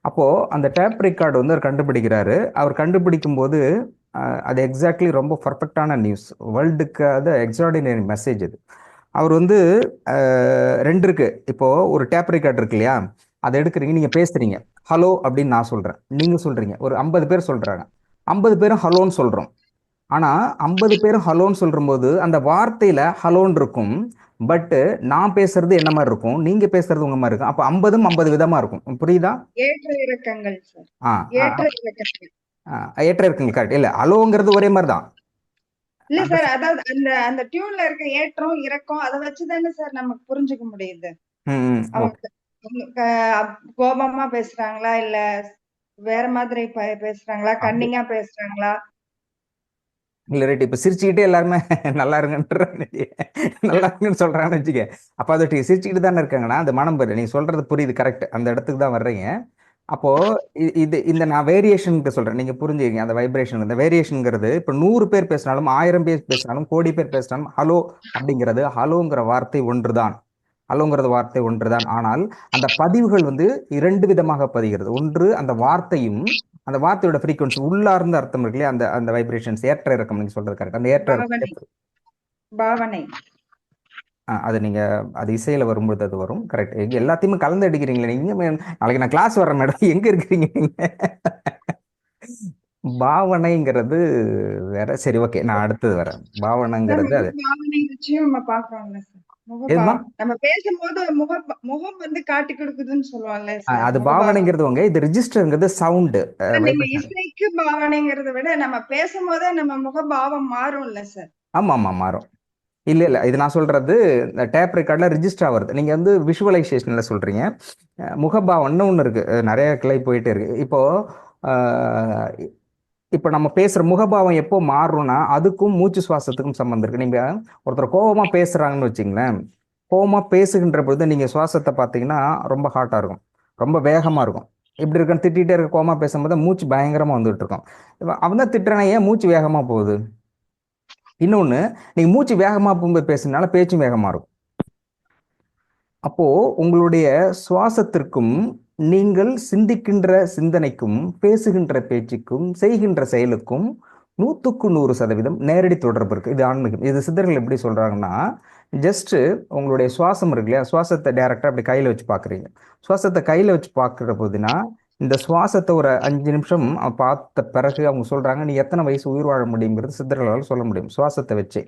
அப்போது அந்த டேப் ரெக்கார்டு வந்து அவர் கண்டுபிடிக்கிறாரு. அவர் கண்டுபிடிக்கும் போது அது எக்ஸாக்ட்லி ரொம்ப பர்ஃபெக்டான நியூஸ், வேர்ல்டுக்கு அது எக்ஸ்ட்ராடினரி மெசேஜ். அது அவர் வந்து 2 இருக்குது. இப்போது ஒரு டேப் ரெக்கார்டு இருக்கு இல்லையா, அதை எடுக்கிறீங்க, நீங்கள் பேசுகிறீங்க, ஹலோ அப்படின்னு நான் சொல்கிறேன், நீங்கள் சொல்கிறீங்க, ஒரு 50 பேர் சொல்கிறாங்க, 50 பேரும் ஹலோன்னு சொல்கிறோம். ஆனால் 50 பேரும் ஹலோன்னு சொல்லும்போது அந்த வார்த்தையில் ஹலோன்னு இருக்கும், பட்டு நான் பேசுறது என்ன மாதிரி இருக்கும், நீங்க பேசுறது உங்க மாதிரி இருக்கும். அப்போ 50 விதமா இருக்கும். புரியுதா? ஏற்ற இறக்கங்கள் சார். ஏற்ற இறக்கங்கள் கரெக்ட். இல்ல அலோங்கிறது ஒரே மாதிரி தான். இல்ல சார், அதாவது அந்த அந்த டியூன்ல இருக்க ஏற்றம் இறக்கம் அதை வச்சுதானே சார் நமக்கு புரிஞ்சுக்க முடியுது. அவங்க கோபமா பேசுறாங்களா இல்ல வேற மாதிரி பேசுறாங்களா, கன்னிங்கா பேசுறாங்களா? இல்ல ரைட். இப்ப சிரிச்சுக்கிட்டே எல்லாருமே நல்லா இருங்கன்ற நல்லா இருக்குன்னு சொல்றாங்கன்னு வச்சுக்க, அப்ப அதை சிரிச்சுக்கிட்டு தானே இருக்காங்கன்னா அந்த மனம் பெரு, நீங்க சொல்றது புரியுது, கரெக்ட், அந்த இடத்துக்கு தான் வர்றீங்க. அப்போ இந்த நான் வேரியேஷனுக்கு சொல்றேன், நீங்க புரிஞ்சுக்கீங்க அந்த வைப்ரேஷன். இந்த வேரியேஷனுங்கிறது இப்போ 100 பேர் பேசினாலும் 1000 பேர் பேசினாலும் கோடி பேர் பேசினாலும் ஹலோ அப்படிங்கிறது, ஹலோங்கிற வார்த்தை ஒன்றுதான், ஹலோங்கிறது வார்த்தை ஒன்றுதான். ஆனால் அந்த பதிவுகள் வந்து 2 விதமாக பதிகிறது. ஒன்று அந்த வார்த்தையும், அந்த வார்த்தையோட ஃப்ரீக்வன்சி உள்ளார்ந்த அர்த்தம் இருக்கு இல்லையா, அந்த அந்த வைப்ரேஷன்ஸ் ஏற்ற இறக்கம், நீங்க சொல்றது கரெக்ட். அந்த ஏற்ற பாவனை, அது நீங்க அது இசையில வரும்போது அது வரும், கரெக்ட். எல்லாத்தையுமே கலந்து அடிக்கிறீங்களே நீங்க. நாளைக்கு நான் கிளாஸ் வர்றேன் மேடம், எங்க இருக்கிறீங்க நீங்க? பாவனைங்கிறது வேற. சரி, ஓகே, நான் அடுத்தது வரேன். பாவனைங்கிறது அது நம்ம பேசும்போது முகம் வந்து காட்டி கொடுக்குதுன்னு சொல்லுவாங்கல்ல, அது பாவனைங்கிறது உங்க. இது ரிஜிஸ்டர்ங்கிறது சவுண்ட். இசைக்கு பாவனைங்கிறத விட நம்ம பேசும்போதே நம்ம முகபாவம் மாறும்ல சார்? ஆமா ஆமா மாறும். இல்ல இது நான் சொல்றது டேப் ரெக்கார்ட்ல ரிஜிஸ்டர் ஆகுறது. நீங்க வந்து விஷுவலைசேஷன்ல சொல்றீங்க, முகபாவம்னு ஒன்று இருக்கு, நிறைய கிளை போயிட்டே இருக்கு. இப்போ நம்ம பேசுற முகபாவம் எப்போ மாறும்னா அதுக்கும் மூச்சு சுவாசத்துக்கும் சம்பந்தம் இருக்கு. நீங்க ஒருத்தர் கோபமா பேசுறாங்கன்னு வச்சுங்களேன், கோபமா பேசுகின்ற பொழுது நீங்க சுவாசத்தை பார்த்தீங்கன்னா ரொம்ப ஹாட்டா இருக்கும், ரொம்ப வேகமா இருக்கும். இப்படி இருக்க திட்டிகிட்டே இருக்க கோபமா பேசும்போது மூச்சு பயங்கரமா வந்துட்டு இருக்கும். அவன் தான் திட்டுறானே, ஏன் மூச்சு வேகமா போகுது? இன்னொன்று, நீங்க மூச்சு வேகமா போகும்போது பேசுனால பேச்சும் வேகமா இருக்கும். அப்போ உங்களுடைய சுவாசத்திற்கும் நீங்கள் சிந்திக்கின்ற சிந்தனைக்கும் பேசுகின்ற பேச்சுக்கும் செய்கின்ற செயலுக்கும் 100க்கு 100% நேரடி தொடர்பு இருக்கு. இது ஆன்மீகம். இது சித்தர்கள் எப்படி சொல்றாங்கன்னா, ஜஸ்ட் உங்களுடைய சுவாசம் இருக்கு இல்லையா, சுவாசத்தை டைரக்டா அப்படி கையில வச்சு பாக்குறீங்க. சுவாசத்தை கையில வச்சு பாக்குற போதுன்னா இந்த சுவாசத்தை ஒரு 5 நிமிஷம் பார்த்த பிறகு அவங்க சொல்றாங்க, நீ எத்தனை வயசு உயிர் வாழ முடியுங்கிறது சித்தர்களால் சொல்ல முடியும் சுவாசத்தை வச்சு.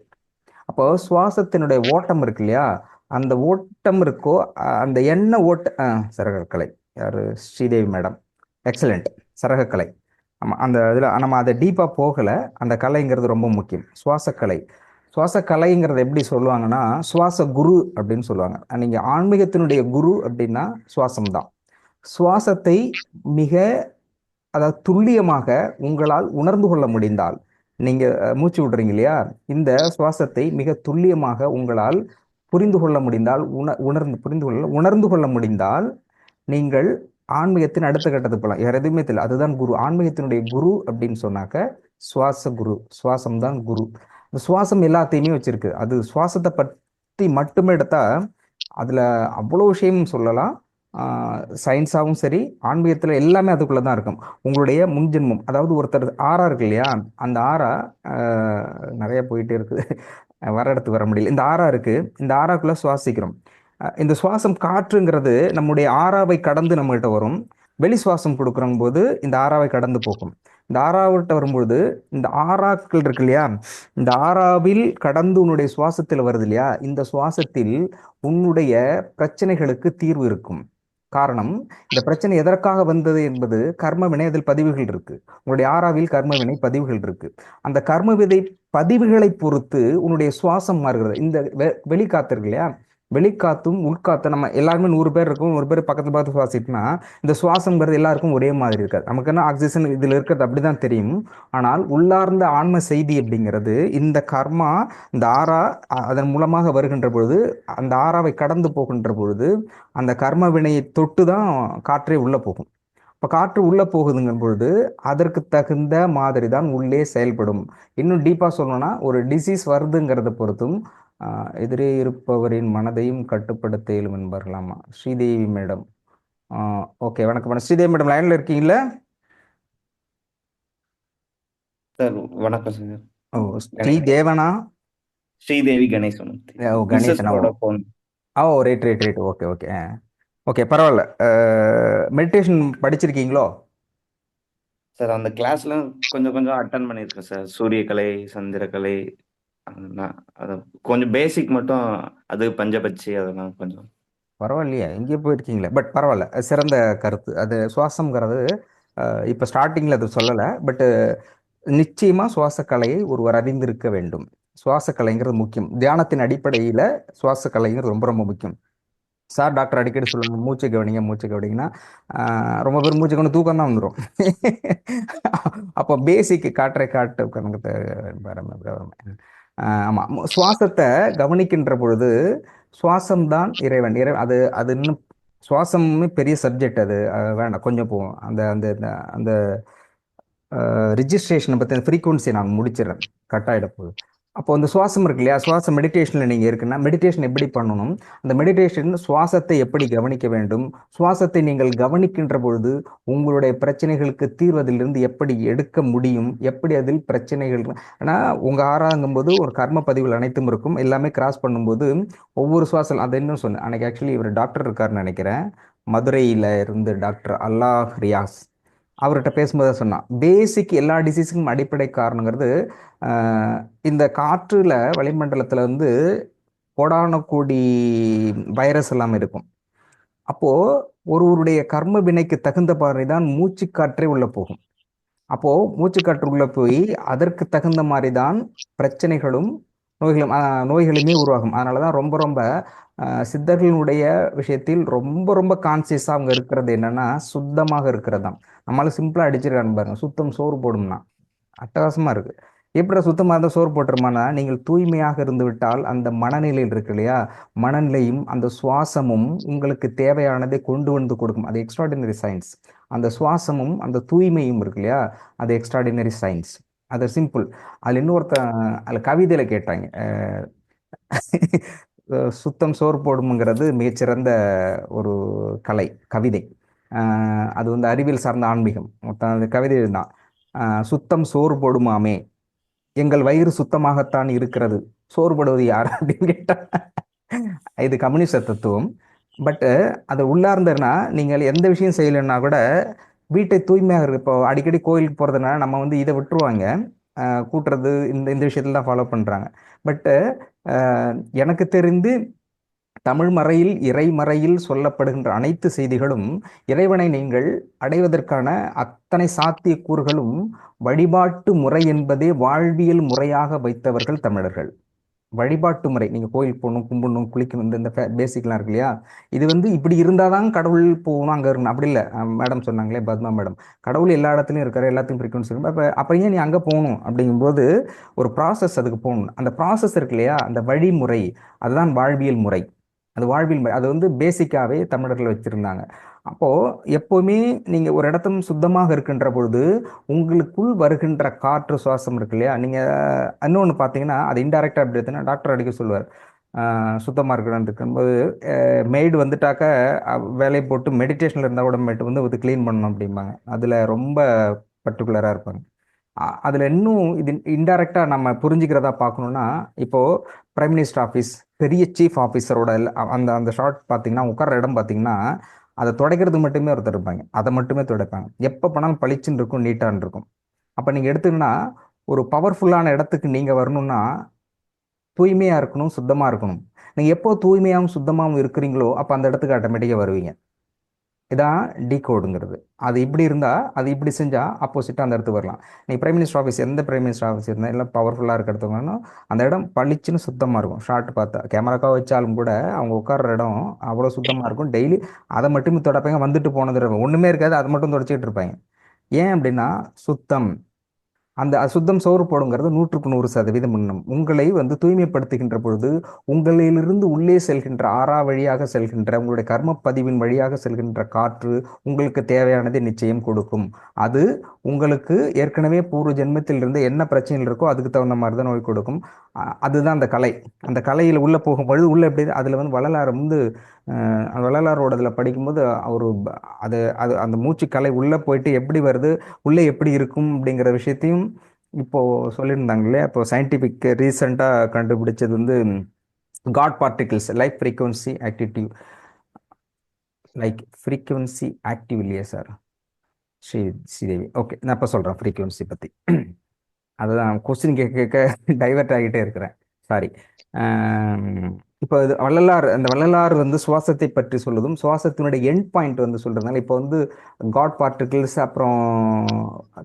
அப்போ சுவாசத்தினுடைய ஓட்டம் இருக்கு இல்லையா, அந்த ஓட்டம் இருக்கோ அந்த எண்ணெய் சரகக்கலை, யாரு, ஸ்ரீதேவி மேடம், எக்ஸலண்ட், சரகக்கலை. ஆமாம், அந்த இதில் நம்ம அதை டீப்பாக போகலை. அந்த கலைங்கிறது ரொம்ப முக்கியம். சுவாசக்கலை, சுவாசக்கலைங்கிறது எப்படி சொல்லுவாங்கன்னா சுவாச குரு அப்படின்னு சொல்லுவாங்க. நீங்கள் ஆன்மீகத்தினுடைய குரு அப்படின்னா சுவாசம்தான். சுவாசத்தை மிக, அதாவது துல்லியமாக உங்களால் உணர்ந்து கொள்ள முடிந்தால், நீங்க மூச்சு விடுறீங்க இல்லையா, இந்த சுவாசத்தை மிக துல்லியமாக உங்களால் புரிந்து கொள்ள முடிந்தால், உணர்ந்து கொள்ள முடிந்தால் நீங்கள் ஆன்மீகத்தின் அடுத்த கட்டத்துக்கு போகலாம். வேற எதுவுமே தெரியல, அதுதான் குரு. ஆன்மீகத்தினுடைய குரு அப்படின்னு சொன்னாக்க சுவாச குரு, சுவாசம் தான் குரு. இந்த சுவாசம் எல்லாத்தையுமே வச்சிருக்கு. அது சுவாசத்தை பற்றி மட்டுமே எடுத்தா அதில் அவ்வளோ விஷயம் சொல்லலாம். சயின்ஸாகவும் சரி, ஆன்மீகத்தில் எல்லாமே அதுக்குள்ளே தான் இருக்கும். உங்களுடைய முன்ஜென்மம், அதாவது ஒருத்தர் ஆறா இருக்கு இல்லையா, அந்த ஆறா நிறைய போயிட்டே இருக்குது, வர இடத்துக்கு வர முடியல. இந்த ஆறா இருக்கு, இந்த ஆறாக்குள்ளே சுவாசிக்கிறோம். இந்த சுவாசம் காற்றுங்கிறது நம்முடைய ஆறாவை கடந்து நம்மகிட்ட வரும். வெளி சுவாசம் கொடுக்குற போது இந்த ஆறாவை கடந்து போகும். இந்த ஆறாவிட்ட வரும்பொழுது இந்த ஆறாக்கள் இருக்கு இல்லையா, இந்த ஆறாவில் கடந்து உன்னுடைய சுவாசத்தில் வருது இல்லையா, இந்த சுவாசத்தில் உன்னுடைய பிரச்சனைகளுக்கு தீர்வு இருக்கும். காரணம், இந்த பிரச்சனை எதற்காக வந்தது என்பது கர்ம வினை, அதில் பதிவுகள் இருக்கு. உங்களுடைய ஆறாவில் கர்ம வினை பதிவுகள் இருக்கு. அந்த கர்ம விதை பதிவுகளை பொறுத்து உன்னுடைய சுவாசம் மாறுகிறது. இந்த வெளிக்காத்து இருக்கு இல்லையா, வெளிக்காத்தும் உள்காத்தும், நம்ம எல்லாருமே 100 பேர் இருக்கும், 100 பேர் பக்கத்து பார்த்து சுவாசிட்டோம்னா இந்த சுவாசம்ங்கிறது எல்லாருக்கும் ஒரே மாதிரி இருக்காது. நமக்கு என்ன ஆக்சிஜன் இதில் இருக்கிறது அப்படிதான் தெரியும். ஆனால் உள்ளார்ந்த ஆன்ம செய்தி அப்படிங்கிறது இந்த கர்மா, இந்த ஆறா அதன் மூலமாக வருகின்ற பொழுது, அந்த ஆறாவை கடந்து போகின்ற பொழுது அந்த கர்ம வினையை தொட்டு தான் காற்றே உள்ளே போகும். இப்போ காற்று உள்ளே போகுதுங்கும் பொழுது அதற்கு தகுந்த மாதிரி தான் உள்ளே செயல்படும். இன்னும் டீப்பாக சொல்லணும்னா, ஒரு டிசீஸ் வருதுங்கிறத பொறுத்தும் எதிரே இருப்பவரின் மனதையும் கட்டுப்படுத்த இயலும் என்பார்களாமா. ஸ்ரீதேவி மேடம். ஓகே, வணக்கம் மேடம். ஸ்ரீதேவி மேடம் லைன்ல இருக்கீங்களா? சார் வணக்கம் சார். ஓ, ஸ்ரீதேவனா? ஸ்ரீதேவி கணேசன். ஓ, கணேசனா? ஓ, right right right. Okay okay okay, பரவாயில்ல. மெடிடேஷன் படிச்சிருக்கீங்களோ? சார் அந்த கிளாஸ்ல கொஞ்சம் கொஞ்சம் அட்டன் பண்ணியிருக்கேன் சார். சூரியகலை, சந்திரகலை, அது கொஞ்சம் பேசிக் மட்டும், அது பஞ்சபட்சி அதெல்லாம் கொஞ்சம். பரவாயில்லையே, எங்கேயோ போயிருக்கீங்களே. பட் பரவாயில்ல, சிறந்த கருத்து. அது சுவாசம்ங்கிறது இப்போ ஸ்டார்டிங்கில் அது சொல்லலை, பட்டு நிச்சயமாக சுவாசக்கலையை ஒருவர் அறிந்திருக்க வேண்டும். சுவாசக்கலைங்கிறது முக்கியம். தியானத்தின் அடிப்படையில் சுவாசக்கலைங்கிறது ரொம்ப ரொம்ப முக்கியம். சார் டாக்டர் அடிக்கடி சொல்லுவாங்க, மூச்சை கவனிங்க மூச்சை கவனிங்கன்னா ரொம்ப பேர் மூச்சை கொண்டு தூக்கம் தான் வந்துடும். அப்போ பேசிக் காற்றை காட்டு கணக்கு. ஆமாம், சுவாசத்தை கவனிக்கின்ற பொழுது சுவாசம்தான் இறைவன். அது அது இன்னும் சுவாசமே பெரிய சப்ஜெக்ட். அது வேண்டாம், கொஞ்சம் போவோம். அந்த அந்த அந்த ரிஜிஸ்ட்ரேஷனை பற்றி ஃப்ரீக்குவன்சி நான் முடிச்சிடறேன், கட் ஆகிட போகுது. அப்போ அந்த சுவாசம் இருக்கு இல்லையா, சுவாசம் மெடிடேஷனில் நீங்கள் இருக்குன்னா மெடிடேஷன் எப்படி பண்ணணும், அந்த மெடிடேஷன் சுவாசத்தை எப்படி கவனிக்க வேண்டும், சுவாசத்தை நீங்கள் கவனிக்கின்ற பொழுது உங்களுடைய பிரச்சனைகளுக்கு தீர்வதிலிருந்து எப்படி எடுக்க முடியும், எப்படி அதில் பிரச்சனைகள். ஏன்னா உங்கள் ஆறாங்கும்போது ஒரு கர்ம பதிவுகள் அனைத்தும் இருக்கும். எல்லாமே கிராஸ் பண்ணும்போது ஒவ்வொரு சுவாசம், அதை இன்னும் சொன்னேன் அன்னைக்கு. ஆக்சுவலி இவர் டாக்டர் இருக்காருன்னு நினைக்கிறேன், மதுரையில் இருந்து டாக்டர் அல்லாஹ் ரியாஸ். அவர்கிட்ட பேசும்போது சொன்னான், பேசிக் எல்லா டிசீஸுக்கும் அடிப்படை காரணங்கிறது இந்த காற்றுல வளிமண்டலத்தில் வந்து கோடான கோடி வைரஸ் எல்லாம் இருக்கும். அப்போது ஒருவருடைய கர்ம வினைக்கு தகுந்த மாதிரி தான் மூச்சு காற்றே உள்ளே போகும். அப்போது மூச்சுக்காற்று உள்ளே போய் அதற்கு தகுந்த மாதிரி தான் பிரச்சனைகளும் நோய்களுமே உருவாகும். அதனால தான் ரொம்ப ரொம்ப சித்தர்களுடைய விஷயத்தில் ரொம்ப ரொம்ப கான்சியஸாக அவங்க இருக்கிறது என்னன்னா, சுத்தமாக இருக்கிறது தான். நம்மளால சிம்பிளாக அடிச்சிருக்கான்னு பாருங்க, சுத்தம் சோறு போடும்னா அட்டகாசமாக இருக்குது. எப்படி சுத்தமாக இருந்தால் சோறு போட்டுருமானா, நீங்கள் தூய்மையாக இருந்து விட்டால் அந்த மனநிலையில் இருக்கு இல்லையா, மனநிலையும் அந்த சுவாசமும் உங்களுக்கு தேவையானதை கொண்டு வந்து கொடுக்கும். அது எக்ஸ்ட்ராடினரி சயின்ஸ். அந்த சுவாசமும் அந்த தூய்மையும் இருக்கு இல்லையா, அது எக்ஸ்ட்ராடினரி சயின்ஸ். அது சிம்பிள். அதில் அதில் கவிதையில் கேட்டாங்க, சுத்தம் சோறு போடும்ங்கிறது மிகச்சிறந்த ஒரு கலை, கவிதை. அது வந்து அறிவியல் சார்ந்த ஆன்மீகம். மொத்தம் அந்த கவிதை தான், சுத்தம் சோறு போடுமாமே, எங்கள் வயிறு சுத்தமாகத்தான் இருக்கிறது, சோறு போடுவது யார் அப்படின்னு கேட்டா, இது கம்யூனிஸ்ட் தத்துவம். பட்டு அது உள்ளார்ந்ததுன்னா நீங்கள் எந்த விஷயம் செய்யலைன்னா கூட வீட்டை தூய்மையாக இருக்கு. இப்போ அடிக்கடி கோயிலுக்கு போகிறதுனால நம்ம வந்து இதை விட்டுருவாங்க, கூட்டுறது இந்த விஷயத்துல தான் ஃபாலோ பண்ணுறாங்க. பட்டு எனக்கு தெரிந்து தமிழ் மறையில் இறைமறையில் சொல்லப்படுகின்ற அனைத்து செய்திகளும் இறைவனை நீங்கள் அடைவதற்கான அத்தனை சாத்தியக்கூறுகளும் வழிபாட்டு முறை என்பதே வாழ்வியல் முறையாக வைத்தவர்கள் தமிழர்கள். வழிபாட்டு முறை, நீங்கள் கோயிலுக்கு போகணும், கும்பிடணும், குளிக்கணும், இந்த பேசிக்லாம் இருக்கு இல்லையா, இது வந்து இப்படி இருந்தால் தான் கடவுள் போகணும் அங்கே இருக்கணும் அப்படி இல்லை. மேடம் சொன்னாங்களே, பத்மா மேடம், கடவுள் எல்லா இடத்துலையும் இருக்காரு, எல்லாத்தையும் ஃப்ரீக்வன்சி இருக்கும். அப்போ ஏன் நீ அங்கே போகணும் அப்படிங்கும்போது ஒரு ப்ராசஸ் அதுக்கு போகணும். அந்த ப்ராசஸ் இருக்கு இல்லையா, அந்த வழிமுறை, அதுதான் வாழ்வியல் முறை. அது வாழ்வியல் முறை, அது வந்து பேசிக்காகவே தமிழர்கள் வச்சுருந்தாங்க. அப்போது எப்போவுமே நீங்கள் ஒரு இடத்துல சுத்தமாக இருக்கின்ற பொழுது உங்களுக்குள் வருகின்ற காற்று சுவாசம் இருக்கு இல்லையா, நீங்கள் இன்னொன்று பார்த்தீங்கன்னா அது இன்டைரக்டாக எப்படி எடுத்தீங்கன்னா டாக்டர் அடிக்க சொல்லுவார், சுத்தமாக இருக்கணும்னு இருக்கும்போது மெய்டு வந்துட்டாக்க வேலையை போட்டு மெடிடேஷனில் இருந்தால் கூட மேட்டு வந்து இது க்ளீன் பண்ணணும் அப்படிம்பாங்க. அதில் ரொம்ப பர்டிகுலராக இருப்பாங்க. அதில் இன்னும் இது இன்டைரக்டாக நம்ம புரிஞ்சுக்கிறதா பார்க்கணுன்னா, இப்போது பிரைம் மினிஸ்டர் ஆஃபீஸ் பெரிய சீஃப் ஆஃபீஸரோட அந்த அந்த ஷார்ட் பார்த்தீங்கன்னா உட்கார இடம் பார்த்தீங்கன்னா அதை துடைக்கிறது மட்டுமே ஒருத்தர் இருப்பாங்க. அதை மட்டுமே துடைப்பாங்க. எப்போ போனாலும் பளிச்சுன்னு இருக்கும், நீட்டான்னு இருக்கும். அப்போ நீங்கள் எடுத்தீங்கன்னா ஒரு பவர்ஃபுல்லான இடத்துக்கு நீங்கள் வரணும்னா தூய்மையாக இருக்கணும், சுத்தமாக இருக்கணும். நீங்கள் எப்போ தூய்மையாகவும் சுத்தமாகவும் இருக்கிறீங்களோ அப்போ அந்த இடத்துக்கு ஆட்டோமேட்டிக்காக வருவீங்க. இதான் டீகோடுங்கிறது. அது இப்படி இருந்தால் அது இப்படி செஞ்சால் ஆப்போசிட்டாக அந்த இடத்துக்கு வரலாம். நீங்கள் பிரைம் மினிஸ்டர் ஆஃபீஸ் எந்த பிரைம் மினிஸ்டர் ஆஃபீஸ் இருந்தால் எல்லாம் பவர்ஃபுல்லாக இருக்க இடத்துக்கு அந்த இடம் பளிச்சுன்னு சுத்தமாக இருக்கும். ஷார்ட் பார்த்தா கேமராக்காக வச்சாலும் கூட அவங்க உட்கார்ற இடம் அவ்வளோ சுத்தமாக இருக்கும். டெய்லி அதை மட்டுமே தொடப்பாங்க. வந்துட்டு போனது ஒன்றுமே இருக்காது, அதை மட்டும் தொடச்சிக்கிட்டு இருப்பாங்க. ஏன் அப்படின்னா சுத்தம். அந்த அசுத்தம் சோறு போடுங்கிறது 100% உண்மை. உங்களை வந்து தூய்மைப்படுத்துகின்ற பொழுது உங்களிலிருந்து உள்ளே செல்கின்ற ஆறா வழியாக செல்கின்ற உங்களுடைய கர்ம பதிவின் வழியாக செல்கின்ற காற்று உங்களுக்கு தேவையானதை நிச்சயம் கொடுக்கும். அது உங்களுக்கு ஏற்கனவே பூர்வ ஜென்மத்தில் இருந்து என்ன பிரச்சனைகள் இருக்கோ அதுக்கு தகுந்த மாதிரி தான் நோய் கொடுக்கும். அதுதான் அந்த கலை. அந்த கலையில் உள்ளே போகும்பொழுது உள்ளே எப்படி அதில் வந்து வள்ளலார் வந்து வள்ளலாரோட இதில் படிக்கும்போது அவர் அது அது அந்த மூச்சு கலை உள்ளே போயிட்டு எப்படி வருது, உள்ளே எப்படி இருக்கும் அப்படிங்கிற விஷயத்தையும் இப்போது சொல்லியிருந்தாங்க இல்லையா. இப்போ சயின்டிஃபிக் ரீசெண்டாக கண்டுபிடிச்சது வந்து God particles like frequency activity இல்லையா சார் ஸ்ரீதேவி? ஓகே, நான் இப்போ சொல்கிறேன் ஃப்ரீக்வன்சி பற்றி. அதுதான் கொஸ்டின் கேட்க டைவர்ட் ஆகிட்டே இருக்கிறேன், சாரி. இப்போ இது வள்ளலார் வந்து சுவாசத்தை பற்றி சொல்லுதும் சுவாசத்தினுடைய எண்ட் பாயிண்ட் வந்து சொல்றதுனால இப்போ வந்து காட் பார்ட்டிகிள்ஸ் அப்புறம்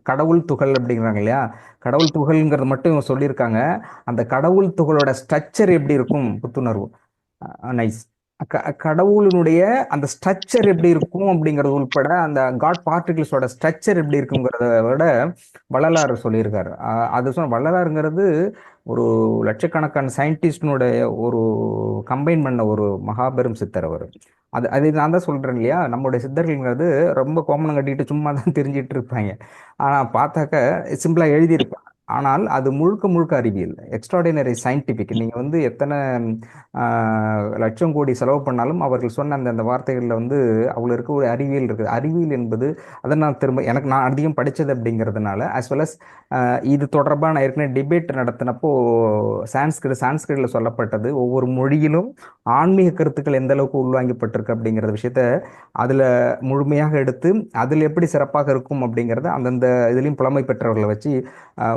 கடவுள் துகள் அப்படிங்கிறாங்க இல்லையா. கடவுள் துகள்ங்கிறது மட்டும் இவங்க சொல்லியிருக்காங்க. அந்த கடவுள் துகளோட ஸ்ட்ரக்சர் எப்படி இருக்கும், புத்துணர்வு நைஸ். கடவுளினுடைய அந்த ஸ்ட்ரக்சர் எப்படி இருக்கும் அப்படிங்கிறது உள்பட அந்த காட் பார்ட்டிகிள்ஸோட ஸ்ட்ரக்சர் எப்படி இருக்குங்கிறத விட வள்ளலார் சொல்லியிருக்காரு. அது வள்ளலாருங்கிறது ஒரு லட்சக்கணக்கான சயின்டிஸ்டினுடைய ஒரு கம்பைன் பண்ண ஒரு மகாபெரும் சித்தர் அவர். அது நான் தான் சொல்றேன் இல்லையா, நம்மளுடைய சித்தர்கள்ங்கிறது ரொம்ப கோமணம் கட்டிட்டு சும்மா தான் தெரிஞ்சிட்டு இருப்பாங்க. ஆனால் பார்த்தாக்க சிம்பிளா எழுதியிருப்பாங்க. ஆனால் அது முழுக்க அறிவியல், எக்ஸ்ட்ராடினரி சயின்டிஃபிக். நீங்கள் வந்து எத்தனை லட்சம் கோடி செலவு பண்ணாலும் அவர்கள் சொன்ன அந்த வார்த்தைகளில் வந்து அவ்வளோ இருக்க ஒரு அறிவியல் இருக்குது. அறிவியல் என்பது அதை நான் நான் அதிகம் படித்தது அப்படிங்கிறதுனால as well as இது தொடர்பான ஏற்கனவே டிபேட் நடத்தினப்போ சான்ஸ்கிரிட்ல சொல்லப்பட்டது ஒவ்வொரு மொழியிலும் ஆன்மீக கருத்துக்கள் எந்த அளவுக்கு உள்வாங்கப்பட்டிருக்கு அப்படிங்கிற விஷயத்த அதில் முழுமையாக எடுத்து அதில் எப்படி சிறப்பாக இருக்கும் அப்படிங்கிறத அந்தந்த இதுலேயும் புலமை பெற்றவர்களை வச்சு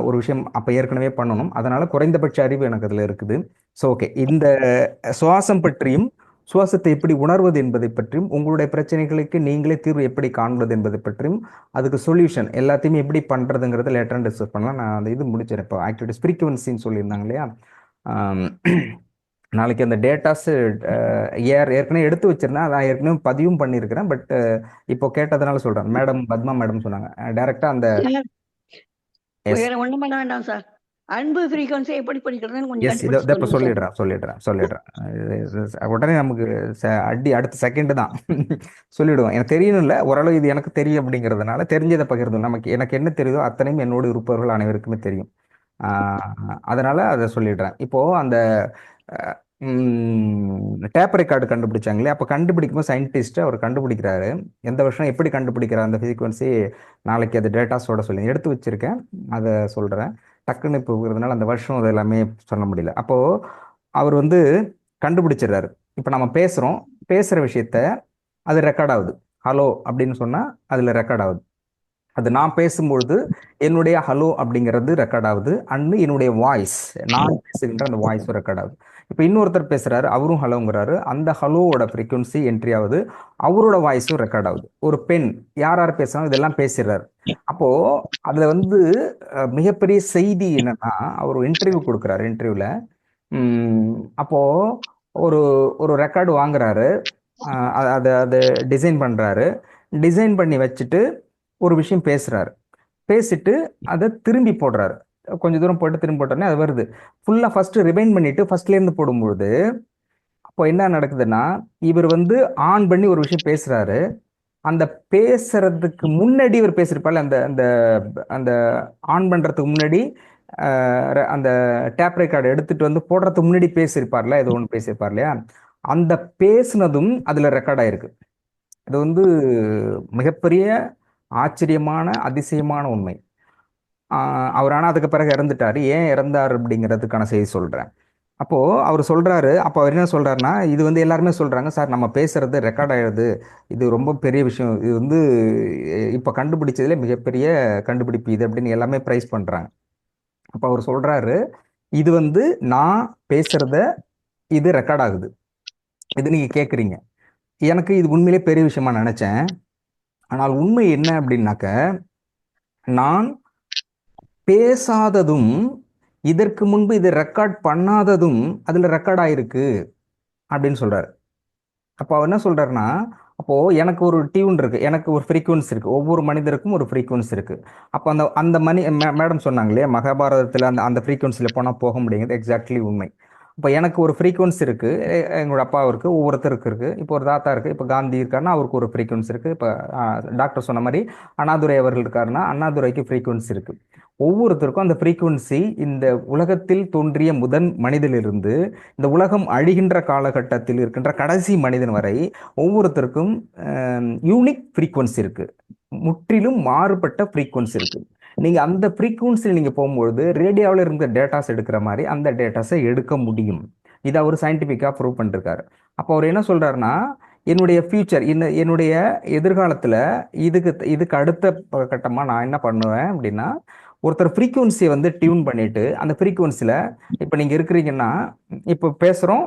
ஒரு விஷயம் அப்போ ஏற்கனவே பண்ணணும். அதனால குறைந்தபட்ச அறிவு எனக்கு அதில் இருக்குது. ஸோ ஓகே, இந்த சுவாசம் பற்றியும் சுவாசத்தை எப்படி உணர்வது என்பதை பற்றியும் உங்களுடைய பிரச்சனைகளுக்கு நீங்களே தீர்வு எப்படி காண்பது என்பதை பற்றியும் அதுக்கு சொல்யூஷன் எல்லாத்தையுமே எப்படி பண்ணுறதுங்கிறத லேட்டராக டிஸ்கஸ் பண்ணலாம். நான் அந்த இது முடிச்சிடறேன். இப்போ ஆக்டிவிட்டிஸ் ஃப்ரீக்வன்சின்னு சொல்லியிருந்தாங்க இல்லையா. நாளைக்கு அந்த டேட்டாஸு ஏற்கனவே எடுத்து வச்சிருந்தேன், அதான் ஏற்கனவே பதிவும் பண்ணியிருக்கிறேன். பட் இப்போ கேட்டதுனால சொல்கிறேன். மேடம் பத்மா மேடம் சொன்னாங்க டைரெக்டாக அந்த வேற ஒண்ணும் பண்ண வேண்டாம் சார். அன்பு ஃப்ரீக்வன்சி எப்படி படிக்கிறதுன்னு கொஞ்சம் எஸ், இதை இப்போ சொல்லிடுறேன். உடனே நமக்கு அடுத்த செகண்ட் தான் சொல்லிவிடுவோம். எனக்கு தெரியணும் இல்லை, ஓரளவு இது எனக்கு தெரியும் அப்படிங்கிறதுனால தெரிஞ்சதை பகிர்ந்து எனக்கு என்ன தெரியுதோ அத்தனையும் என்னோட இருப்பவர்கள் அனைவருக்குமே தெரியும். அதனால அதை சொல்லிடுறேன். இப்போது அந்த டேப் ரெக்கார்டு கண்டுபிடிச்சாங்களே, அப்போ கண்டுபிடிக்கும்போது சயின்டிஸ்ட் அவர் கண்டுபிடிக்கிறாரு. எந்த வருஷம் எப்படி கண்டுபிடிக்கிறார் அந்த ஃப்ரீக்வன்சி, நாளைக்கு அது டேட்டாஸோட சொல்லி எடுத்து வச்சிருக்கேன், அதை சொல்கிறேன். டக்குன்னு இப்போ இருக்கிறதுனால அந்த வருஷம் அது எல்லாமே சொல்ல முடியல. அப்போது அவர் வந்து கண்டுபிடிச்சிடுறாரு. இப்போ நம்ம பேசுகிற விஷயத்த அது ரெக்கார்ட் ஆகுது. ஹலோ அப்படின்னு சொன்னால் அதில் ரெக்கார்ட் ஆகுது. அது நான் பேசும்பொழுது என்னுடைய ஹலோ அப்படிங்கிறது ரெக்கார்ட் ஆகுது. அண்ட் என்னுடைய வாய்ஸ், நான் பேசுகின்ற அந்த வாய்ஸும் ரெக்கார்ட் ஆகுது. இப்போ இன்னொருத்தர் பேசுகிறாரு, அவரும் ஹலோங்கிறாரு. அந்த ஹலோவோட ஃப்ரீக்வன்சி என்ட்ரி ஆகுது, அவரோட வாய்ஸும் ரெக்கார்ட் ஆகுது. ஒரு பெண் யார் பேசுகிறாங்க இதெல்லாம் பேசிடுறாரு. அப்போது அதில் வந்து மிகப்பெரிய செய்தி என்னன்னா, அவர் இன்டர்வியூ கொடுக்குறாரு. இன்டர்வியூவில் அப்போது ஒரு ரெக்கார்டு வாங்குறாரு, அதை டிசைன் பண்ணுறாரு. டிசைன் பண்ணி வச்சுட்டு ஒரு விஷயம் பேசிட்டு அதை திரும்பி போடுறாரு. கொஞ்சம் தூரம் போட்டு திரும்பி போட்டோன்னே அது வருது. ஃபுல்லாக ஃபஸ்ட்டு ரிவைண்ட் பண்ணிட்டு ஃபர்ஸ்ட்லேருந்து போடும்பொழுது அப்போ என்ன நடக்குதுன்னா, இவர் வந்து ஆன் பண்ணி ஒரு விஷயம் பேசுறாரு. அந்த பேசுறதுக்கு முன்னாடி இவர் பேசியிருப்பாரு, அந்த அந்த ஆன் பண்றதுக்கு முன்னாடி அந்த டேப் ரெக்கார்டு எடுத்துட்டு வந்து போடுறதுக்கு முன்னாடி பேசியிருப்பார்ல, ஏதோ ஒன்று பேசியிருப்பார் இல்லையா, அந்த பேசுனதும் அதில் ரெக்கார்ட் ஆயிருக்கு. இது வந்து மிகப்பெரிய ஆச்சரியமான அதிசயமான உண்மை. அவர் ஆனால் அதுக்கு பிறகு இறந்துட்டார். ஏன் இறந்தார் அப்படிங்கிறதுக்கான செய்தி சொல்கிறேன். அப்போது அவர் சொல்கிறாரு, அப்போ அவர் என்ன சொல்கிறாருன்னா, இது வந்து எல்லாருமே சொல்கிறாங்க சார், நம்ம பேசுறது ரெக்கார்ட் ஆகிடுது, இது ரொம்ப பெரிய விஷயம், இது வந்து இப்போ கண்டுபிடிச்சதுல மிகப்பெரிய கண்டுபிடிப்பு இது அப்படின்னு எல்லாமே ப்ரைஸ் பண்ணுறாங்க. அப்போ அவர் சொல்கிறாரு, இது வந்து நான் பேசுகிறத இது ரெக்கார்ட் ஆகுது, இது நீங்கள் கேட்குறீங்க, எனக்கு இது உண்மையிலே பெரிய விஷயமா நினச்சேன். ஆனால் உண்மை என்ன அப்படின்னாக்க, நான் பேசாததும் இதற்கு முன்பு இதை ரெக்கார்ட் பண்ணாததும் அதில் ரெக்கார்ட் ஆயிருக்கு அப்படின்னு சொல்கிறார். அப்போ அவர் என்ன சொல்கிறாருன்னா, அப்போது எனக்கு ஒரு டியூன் இருக்குது, எனக்கு ஒரு ஃப்ரீக்குவன்சி இருக்குது, ஒவ்வொரு மனிதருக்கும் ஒரு ஃப்ரீக்குவன்சி இருக்குது. அப்போ அந்த அந்த மேடம் சொன்னாங்க இல்லையா, மகாபாரதத்தில் அந்த அந்த ஃப்ரீக்குவன்சியில் போனால் போக முடியுங்கிறது எக்ஸாக்ட்லி உண்மை. இப்போ எனக்கு ஒரு ஃப்ரீக்குவன்சி இருக்குது, எங்களோட அப்பாவுக்கு ஒவ்வொருத்தருக்கு இருக்குது. இப்போ ஒரு தாத்தா இருக்குது, இப்போ காந்தி இருக்காருன்னா அவருக்கு ஒரு ஃப்ரீக்குவன்சி இருக்குது. இப்போ டாக்டர் சொன்ன மாதிரி அண்ணாதுரை அவர்கள் இருக்காருன்னா அண்ணாதுரைக்கு ஃப்ரீக்குவன்சி இருக்குது. ஒவ்வொருத்தருக்கும் அந்த ஃப்ரீக்குவன்சி இந்த உலகத்தில் தோன்றிய முதன் மனிதனிலிருந்து இந்த உலகம் அழிகின்ற காலகட்டத்தில் இருக்கின்ற கடைசி மனிதன் வரை ஒவ்வொருத்தருக்கும் யூனிக் ஃப்ரீக்குவன்சி இருக்குது, முற்றிலும் மாறுபட்ட ஃப்ரீக்குவன்சி இருக்குது. நீங்கள் அந்த ஃப்ரீக்குவன்சியில் நீங்கள் போகும்பொழுது ரேடியோவில் இருந்த டேட்டாஸ் எடுக்கிற மாதிரி அந்த டேட்டாஸை எடுக்க முடியும். இதை அவர் சயின்டிஃபிக்காக ப்ரூவ் பண்ணிருக்காரு. அப்போ அவர் என்ன சொல்கிறாருன்னா, என்னுடைய ஃபியூச்சர், என்னுடைய எதிர்காலத்தில் இதுக்கு அடுத்த கட்டமாக நான் என்ன பண்ணுவேன் அப்படின்னா, ஒருத்தர் ஃப்ரீக்குவன்சியை வந்து டியூன் பண்ணிவிட்டு அந்த ஃப்ரீக்குவன்சியில் இப்போ நீங்கள் இருக்கிறீங்கன்னா, இப்போ பேசுகிறோம்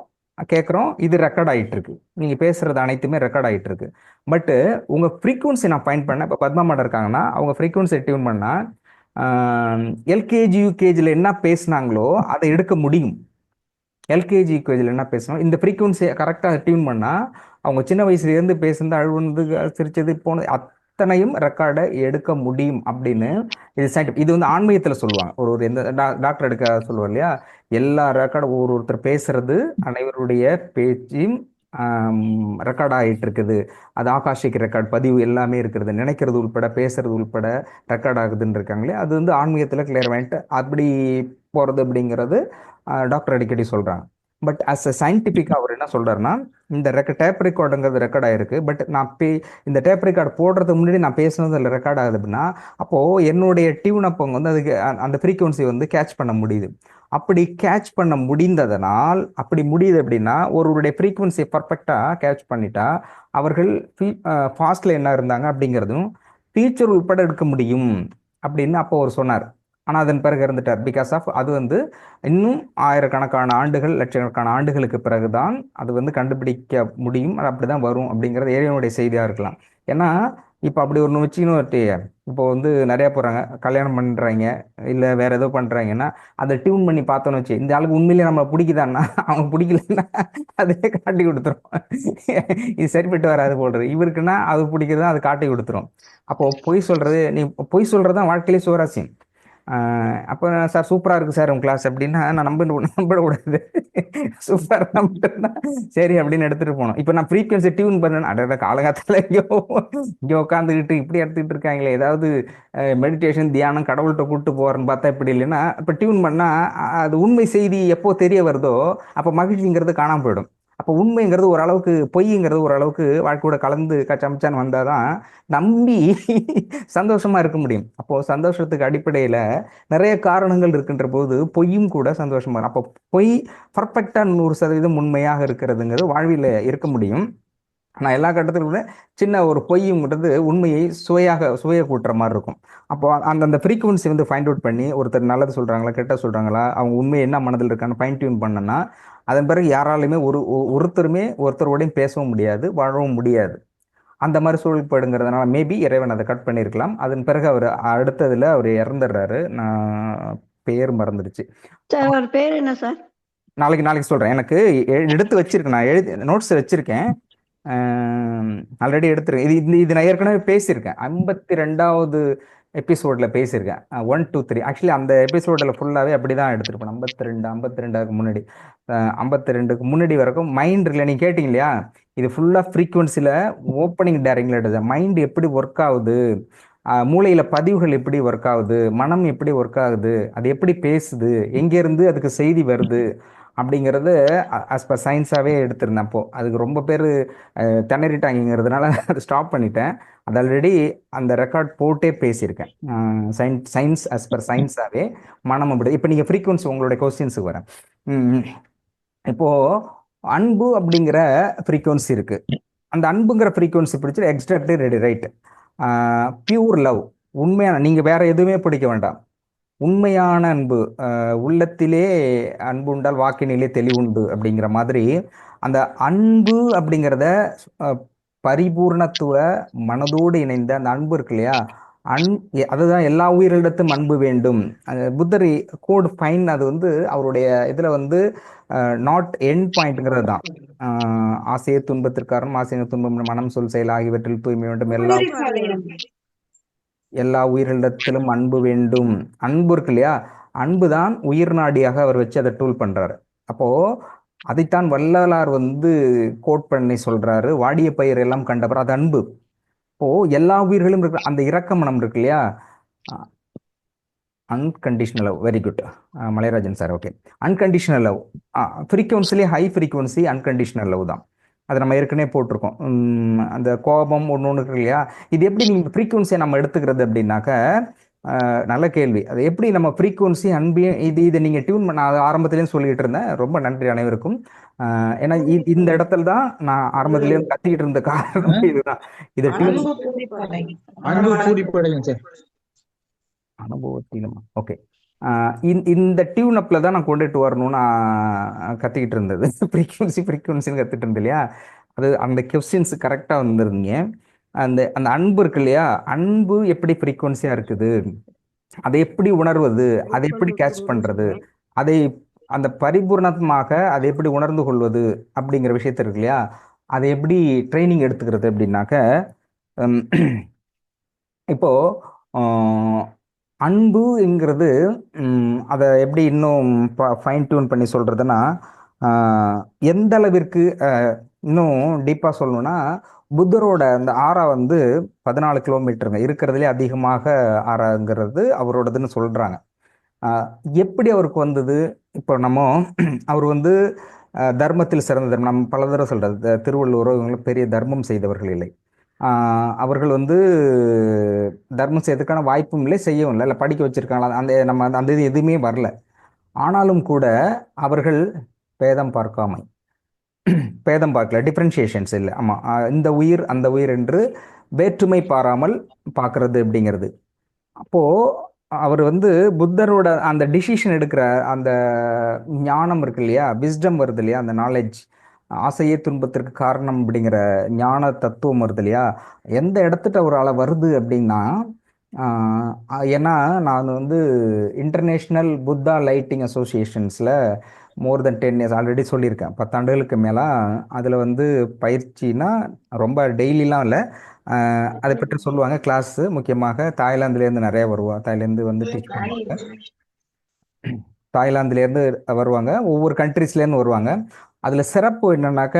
கேட்குறோம், இது ரெக்கார்ட் ஆகிட்டு இருக்கு, நீங்கள் பேசுகிறது அனைத்துமே ரெக்கார்ட் ஆகிட்டு இருக்கு. பட்டு உங்கள் ஃப்ரீக்குவன்சி நான் ஃபைண்ட் பண்ணேன். இப்போ பத்மா மேடம் இருக்காங்கன்னா அவங்க ஃப்ரீக்குவன்சியை டியூன் பண்ணால் எல்கேஜி யூகேஜியில் என்ன பேசுனாங்களோ அதை எடுக்க முடியும். எல்கேஜி யூகேஜியில் என்ன பேசணும், இந்த ஃப்ரீக்குவன்சியை கரெக்டாக டியூன் பண்ணால் அவங்க சின்ன வயசுலேருந்து பேசுனது, அழுவுனது, சிரிச்சது, போனது அத்தனையும் ரெக்கார்டை எடுக்க முடியும் அப்படின்னு இது சயின்டிஃபிக். இது வந்து ஆன்மீகத்தில் சொல்லுவாங்க. ஒரு எந்த டாக்டர் எடுக்க சொல்லுவார் இல்லையா, எல்லா ரெக்கார்டும் ஒருத்தர் பேசுறது அனைவருடைய பேச்சையும் ரெக்கார்ட் ஆகிட்டு இருக்குது, அது ஆகாஷிக் ரெக்கார்ட் பதிவு எல்லாமே இருக்கிறது, நினைக்கிறது உள்பட பேசுறது உள்பட ரெக்கார்ட் ஆகுதுன்னு இருக்காங்களே, அது வந்து ஆன்மீகத்தில் கிளியர்மெண்ட் அப்படி போகிறது அப்படிங்கிறது டாக்டர் அடிக்கடி சொல்கிறாங்க. பட் அஸ் அ சயின்டிஃபிக்காக அவர் என்ன சொல்கிறாருன்னா, இந்த டேப் ரெக்கார்டுங்கிறது ரெக்கார்ட் ஆகிருக்கு, பட் நான் இந்த டேப் ரெக்கார்டு போடுறதுக்கு முன்னாடி நான் பேசுனது அதில் ரெக்கார்ட் ஆகுது அப்படின்னா, அப்போது என்னுடைய டியூன் அப்போ வந்து அதுக்கு அந்த ஃப்ரீக்குவன்சி வந்து கேட்ச் பண்ண முடியுது. அப்படி கேட்ச் பண்ண முடிந்ததனால், அப்படி முடியுது அப்படின்னா ஒருவருடைய ஃப்ரீக்குவன்சியை பர்ஃபெக்டாக கேட்ச் பண்ணிட்டா அவர்கள் ஃபாஸ்ட்டில் என்ன இருந்தாங்க அப்படிங்கிறதும் ஃபீச்சர் உட்பட எடுக்க முடியும் அப்படின்னு அப்போ அவர் சொன்னார். ஆனால் அதன் பிறகு இருந்துட்டார். பிகாஸ் ஆஃப் அது வந்து இன்னும் ஆயிரக்கணக்கான ஆண்டுகள், லட்சக்கணக்கான ஆண்டுகளுக்கு பிறகுதான் அது வந்து கண்டுபிடிக்க முடியும், அது அப்படி தான் வரும் அப்படிங்கிறது ஏரியனுடைய செய்தியாக இருக்கலாம். ஏன்னா இப்போ அப்படி ஒன்று வச்சுக்கணும், இப்போ வந்து நிறையா போகிறாங்க, கல்யாணம் பண்ணுறாங்க இல்லை வேற ஏதோ பண்ணுறாங்கன்னா அதை டியூன் பண்ணி பார்த்தோன்னு வச்சு, இந்த ஆளுக்கு உண்மையிலேயே நம்மளை பிடிக்குதான்னா அவங்க பிடிக்கலன்னா அதே காட்டி கொடுத்துரும். இது சரிப்பட்டு வராது போடுறது, இவருக்குன்னா அது பிடிக்குது, அது காட்டி கொடுத்துரும். அப்போது பொய் சொல்கிறது, நீ பொய் சொல்கிறது தான் வாழ்க்கையிலே சுவராசியம். அப்போ சார் சூப்பராக இருக்குது சார் உங்கள் கிளாஸ் அப்படின்னா நான் நம்பிடக்கூடாது. சூப்பராக நம்பிட்டுனா சரி அப்படின்னு எடுத்துகிட்டு போகணும். இப்போ நான் ஃப்ரீக்வன்சி டியூன் பண்ணேன், அட காலகாலத்தில் இங்கே உட்காந்துக்கிட்டு இப்படி எடுத்துக்கிட்டு இருக்காங்களே, ஏதாவது மெடிடேஷன் தியானம் கடவுள்கிட்ட கூப்பிட்டு போகிறேன்னு பார்த்தா இப்படி இல்லைன்னா, இப்போ டியூன் பண்ணால் அது உண்மை செய்தி எப்போ தெரிய வருதோ அப்போ மகிழ்ச்சிங்கிறது காணாமல் போயிடும். அப்போ உண்மைங்கிறது ஓரளவுக்கு, பொய்ங்கிறது ஓரளவுக்கு வாழ்க்கையோட கலந்து கச்சமச்சான்னு வந்தால் தான் நம்பி சந்தோஷமா இருக்க முடியும். அப்போ சந்தோஷத்துக்கு அடிப்படையில் நிறைய காரணங்கள் இருக்கின்ற போது பொய்யும் கூட சந்தோஷமா இருக்கும். அப்போ பொய் பர்ஃபெக்டா 100% உண்மையாக இருக்கிறதுங்கிறது வாழ்வில் இருக்க முடியும். ஆனால் எல்லா கட்டத்திலும் கூட சின்ன ஒரு பொய்யுங்கிறது உண்மையை சுவைய கூட்டுற மாதிரி இருக்கும். அப்போ அந்தந்த ஃப்ரீக்குவன்சி வந்து ஃபைண்ட் அவுட் பண்ணி ஒருத்தர் நல்லது சொல்கிறாங்களா கெட்ட சொல்கிறாங்களா, அவங்க உண்மையை என்ன மனதில் இருக்கான்னு ஃபைன் டியூன் பண்ணனா அதன் பிறகு யாராலையுமே ஒருத்தருமே ஒருத்தரோடையும் பேசவும் முடியாது, வாழவும் முடியாது. அந்த மாதிரி சூழல் போயிடுங்கிறதுனால மேபி இறைவன் அதை கட் பண்ணியிருக்கலாம். அதன் பிறகு அவர் அடுத்ததுல அவர் இறந்துடுறாரு. நான் பேர் மறந்துடுச்சு. அவர் பேர் என்ன சார்? நாளைக்கு சொல்றேன். எனக்கு எடுத்து வச்சிருக்கேன், நான் எழுதி நோட்ஸ் வச்சிருக்கேன், ஆல்ரெடி எடுத்துருக்கேன். இது நான் ஏற்கனவே பேசியிருக்கேன், 52வது எபிசோட்ல பேசியிருக்கேன். 1 2 3 ஆக்சுவலி அந்த எபிசோடில் ஃபுல்லாகவே அப்படி தான் எடுத்துருப்பேன். 52க்கு முன்னாடி 52க்கு முன்னாடி வரைக்கும் மைண்டில் நீங்கள் கேட்டிங்க இல்லையா, இது ஃபுல்லாக ஃப்ரீக்குவன்சியில் ஓப்பனிங் டைரக்டில் எடுத்தது. மைண்டு எப்படி ஒர்க் ஆகுது, மூளையில பதிவுகள் எப்படி ஒர்க் ஆகுது, மனம் எப்படி ஒர்க் ஆகுது, அது எப்படி பேசுது, எங்கேருந்து அதுக்கு செய்தி வருது அப்படிங்கிறத ஆஸ் பர் சயின்ஸாகவே எடுத்திருந்தேன். அப்போது அதுக்கு ரொம்ப பேர் திணறிட்டாங்கிறதுனால அதை ஸ்டாப் பண்ணிட்டேன். அது ஆல்ரெடி அந்த ரெக்கார்ட் போட்டே பேசியிருக்கேன். சயின்ஸ் ஆஸ் பர் சயின்ஸாகவே மனம் அப்படி. இப்போ நீங்கள் ஃப்ரீக்வன்சி உங்களுடைய கொஸ்டின்ஸுக்கு வரேன். இப்போது அன்பு அப்படிங்கிற ஃப்ரீக்வன்சி இருக்குது. அந்த அன்புங்கிற ஃப்ரீக்வன்சி பிடிச்சி எக்ஸ்ட்ராக்டே ரெடி ரைட். பியூர் லவ், உண்மையான, நீங்கள் வேற எதுவுமே பிடிக்க வேண்டாம், உண்மையான அன்பு. உள்ளத்திலே அன்பு உண்டால் வாக்கினிலே தெளிவுண்டு அப்படிங்கிற மாதிரி அந்த அன்பு அப்படிங்கிறத பரிபூர்ணத்துவ மனதோடு இணைந்த அந்த அன்பு இருக்கு இல்லையா, அதுதான் எல்லா உயிரிடத்தும் அன்பு வேண்டும். புத்தர் கோட் ஃபைன், அது வந்து அவருடைய இதில் வந்து நாட் எண்ட் பாயிண்ட்ங்கிறது தான். ஆசைய துன்பத்திற்காரன் ஆசைய துன்பம் மனம் சொல் செயல் ஆகியவற்றில் தூய்மை வேண்டும், எல்லா உயிரிடத்திலும் அன்பு வேண்டும். அன்பு இருக்கு இல்லையா, அன்பு தான் உயிர் நாடியாக அவர் வச்சு அதை டூல் பண்றாரு. அப்போ அதைத்தான் வள்ளலார் வந்து கோட் பண்ணி சொல்றாரு, வாடிய பயிர் எல்லாம் கண்டவர், அது அன்பு. இப்போ எல்லா உயிர்களும் இருக்கு அந்த இரக்க மனம் இருக்கு இல்லையா, unconditional love. Very good Malayarajan sir. Okay, unconditional love ஃப்ரீக்வன்சிலே ஹை ஃப்ரீக்வன்சி அன்கண்டிஷனல் லவ் தான். அதை நம்ம ஏற்கனவே போட்டிருக்கோம். அந்த கோபம் ஒன்று ஒன்று இருக்கு இல்லையா, இது எப்படி நீங்கள் ஃப்ரீக்வன்சியை நம்ம எடுத்துக்கிறது அப்படின்னாக்க, நல்ல கேள்வி. அது எப்படி நம்ம ஃப்ரீக்வன்சி அன்பையும் இதை நீங்கள் டியூன் பண்ண, அது ஆரம்பத்துலேயும் சொல்லிட்டு இருந்தேன். ரொம்ப நன்றி அனைவருக்கும். ஏன்னா இந்த இடத்துல தான் நான் ஆரம்பத்துலேயும் கத்திக்கிட்டு இருந்த காரணம் இதுதான். இதை டியூன் அனுபவத்திலும் ஓகே, இந்த டியூன் அப்ல தான் நான் கொண்டுட்டு வரணும்னு நான் கத்திக்கிட்டு இருந்தது. ஃப்ரீக்வன்சின்னு கத்துட்டு இருந்தேன் இல்லையா, அது அந்த கொஸ்டின்ஸ் கரெக்டாக வந்துருந்தீங்க. அந்த அந்த அன்பு இருக்கு இல்லையா, அன்பு எப்படி ஃப்ரீக்வன்சியாக இருக்குது, அதை எப்படி உணர்வது, அதை எப்படி கேட்ச் பண்ணுறது, அதை அந்த பரிபூர்ணமாக அதை எப்படி உணர்ந்து கொள்வது அப்படிங்கிற விஷயத்த இருக்கு இல்லையா, அதை எப்படி ட்ரைனிங் எடுத்துக்கிறது அப்படின்னாக்க, இப்போது அன்புங்கிறது அதை எப்படி இன்னும் ஃபைன் டியூன் பண்ணி சொல்கிறதுனா, எந்த அளவிற்கு இன்னும் டீப்பாக சொல்லணும்னா, புத்தரோட அந்த ஆறா வந்து 14 கிலோமீட்டருங்க, இருக்கிறதுலே அதிகமாக ஆறாங்கிறது அவரோடதுன்னு சொல்கிறாங்க. எப்படி அவருக்கு வந்தது? இப்போ நம்ம அவர் வந்து தர்மத்தில் சிறந்த தர்மம், நம்ம பல தடவை சொல்கிறது, திருவள்ளுவரோ இவங்களும் பெரிய தர்மம் செய்தவர்கள் இல்லை. அவர்கள் வந்து தர்மம் செய்யறதுக்கான வாய்ப்பும் இல்லை, செய்யவும் இல்லை படிக்க வச்சிருக்காங்களா, அந்த நம்ம அந்த இது எதுவுமே வரல. ஆனாலும் கூட அவர்கள் பேதம் பார்க்கல, டிஃப்ரென்ஷியேஷன்ஸ் இல்லை. ஆமாம், இந்த உயிர் அந்த உயிர் என்று வேற்றுமை பாராமல் பார்க்கறது அப்படிங்கிறது. அப்போது அவர் வந்து புத்தரோட அந்த டிசிஷன் எடுக்கிற அந்த ஞானம் இருக்கு இல்லையா, விஸ்டம் வருது இல்லையா, அந்த நாலேஜ், ஆசையே துன்பத்திற்கு காரணம் அப்படிங்கிற ஞான தத்துவம் வருது இல்லையா, எந்த இடத்துட்டு அவரால் வருது அப்படின்னா, ஏன்னா நான் வந்து இன்டர்நேஷ்னல் புத்தா லைட்டிங் அசோசியேஷன்ஸில் மோர் தென் 10 இயர்ஸ் ஆல்ரெடி சொல்லியிருக்கேன், 10 ஆண்டுகளுக்கு மேலே. அதில் வந்து பயிற்சினா ரொம்ப டெய்லிலாம் இல்லை, அதை பற்றி சொல்லுவாங்க கிளாஸு. முக்கியமாக தாய்லாந்துலேருந்து நிறைய வருவாங்க, தாய்லாந்து வந்து டீச் பண்ணுவாங்க, தாய்லாந்துலேருந்து வருவாங்க, ஒவ்வொரு கண்ட்ரீஸ்லேருந்து வருவாங்க. அதில் சிறப்பு என்னன்னாக்க,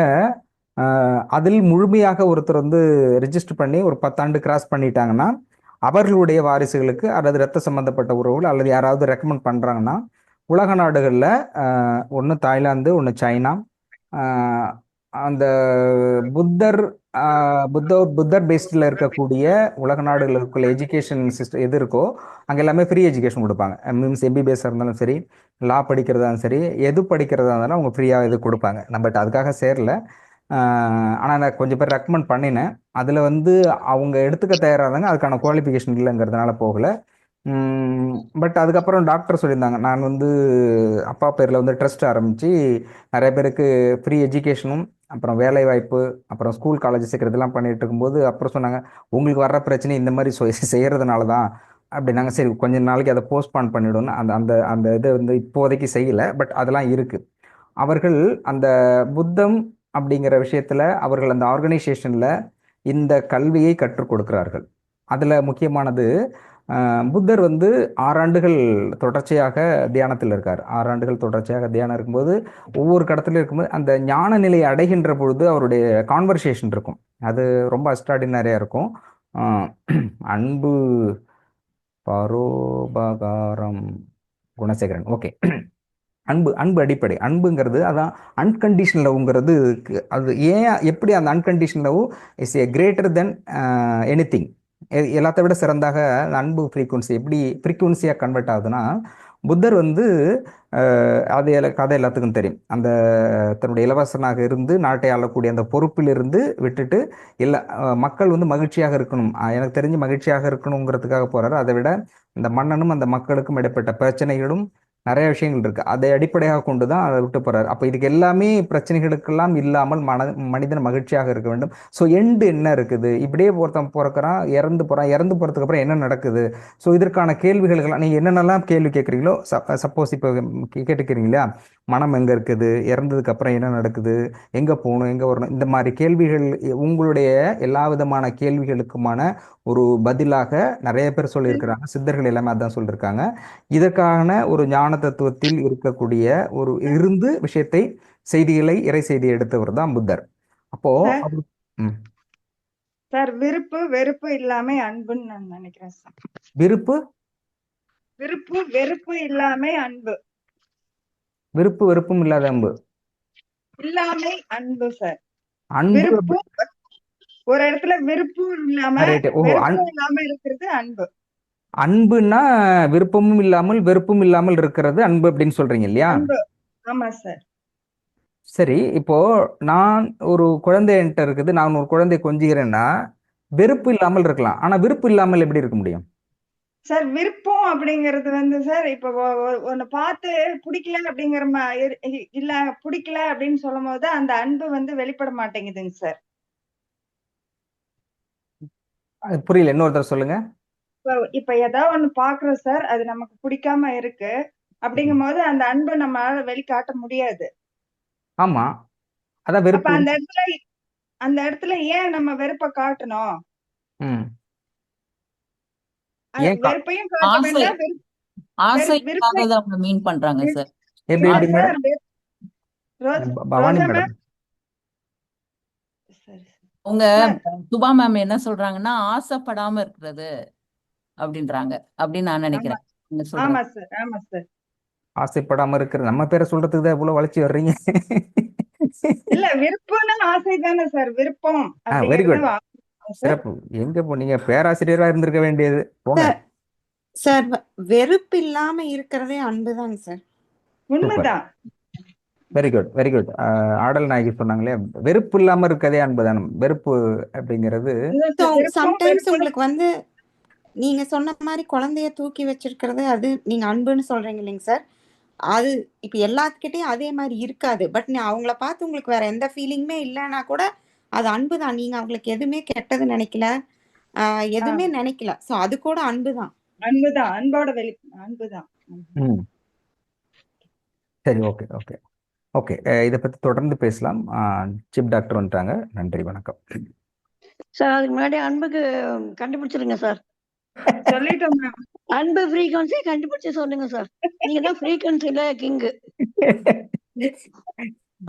அதில் முழுமையாக ஒருத்தர் வந்து ரிஜிஸ்டர் பண்ணி ஒரு 10 ஆண்டு கிராஸ் பண்ணிட்டாங்கன்னா, அவர்களுடைய வாரிசுகளுக்கு அல்லது இரத்த சம்பந்தப்பட்ட உறவுகள் அல்லது யாராவது ரெக்கமெண்ட் பண்ணுறாங்கன்னா, உலக நாடுகளில் ஒன்று தாய்லாந்து, ஒன்று சைனா, அந்த புத்தர் பேஸ்டில் இருக்கக்கூடிய உலக நாடுகளுக்குள்ள எஜுகேஷன் சிஸ்டம் எது இருக்கோ அங்கே எல்லாமே ஃப்ரீ எஜுகேஷன் கொடுப்பாங்க. மீன்ஸ் எம்பிபிஎஸ் இருந்தாலும் சரி, லா படிக்கிறதா இருந்தாலும் சரி, எது படிக்கிறதா இருந்தாலும் அவங்க ஃப்ரீயாக இது கொடுப்பாங்க. நம்ம பட் அதுக்காக சேரல, ஆனால் நான் கொஞ்சம் பேர் ரெக்கமெண்ட் பண்ணினேன். அதில் வந்து அவங்க எடுத்துக்க தயாராக அதுக்கான குவாலிஃபிகேஷன் இல்லைங்கிறதுனால போகலை. பட் அதுக்கப்புறம் டாக்டர் சொல்லியிருந்தாங்க, நான் வந்து அப்பா பேரில் வந்து ட்ரஸ்ட் ஆரம்பித்து நிறைய பேருக்கு ஃப்ரீ எஜுகேஷனும் அப்புறம் வேலை வாய்ப்பு அப்புறம் ஸ்கூல் காலேஜ் சேர்க்கறதெல்லாம் பண்ணிட்டு இருக்கும்போது அப்புறம் சொன்னாங்க, உங்களுக்கு வர்ற பிரச்சனை இந்த மாதிரி செய்கிறதுனால தான் அப்படின்னாங்க. சரி, கொஞ்ச நாளைக்கு அதை போஸ்ட்பான் பண்ணிவிடுன்னு அந்த அந்த அந்த இதை வந்து இப்போதைக்கு செய்யலை, பட் அதெல்லாம் இருக்குது. அவர்கள் அந்த புத்தம் அப்படிங்கிற விஷயத்தில் அவர்கள் அந்த ஆர்கனைசேஷனில் இந்த கல்வியை கற்றுக் கொடுக்கிறார்கள். அதில் முக்கியமானது, புத்தர் வந்து 6 ஆண்டுகள் தொடர்ச்சியாக தியானத்தில் இருக்கார். 6 ஆண்டுகள் தொடர்ச்சியாக தியானம் இருக்கும்போது ஒவ்வொரு கடத்துல இருக்கும்போது அந்த ஞான நிலையை அடைகின்ற பொழுது அவருடைய கான்வர்சேஷன் இருக்கும், அது ரொம்ப அஸ்ட்ராடினரியாக இருக்கும். அன்பு பரோபகாரம் குணசேகரன். ஓகே. அன்பு அன்பு அடிப்படை. அன்புங்கிறது அதான் அன்கண்டிஷனல் லவ்ங்கிறது. அது ஏன் எப்படி அந்த unconditional love is a greater than anything. எல்லாத்த விட சிறந்தாக அன்பு ஃப்ரீக்குவன்சி எப்படி ஃப்ரீக்குவன்சியாக கன்வெர்ட் ஆகுதுன்னா, புத்தர் வந்து அது கதை எல்லாத்துக்கும் தெரியும். அந்த தன்னுடைய இளவரசனாக இருந்து நாட்டை ஆளக்கூடிய அந்த பொறுப்பிலிருந்து விட்டுட்டு எல்லா மக்கள் வந்து மகிழ்ச்சியாக இருக்கணும், எனக்கு தெரிஞ்சு மகிழ்ச்சியாக இருக்கணுங்கிறதுக்காக போறாரு. அதை விட இந்த மன்னனும் அந்த மக்களுக்கும் இடைப்பட்ட பிரச்சனைகளும் நிறைய விஷயங்கள் இருக்கு. அதை அடிப்படையாக கொண்டு தான் அதை விட்டு போறாரு. அப்போ இதுக்கு எல்லாமே பிரச்சனைகளுக்கெல்லாம் இல்லாமல் மனிதன் மகிழ்ச்சியாக இருக்க வேண்டும். ஸோ எண்டு என்ன இருக்குது? இப்படியே ஒருத்தன் பிறக்கிறான், இறந்து போறான், இறந்து போறதுக்கு அப்புறம் என்ன நடக்குது? ஸோ இதற்கான கேள்விகளுக்கெல்லாம் நீங்க என்னென்னலாம் கேள்வி கேட்குறீங்களோ, சப்போஸ் இப்போ கேட்டுக்கிறீங்களா, மனம் எங்க இருக்குது, இறந்ததுக்கு அப்புறம் என்ன நடக்குது, எங்க போகணும், எங்க வரணும், இந்த மாதிரி கேள்விகள் உங்களுடைய எல்லா விதமான கேள்விகளுக்குமான ஒரு பதிலாக நிறைய பேர் சொல்லியிருக்கிறாங்க. சித்தர்கள் எல்லாமே அதான் சொல்லியிருக்காங்க. இதற்கான ஒரு ஞான தத்துவத்தில் இருக்கக்கூடிய ஒரு இருந்து விஷயத்தை, செய்திகளை, இறை செய்தியை எடுத்தவர் தான் புத்தர். அப்போ சார் விருப்பு வெறுப்பு இல்லாம அன்புன்னு நான் நினைக்கிறேன் சார். விருப்பு வெறுப்பு இல்லாம அன்பு. விருப்பு வெறுப்பும் இல்லாத அன்பு இல்லாமை அன்பு சார். அன்பு ஒரு இடத்துல விருப்பம் இல்லாம இருக்கிறது அன்பு. அன்புன்னா விருப்பமும் இல்லாமல் வெறுப்பும் இல்லாமல் இருக்கிறது அன்பு அப்படின்னு சொல்றீங்க இல்லையா? ஆமா சார். சரி, இப்போ நான் ஒரு குழந்தை என்கிட்ட இருக்குது, நான் ஒரு குழந்தை கொஞ்சுகிறேன்னா வெறுப்பு இல்லாமல் இருக்கலாம். ஆனா விருப்பு இல்லாமல் எப்படி இருக்க முடியும் சார்? விருப்பம் அப்படிங்கிறது வந்து சார், இப்ப ஒன்னு பார்த்து பிடிக்கல அப்படிங்கிற இல்ல பிடிக்கல அப்படின்னு சொல்லும் போது அந்த அன்பு வந்து வெளிப்பட மாட்டேங்குதுங்க சார். புரியல, இன்னொருத்தர் சொல்லுங்க. இப்ப ஏதாவது ஒண்ணு பாக்குறோம் சார், அது நமக்கு பிடிக்காம இருக்கு அப்படிங்கும் போது அந்த அன்பை நம்மளால வெளிக்காட்ட முடியாது. ஆமா, அதான் வெறுப்பு. அந்த இடத்துல ஏன் நம்ம வெறுப்பை காட்டணும்? வெறுப்பையும் காட்ட வேண்டாம், ஆசைக்காக தான் அவங்க மீன் பண்றாங்க சார். உங்க சுபா மேம் என்ன சொல்றாங்கன்னா ஆசைப்படாம இருக்கிறது அப்படின்றாங்க, அப்படின்னு நான் நினைக்கிறேன். ஆசைப்படாம இருக்கிற நம்ம பேரை சொல்றதுக்கு தான் இவ்வளவு வளர்ச்சி வர்றீங்க. இல்ல விருப்பம்னா ஆசை தானே சார். விருப்பம். வெரி குட், சிறப்பு. எங்க போனீங்க? பேராசிரியரா இருந்திருக்க வேண்டியது. போங்க சார். வெறுப்பு இல்லாம இருக்கிறதே அன்புதாங்க சார். உண்மைதான். Very good, very good. ஆடல் நாயகி சொன்னாங்களே, வெறுப்பு இல்லாம இருக்கதே அன்புதான். வெறுப்பு அப்படிங்கிறது சம்டைம்ஸ் உங்களுக்கு வந்து நீங்க சொன்ன மாதிரி குழந்தைய தூக்கி வச்சிருக்கிறது அது நீங்க அன்புன்னு சொல்றீங்க இல்லைங்க சார். அது இப்ப எல்லாத்துக்கிட்டையும் அதே மாதிரி இருக்காது. பட் நீ அவங்கள பார்த்து உங்களுக்கு வேற எந்த ஃபீலிங்குமே இல்லைன்னா கூட அது அன்புதான். நீங்க அவங்களுக்கு எதுவுமே கெட்டது நினைக்கல, எதுவுமே நினைக்கல. சோ அது கூட அன்புதான். அன்போட அன்புதான். சரி, ஓகே ஓகே ஓகே. இதை பத்தி தொடர்ந்து பேசலாம். சிப் டாக்டர் வந்துட்டாங்க. நன்றி, வணக்கம் சார். அதுக்கு முன்னாடி அன்புக்கு கண்டுபிடிச்சிருங்க சார். சொல்லிட்டோம். அன்பு ஃப்ரீக்வன்சி கண்டுபிடிச்சு சொல்லுங்க சார். நீங்க தான் ஃப்ரீக்வன்சில கிங்.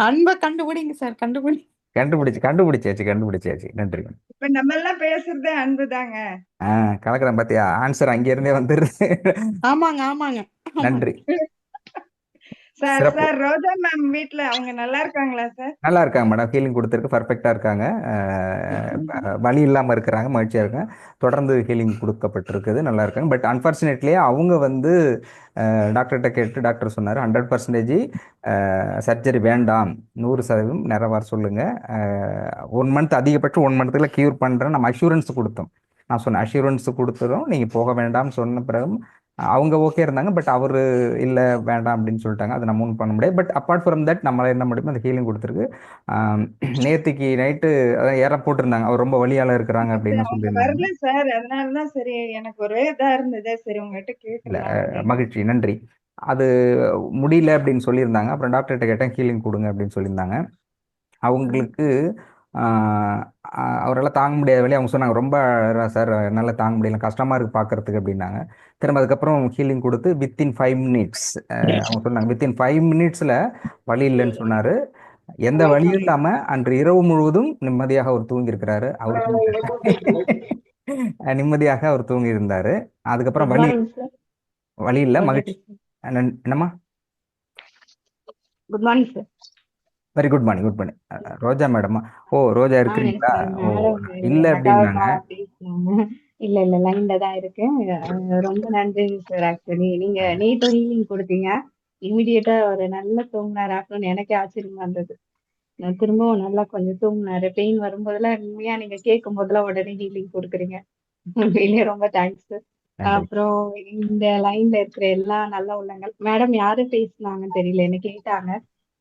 அன்பை கண்டுபிடிங்க சார். கண்டுபிடிச்சாச்சு. நன்றி. இப்ப நம்ம எல்லாம் பேசுறதே அன்புதாங்க. கலக்கிறேன் பாத்தியா? ஆன்சர் அங்க இருந்தே வந்துருது. ஆமாங்க. நன்றி சார். ரோஜா மேம் வீட்ல அவங்க நல்லா இருக்காங்களா சார்? நல்லா இருக்காங்க மேடம். ஹீலிங் கொடுத்துருக்கு, பர்ஃபெக்டா இருக்காங்க, வலி இல்லாம இருக்கிறாங்க, மகிழ்ச்சியா இருக்காங்க. தொடர்ந்து ஹீலிங் கொடுக்கப்பட்டிருக்குது, நல்லா இருக்காங்க. பட் அன்பார்ச்சுனேட்லி அவங்க வந்து டாக்டர்கிட்ட கேட்டு டாக்டர் சொன்னார் 100% சர்ஜரி வேண்டாம், 100% நிறைவார சொல்லுங்க, 1 மந்த் அதிகபட்சம் 1 மந்த்ல கியூர் பண்றேன் நம்ம அஷூரன்ஸ் கொடுத்தோம். நான் சொன்னேன் அஷூரன்ஸ் கொடுத்துரும், நீங்க போக வேண்டாம்னு சொன்ன பிறகு அவங்க ஓகே இருந்தாங்க. பட் அவரு இல்ல வேண்டாம் அப்படின்னு சொல்லிட்டாங்க. அதை நம்ம ஒன்றும் பண்ண முடியாது. பட் அப்பார்ட் ஃப்ரம் தட் நம்மளால என்ன முடியுமோ அந்த ஹீலிங் கொடுத்துருக்கு. நேத்திக்கு நைட்டு அதான் ஏற போட்டிருந்தாங்க, அவர் ரொம்ப வலியால இருக்கிறாங்க அப்படின்னு சொல்லியிருந்தாங்க சார். அதனாலதான் சரி எனக்கு ஒரே இதா இருந்தது. சரி உங்ககிட்ட கேட்கல. மகிழ்ச்சி, நன்றி. அது முடியல அப்படின்னு சொல்லியிருந்தாங்க. அப்புறம் டாக்டர்கிட்ட கேட்டேன் ஹீலிங் கொடுங்க அப்படின்னு சொல்லியிருந்தாங்க. அவங்களுக்கு அவரெல்லாம் தாங்க முடியாத வழி அவங்க சொன்னாங்க. ரொம்ப சார் என்னால் தாங்க முடியல, கஷ்டமாக இருக்குது பார்க்குறதுக்கு அப்படின்னாங்க. திரும்ப அதுக்கப்புறம் ஹீலிங் கொடுத்து வித்தின் 5 மினிட்ஸ் அவங்க சொன்னாங்க, வித்தின் 5 மினிட்ஸில் வலி இல்லைன்னு சொன்னார். எந்த வழியும் இல்லாமல் அன்று இரவு முழுவதும் நிம்மதியாக அவர் தூங்கியிருக்கிறாரு. அவருக்கு நிம்மதியாக அவர் தூங்கி இருந்தாரு. அதுக்கப்புறம் குட் வலி மார்னிங் சார். வலி இல்லை, ரோஜா மகிழ்ச்சி. பேசுறேன். என்னம்மா? Good morning sir. Very good morning, good morning. Roja மேடமா? ஓ, ரோஜா இருக்கிறீங்களா? எனக்கு ஓ, மேடம் இல்லை எனக்காக அப்படின்னாங்க. பேசினாங்க. இல்ல இல்ல லைன்ல தான் இருக்கேன். ரொம்ப நன்றி சார். ஆக்சுவலி நீங்க நேத்து ஹீலிங் கொடுத்தீங்க. இமிடியேட்டா ஒரு நல்ல தூங்கினார். ஆஃப்டர்நூன் எனக்கே ஆச்சரியமா இருந்தது. நான் திரும்பவும் நல்லா கொஞ்சம் தூங்கினாரு. பெயின் வரும்போதெல்லாம் உண்மையா நீங்க கேட்கும் போதெல்லாம் உடனே ஹீலிங் கொடுக்குறீங்க. உண்மையிலேயே ரொம்ப தேங்க்ஸ் சார். நன்றி. அப்புறம் இந்த லைன்ல இருக்கிற எல்லா நல்ல உள்ளங்கள் மேடம் யாரு பேசுனாங்கன்னு தெரியல, என்ன கேட்டாங்க.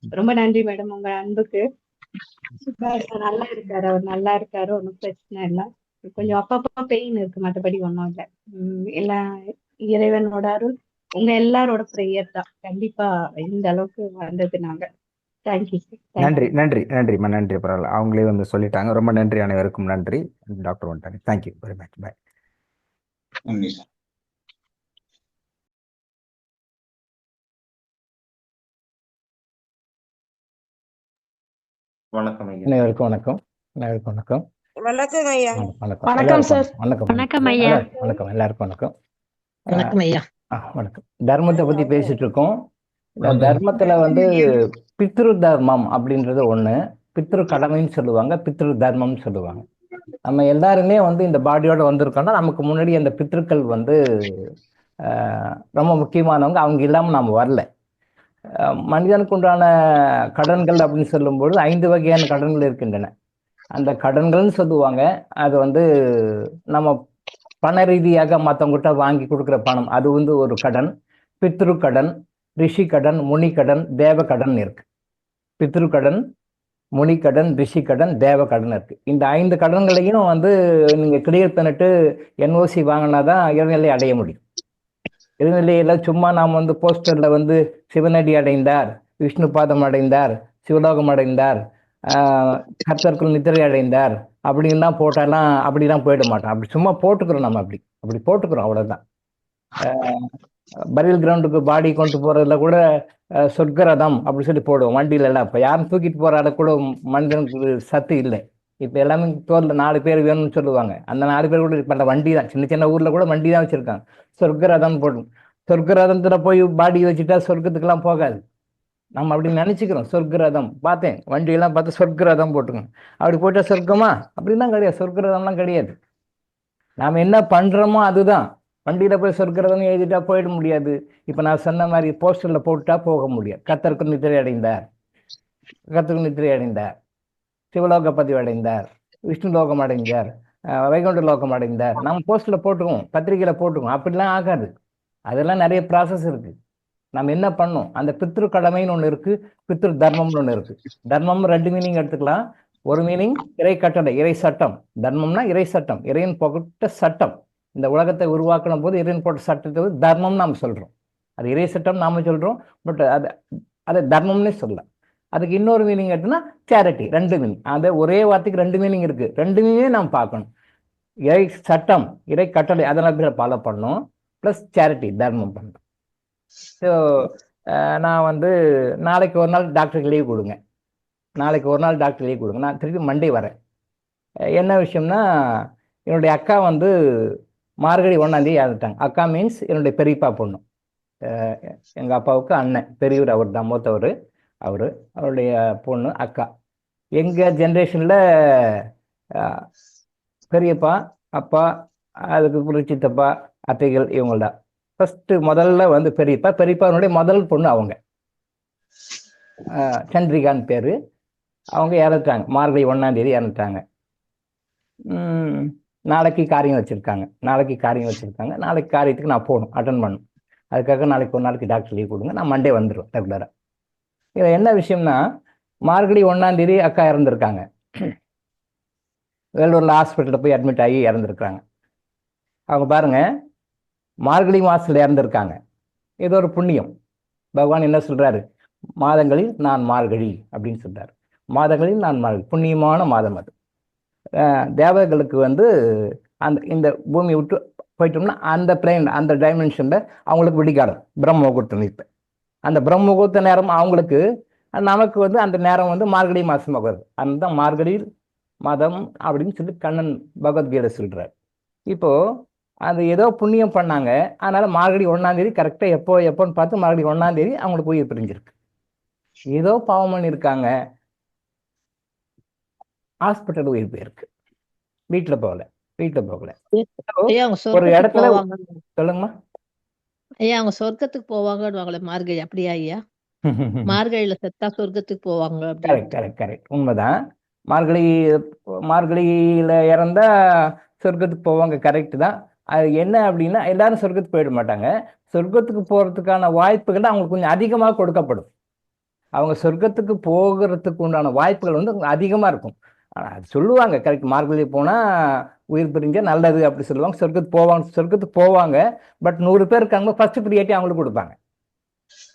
ரொம்ப நன்றி மேடம் உங்க அன்புக்கு. நல்லா இருக்காரு, அவர் நல்லா இருக்காரு, ஒன்றும் பிரச்சனை இல்லை. கொஞ்சம் அப்பப்போ பெயின் இருக்கு, மற்றபடி ஒன்றும் இல்லை. எல்லாம் இறைவனோட அருள், உங்க எல்லாரோட ப்ரேயர் தான் கண்டிப்பா இந்த அளவுக்கு வந்தது. நாங்க தேங்க்யூ சார். நன்றி, தேங்க்யூ. நன்றி, நன்றிம்மா, நன்றி. பரவாயில்ல, அவங்களே வந்து சொல்லிட்டாங்க. ரொம்ப நன்றி, அனைவருக்கும் நன்றி. டாக்டர் வந்துட்டாங்க. Thank you very much. பாய். நன்றி சார். வணக்கம் ஐயா. அனைவருக்கும் வணக்கம். அனைவருக்கும் வணக்கம். வணக்கம் ஐயா. வணக்கம். வணக்கம் எல்லாருக்கும் சார். வணக்கம். வணக்கம் ஐயா. வணக்கம். எல்லாருக்கும் வணக்கம். வணக்கம் ஐயா. வணக்கம். தர்மத்தை பத்தி பேசிட்டு இருக்கோம். இந்த வணக்கம். தர்மத்துல வந்து பித்ரு தர்மம் அப்படின்றது ஒண்ணு, பித்ரு கடமைன்னு சொல்லுவாங்க, பித்ரு தர்மம்னு சொல்லுவாங்க. நம்ம எல்லாருமே வந்து இந்த பாடியோட வந்திருக்கோம்னா நமக்கு முன்னாடி அந்த பித்ருக்கள் வந்து ரொம்ப முக்கியமானவங்க. அவங்க இல்லாம நாம வரல. மனிதனுக்கு உண்டான கடன்கள் அப்படின்னு சொல்லும்போது 5 வகையான கடன்கள் இருக்கின்றன. அந்த கடன்கள்னு சொல்லுவாங்க. அது வந்து நம்ம பண ரீதியாக மற்றவங்ககிட்ட வாங்கி கொடுக்குற பணம், அது வந்து ஒரு கடன். பித்ரு கடன், ரிஷி கடன், முனி கடன், தேவ கடன் இருக்கு. பித்ரு கடன், முனி கடன், ரிஷி கடன், தேவ கடன் இருக்கு. இந்த 5 கடன்களையும் வந்து நீங்க கிளியர் பண்ணிட்டு NOC வாங்கினாதான் இறைநிலை அடைய முடியும். இறைநிலையில சும்மா நாம் வந்து போஸ்டர்ல வந்து சிவனடி அடைந்தார், விஷ்ணு பாதம் அடைந்தார், சிவலோகம் அடைந்தார், கர்த்தருக்குள் நித்திரை அடைந்தார் அப்படின்லாம் போட்டாலாம் அப்படிலாம் போயிட மாட்டோம். அப்படி சும்மா போட்டுக்கிறோம், நம்ம அப்படி போட்டுக்கிறோம், அவ்வளவுதான். பரியல் கிரவுண்டுக்கு பாடி கொண்டு போறதுல கூட சொர்க்கரதம் அப்படி சொல்லி போடுவோம் வண்டியில எல்லாம். இப்போ யாரும் தூக்கிட்டு போறாத கூட மனிதனுக்கு சத்து இல்லை. இப்போ எல்லாமே தோல்ல 4 பேர் வேணும்னு சொல்லுவாங்க. அந்த 4 பேர் கூட இப்போ வண்டி தான், சின்ன சின்ன ஊர்ல கூட வண்டி தான் வச்சிருக்காங்க. சொர்க்கரதம் போடும். சொர்க்கரதத்துல போய் பாடி வச்சுட்டா சொர்க்கத்துக்கெல்லாம் போகாது. நம்ம அப்படி நினைச்சுக்கிறோம். சொர்க்கரதம் பார்த்தேன், வண்டியெல்லாம் பார்த்து சொர்க்கரதம் போட்டுக்கணும். அப்படி போயிட்டா சொர்க்கமா? அப்படிலாம் கிடையாது. சொர்க்கரதம்லாம் கிடையாது. நாம என்ன பண்றோமோ அதுதான். வண்டியில போய் சொர்க்கரதம் எழுதிட்டா போயிட முடியாது. இப்ப நான் சொன்ன மாதிரி போஸ்டர்ல போட்டுட்டா போக முடியாது. கர்த்தருக்கு நித்திரை அடைந்தார், கர்த்தருக்கு நித்திரை அடைந்தார், சிவலோக பதிவு அடைந்தார், விஷ்ணு லோகம் அடைந்தார், வைகுண்ட லோகம் அடைந்தார். நம்ம போஸ்டர்ல போட்டுக்குவோம், பத்திரிகையில போட்டுக்குவோம். அப்படிலாம் ஆகாது. அதெல்லாம் நிறைய ப்ராசஸ் இருக்கு. நம்ம என்ன பண்ணோம்? அந்த பித்ரு கடமைன்னு ஒண்ணு இருக்கு, பித்ரு தர்மம்னு ஒண்ணு இருக்கு. தர்மம் 2 மீனிங் எடுத்துக்கலாம். ஒரு மீனிங் இறை கட்டளை, இறை சட்டம். தர்மம்னா இறை சட்டம், இறைவன் போட்ட சட்டம். இந்த உலகத்தை உருவாக்கணும் போது இறைவன் போட்ட சட்டத்தை தர்மம் நாம சொல்றோம். அது இறை சட்டம் நாம சொல்றோம். பட் அதை தர்மம்னே சொல்லலாம். அதுக்கு இன்னொரு மீனிங் எடுத்துன்னா சேரிட்டி. 2 மீனிங். அந்த ஒரே வார்த்தைக்கு 2 மீனிங் இருக்கு. 2 மீனிங்கே நாம் பார்க்கணும். இறை சட்டம், இறை கட்டளை, அதெல்லாம் ஃபாலோ பண்ணணும். ப்ளஸ் சேரிட்டி, தர்மம் பண்ணணும். ஸோ நான் வந்து நாளைக்கு ஒரு நாள் டாக்டருக்கு லீவ் கொடுங்க. நாளைக்கு ஒரு நாள் டாக்டர் லீவ் கொடுங்க. நான் திருப்பி மண்டே வரேன். என்ன விஷயம்னா, என்னுடைய அக்கா வந்து மார்கழி 1ஆம் தேதி இறந்துட்டாங்க. அக்கா மீன்ஸ் என்னுடைய பெரியப்பா பொண்ணு. எங்கள் அப்பாவுக்கு அண்ணன், பெரியவர் அவர் தான், மூத்தவர் அவர். அவருடைய பொண்ணு அக்கா. எங்கள் ஜென்ரேஷனில் பெரியப்பா, அப்பா, அதுக்கு சித்தப்பா, அத்தைகள், இவங்க தான். ஃபர்ஸ்ட் முதல்ல வந்து பெரியப்பாவுடைய முதல் பொண்ணு அவங்க, சந்திரிகான்னு பேரு. அவங்க இறந்துட்டாங்க. மார்கழி 1ஆம் தேதி இறந்துட்டாங்க. நாளைக்கு காரியம் வச்சிருக்காங்க. நாளைக்கு காரியத்துக்கு நான் போகணும், அட்டன் பண்ணணும். அதுக்காக நாளைக்கு ஒரு நாளைக்கு டாக்டர் லீவ் கொடுங்க. நான் மண்டே வந்துடுவேன் ரெகுலராக. இதில் என்ன விஷயம்னா, மார்கழி 1ஆம் தேதி அக்கா இறந்துருக்காங்க. வேலூரில் ஹாஸ்பிட்டலில் போய் அட்மிட் ஆகி இறந்துருக்காங்க. அவங்க பாருங்க, மார்கழி மாதத்தில் இறந்துருக்காங்க. இது ஒரு புண்ணியம். பகவான் என்ன சொல்றாரு? மாதங்களில் நான் மார்கழி அப்படின்னு சொல்றாரு. மாதங்களில் நான் மார்கழி, புண்ணியமான மாதம் அது. தேவர்களுக்கு வந்து இந்த பூமியை விட்டு போயிட்டோம்னா அந்த பிளேன், அந்த டைமென்ஷன்ல அவங்களுக்கு விடிகாலம், பிரம்ம முகூர்த்தம். இப்போ அந்த பிரம்ம முகூர்த்த நேரம் அவங்களுக்கு, நமக்கு வந்து அந்த நேரம் வந்து மார்கழி மாதம் வருது. அந்த மார்கழி மாதம் அப்படின்னு சொல்லி கண்ணன் பகவத்கீதை சொல்றார். இப்போ அது ஏதோ புண்ணியம் பண்ணாங்க, அதனால மார்கழி 1ஆம் தேதி கரெக்டாக எப்போன்னு பார்த்து மார்கழி 1ஆம் தேதி அவங்களுக்கு உயிர் பிரிஞ்சிருக்கு. ஏதோ பாவம் பண்ணியிருக்காங்க, ஹாஸ்பிட்டல் உயிர் போயிருக்கு, வீட்டில் போகல. ஐயா அவங்க ஒரு சொர்க்கத்துக்கு இடத்துல போவாங்க. சொல்லுங்கம்மா. ஐயா அவங்க சொர்க்கத்துக்கு போவாங்கன்னு மார்கழி அப்படியா ஐயா? மார்கழியில செத்தா சொர்க்கத்துக்கு போவாங்க கரெக்ட் அப்படின்னு. கரெக்ட் உண்மைதான். மார்கழியில இறந்தா சொர்க்கத்துக்கு போவாங்க, கரெக்ட் தான். அது என்ன அப்படின்னா எல்லாரும் சொர்க்கத்துக்கு போயிட மாட்டாங்க. சொர்க்கத்துக்கு போகிறதுக்கான வாய்ப்புகள் அவங்களுக்கு கொஞ்சம் அதிகமாக கொடுக்கப்படும். அவங்க சொர்க்கத்துக்கு போகிறதுக்கு உண்டான வாய்ப்புகள் வந்து அதிகமாக இருக்கும். அது சொல்லுவாங்க, கரெக்ட், மார்கழி போனால் உயிர் பிரிஞ்ச நல்லது அப்படி சொல்லுவாங்க. சொர்க்கத்துக்கு போவாங்க. பட் 100 பேர் இருக்காங்க, ஃபர்ஸ்ட் ப்ரியாரிட்டி அவங்களுக்கு கொடுப்பாங்க.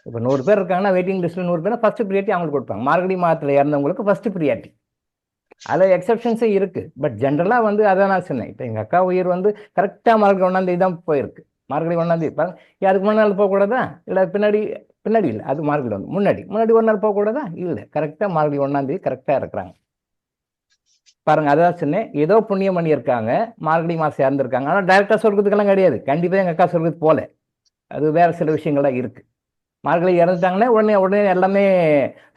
இப்போ 100 பேர் இருக்காங்கன்னா வெயிட்டிங் லிஸ்ட்டில் 100 பேர் ஃபர்ஸ்ட் ப்ரியாரிட்டி அவங்களுக்கு கொடுப்பாங்க. மார்கழி மாதத்தில் இறந்தவங்களுக்கு ஃபர்ஸ்ட் ப்ரியாரிட்டி. அதில் எக்ஸப்ஷன்ஸே இருக்குது. பட் ஜென்ரலாக வந்து அதான் நான் சொன்னேன். இப்போ எங்கள் அக்கா உயிர் வந்து கரெக்டாக மார்கழி 1ஆம் தேதி தான் போயிருக்கு. மார்கழி 1ஆம் தேதி பாருங்க. அதுக்கு முன்னாள் போகக்கூடாதா? இல்லை பின்னாடி இல்லை, அது மார்கழி வந்து முன்னாடி ஒரு நாள் போகக்கூடாதா? இல்லை, கரெக்டாக மார்கழி 1ஆம் தேதி கரெக்டாக இருக்கிறாங்க. பாருங்க, அதான் சொன்னேன், ஏதோ புண்ணியம் பண்ணியிருக்காங்க, மார்கழி மாதம் இறந்துருக்காங்க. ஆனால் டைரெக்டாக சொர்க்கத்துக்கெல்லாம் கிடையாது. கண்டிப்பாக எங்கள் அக்கா சொர்க்கத்துக்கு போகல. அது வேற சில விஷயங்கள்லாம் இருக்குது. மார்கழி இறந்துட்டாங்கன்னா உடனே எல்லாமே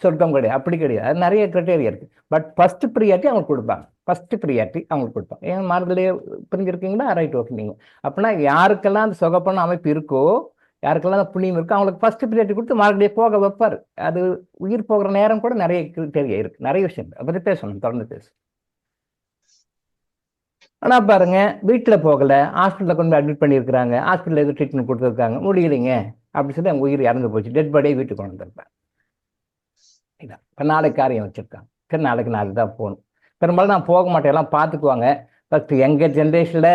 சொர்க்கம் கிடையாது, அப்படி கிடையாது. அது நிறைய கிரைட்டேரியா இருக்குது. பட் ஃபர்ஸ்ட் ப்ரியாரிட்டி அவங்களுக்கு கொடுப்பாங்க. ஏன் மார்கழி புரிஞ்சிருக்கீங்களா? Right, okay. நீங்கள் அப்படின்னா யாருக்கெல்லாம் அந்த சொகப்பண்ண அமைப்பு இருக்கோ, யாருக்கெல்லாம் அந்த புண்ணியம் இருக்கோ, அவங்களுக்கு ஃபர்ஸ்ட் ப்ரியாரிட்டி கொடுத்து மார்கழியை போக வைப்பார். அது உயிர் போகிற நேரம் கூட நிறைய கிரைட்டேரியா இருக்குது, நிறைய விஷயம். அதை பற்றி பேசணும், தொடர்ந்து பேசணும். ஆனால் பாருங்க, வீட்டில் போகலை, ஹாஸ்பிட்டலில் கொண்டு போய் அட்மிட் பண்ணியிருக்கிறாங்க, ஹாஸ்பிட்டலில் எதுவும் ட்ரீட்மெண்ட் கொடுத்துருக்காங்க, முடியலைங்க அப்படி சொல்லி அவங்க உயிர் இறந்து போச்சு, டெட் பாடியை வீட்டுக்கு கொண்டு வந்திருப்பாங்க. இதான் இப்போ நாளைக்கு காரியம் வச்சுருக்காங்க, சரி நாளைக்கு தான் போகணும். பெரும்பாலும் நான் போக மாட்டேன், எல்லாம் பார்த்துக்குவாங்க. ஃபஸ்ட்டு எங்கள் ஜென்ரேஷனில்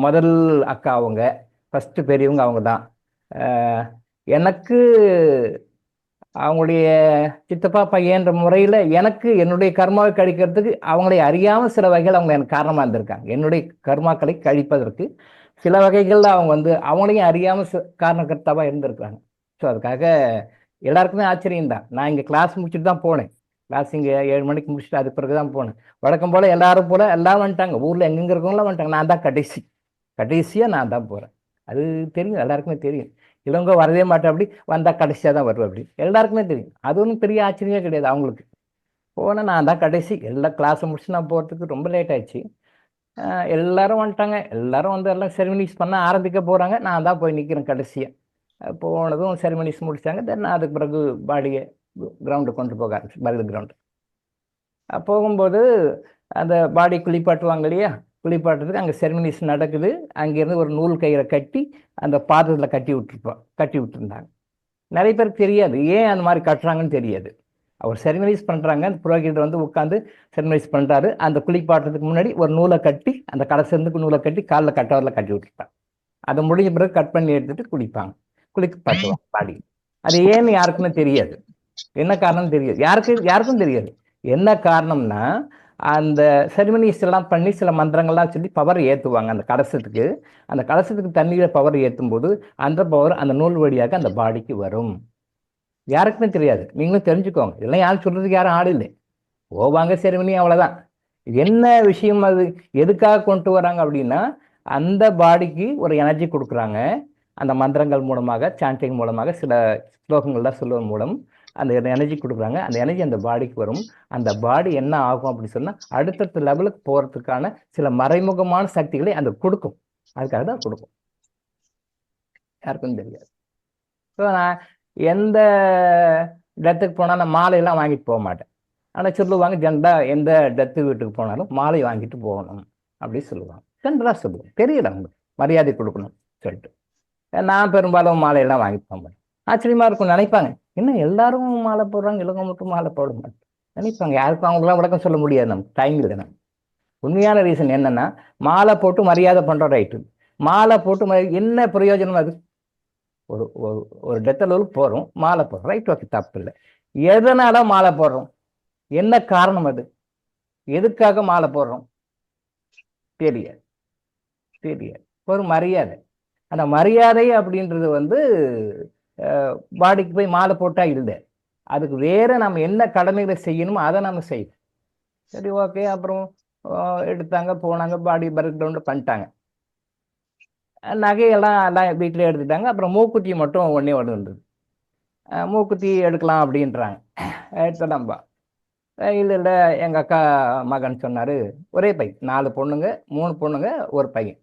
முதல் அக்கா அவங்க, ஃபஸ்ட்டு பெரியவங்க அவங்க தான். எனக்கு அவங்களுடைய சித்தப்பா பையன்ற முறையில் எனக்கு என்னுடைய கர்மாவை கழிக்கிறதுக்கு அவங்களை அறியாமல் சில வகைகள் அவங்க எனக்கு காரணமாக இருந்திருக்காங்க. என்னுடைய கர்மாக்களை கழிப்பதற்கு சில வகைகளில் அவங்க வந்து அவங்களையும் அறியாமல் காரணக்கர்த்தாவாக இருந்திருக்காங்க. ஸோ அதுக்காக எல்லாருக்குமே ஆச்சரியம்தான். நான் இங்கே கிளாஸ் முடிச்சுட்டு தான் போனேன். கிளாஸ் இங்கே 7 மணிக்கு முடிச்சுட்டு அதுக்கு பிறகு தான் போனேன். வழக்கம் போல் எல்லாரும் வந்துட்டாங்க, ஊரில் எங்கெங்கே இருக்கவங்களாம் வந்துட்டாங்க. நான் தான் கடைசியாக நான் தான் போகிறேன். அது தெரியும், எல்லாருக்குமே தெரியும். இவங்க வரவே மாட்டேன், அப்படி வந்தால் கடைசியாக தான் வருவேன், அப்படி எல்லாருக்குமே தெரியும். அது ஒன்றும் பெரிய ஆச்சரியமே கிடையாது அவங்களுக்கு. போனால் நான் தான் கடைசி. எல்லா கிளாஸை முடிச்சு நான் போகிறதுக்கு ரொம்ப லேட் ஆயிடுச்சு. எல்லாரும் வந்துட்டாங்க, எல்லாரும் வந்து எல்லாம் செரிமனிஸ் பண்ண ஆரம்பிக்க போகிறாங்க. நான் தான் போய் நிற்கிறேன் கடைசியாக. போனதும் செரிமனிஸ் முடிச்சாங்க. தென் அதுக்கு பிறகு பாடியை கிரவுண்டுக்கு கொண்டு போக ஆரம்பிச்சு, பரத கிரவுண்டு. போகும்போது அந்த பாடி குளிப்பாட்டுவாங்க இல்லையா, குளிப்பாட்டுறதுக்கு அங்கே செரிமனிஸ் நடக்குது. அங்கேருந்து ஒரு நூல் கயிறை கட்டி அந்த பாத்திரத்தில் கட்டி விட்டுருந்தாங்க. நிறைய பேருக்கு தெரியாது ஏன் அந்த மாதிரி கட்டுறாங்கன்னு தெரியாது. அவர் செரிமனிஸ் பண்ணுறாங்க, அந்த புரோகிதர் வந்து உட்காந்து செரிமனிஸ் பண்ணுறாரு. அந்த குளிப்பாட்டுறதுக்கு முன்னாடி ஒரு நூலை கட்டி, அந்த கடைசிக்கு நூலை கட்டி காலில் கட்டவரில் கட்டி விட்டுருப்பாங்க. அதை முடிஞ்ச பிறகு கட் பண்ணி எடுத்துட்டு குளிப்பாட்டுவாங்க பாடி. அது ஏன்னு யாருக்குமே தெரியாது, என்ன காரணம் தெரியாது, யாருக்கும் தெரியாது. என்ன காரணம்னா அந்த செரிமனிஸ் எல்லாம் பண்ணி சில மந்திரங்கள்லாம் சொல்லி பவர் ஏற்றுவாங்க அந்த கலசத்துக்கு தண்ணீரை பவர் ஏற்றும் போது அந்த பவர் அந்த நூல் வழியாக அந்த பாடிக்கு வரும். யாருக்குமே தெரியாது, நீங்களும் தெரிஞ்சுக்கோங்க. இதெல்லாம் யாரும் சொல்றதுக்கு யாரும் ஆள் இல்லை. போவாங்க செரிமனி, அவ்வளோதான். என்ன விஷயம், அது எதுக்காக கொண்டு வராங்க அப்படின்னா அந்த பாடிக்கு ஒரு எனர்ஜி கொடுக்குறாங்க. அந்த மந்திரங்கள் மூலமாக, சாண்டிங் மூலமாக, சில ஸ்லோகங்கள்லாம் சொல்லுவதன் மூலம் அந்த எனர்ஜி கொடுக்குறாங்க. அந்த எனர்ஜி அந்த பாடிக்கு வரும். அந்த பாடி என்ன ஆகும் அப்படின்னு சொன்னால் அடுத்தடுத்த லெவலுக்கு போகிறதுக்கான சில மறைமுகமான சக்திகளை அந்த கொடுக்கும். அதுக்காக தான் கொடுக்கும், யாருக்கும் தெரியாது. ஸோ நான் எந்த டெத்துக்கு போனால் நான் மாலையெல்லாம் வாங்கிட்டு போக மாட்டேன். ஆனால் சொல்லுவாங்க ஜென்ரலாக எந்த டெத்து வீட்டுக்கு போனாலும் மாலை வாங்கிட்டு போகணும் அப்படி சொல்லுவாங்க. ஜென்ரலாக சொல்லுவாங்க, தெரியல அவங்க மரியாதை கொடுக்கணும் சொல்லிட்டு. நான் பெரும்பாலும் மாலையெல்லாம் வாங்கிட்டு போக மாட்டேன். ஆச்சரியமாக இருக்கும், நினைப்பாங்க என்ன எல்லாரும் மாலை போடுறாங்க, இலங்கை மட்டும் மாலை போட மாட்டேன் நினைப்பாங்க. யாருக்கும் அவங்களாம் விளக்கம் சொல்ல முடியாது, நமக்கு டைம் இல்லை. நம்ம உண்மையான ரீசன் என்னன்னா, மாலை போட்டு மரியாதை பண்ணுறோம், ரைட்டு. மாலை போட்டு என்ன பிரயோஜனம்? அது ஒரு டெத் லெவலுக்கு போகிறோம், மாலை போடுறோம், ரைட், ஓகே, தப்பு இல்லை. எதனால மாலை போடுறோம், என்ன காரணம், அது எதுக்காக மாலை போடுறோம் தெரியாது. ஒரு மரியாதை. அந்த மரியாதை அப்படின்றது வந்து பாடிக்கு போய் மாலை போட்டா இல்லை, அதுக்கு வேற நம்ம என்ன கடமைகளை செய்யணுமோ அதை நம்ம செய்யணும். சரி, ஓகே. அப்புறம் எடுத்தாங்க, போனாங்க, பாடி பர்க் டவுன் பண்ணிட்டாங்க. நகையெல்லாம் எல்லாம் வீட்டிலே எடுத்துட்டாங்க. அப்புறம் மூக்குத்தி மட்டும் ஒன்றே ஒன்று இருந்தது. மூக்குத்தி எடுக்கலாம் அப்படின்றாங்க. எடுத்துடலாம்பா. இல்லை இல்லை, எங்கள் அக்கா மகன் சொன்னார், ஒரே பையன், 4 பொண்ணுங்க, 3 பொண்ணுங்க, ஒரு பையன்,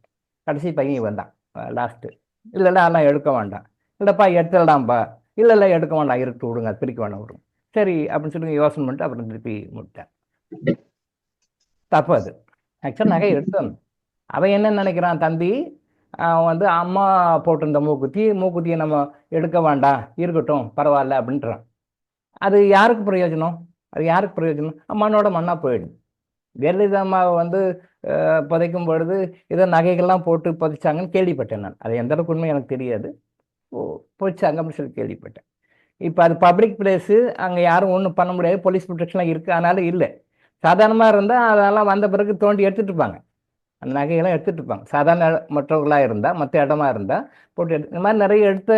கடைசி பையன் இவன் தான் லாஸ்ட்டு. இல்லை இல்லை அதெல்லாம் எடுக்க வேண்டாம். இல்லைப்பா எடுத்துடலாம்ப்பா. இல்லை இல்லை எடுக்க வேண்டாம், இருக்கு விடுங்க, பிரிக்க வேண்டாம் விடுங்க. சரி அப்படின்னு சொல்லி யோசனை பண்ணிட்டு அப்புறம் திருப்பி முட்டேன். தப்பு அது. ஆக்சுவலாக நகை எடுத்தோம். அவன் என்ன நினைக்கிறான், தம்பி அவன் வந்து அம்மா போட்டிருந்த மூக்குத்தியை நம்ம எடுக்க வேண்டாம், இருக்கட்டும் பரவாயில்ல அப்படின்றான். அது யாருக்கு பிரயோஜனம்? அது யாருக்கு பிரயோஜனம்? மண்ணோட மண்ணாக போயிடும். ஜெயலலிதா அம்மாவை வந்து புதைக்கும் பொழுது ஏதோ நகைகள்லாம் போட்டு புதைச்சாங்கன்னு கேள்விப்பட்டேன் நான். அது எந்த அளவுக்கு உண்மை எனக்கு தெரியாது. போச்சாங்க அப்படின்னு சொல்லி கேள்விப்பட்டேன். இப்போ அது பப்ளிக் பிளேஸு, அங்கே யாரும் ஒன்றும் பண்ண முடியாது, போலீஸ் ப்ரொடெக்ஷன்லாம் இருக்குது, அதனால இல்லை. சாதாரணமாக இருந்தால் அதெல்லாம் வந்த பிறகு தோண்டி எடுத்துகிட்டு இருப்பாங்க, அந்த நகையெல்லாம் எடுத்துகிட்டு இருப்பாங்க. சாதாரண மற்றவர்களாக இருந்தால், மற்ற இடமா இருந்தால் போட்டு இந்த மாதிரி நிறைய எடுத்த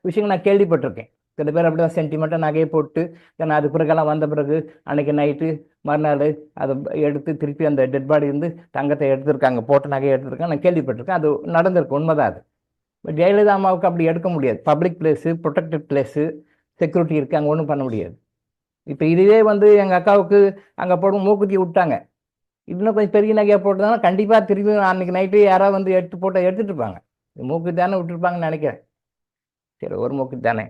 விஷயங்கள் நான் கேள்விப்பட்டிருக்கேன். சில பேர் அப்படி தான் சென்டிமெண்ட்டாக நகையை போட்டு அது பிறகெல்லாம் வந்த பிறகு அன்றைக்கி நைட்டு மறுநாள் அதை எடுத்து திருப்பி அந்த டெட் பாடி இருந்து தங்கத்தை எடுத்திருக்காங்க, போட்ட நகையை எடுத்திருக்காங்க, நான் கேள்விப்பட்டிருக்கேன். அது நடந்திருக்கு, உண்மைதான் அது. பட் ஜெயலலிதா அம்மாவுக்கு அப்படி எடுக்க முடியாது. Public place, protected place, security இருக்குது, அங்கே ஒன்றும் பண்ண முடியாது. இப்போ இதுவே வந்து எங்கள் அக்காவுக்கு அங்கே போடும் மூக்குத்தி விட்டாங்க, இன்னும் கொஞ்சம் பெரிய நகையாக போட்டுதாங்கன்னா கண்டிப்பாக திருப்பி அன்றைக்கி நைட்டு யாராவது வந்து எடுத்துகிட்டு இருப்பாங்க. மூக்குத்தி தானே விட்டுருப்பாங்கன்னு நினைக்கிறேன். சரி, ஒரு மூக்குத்தி தானே.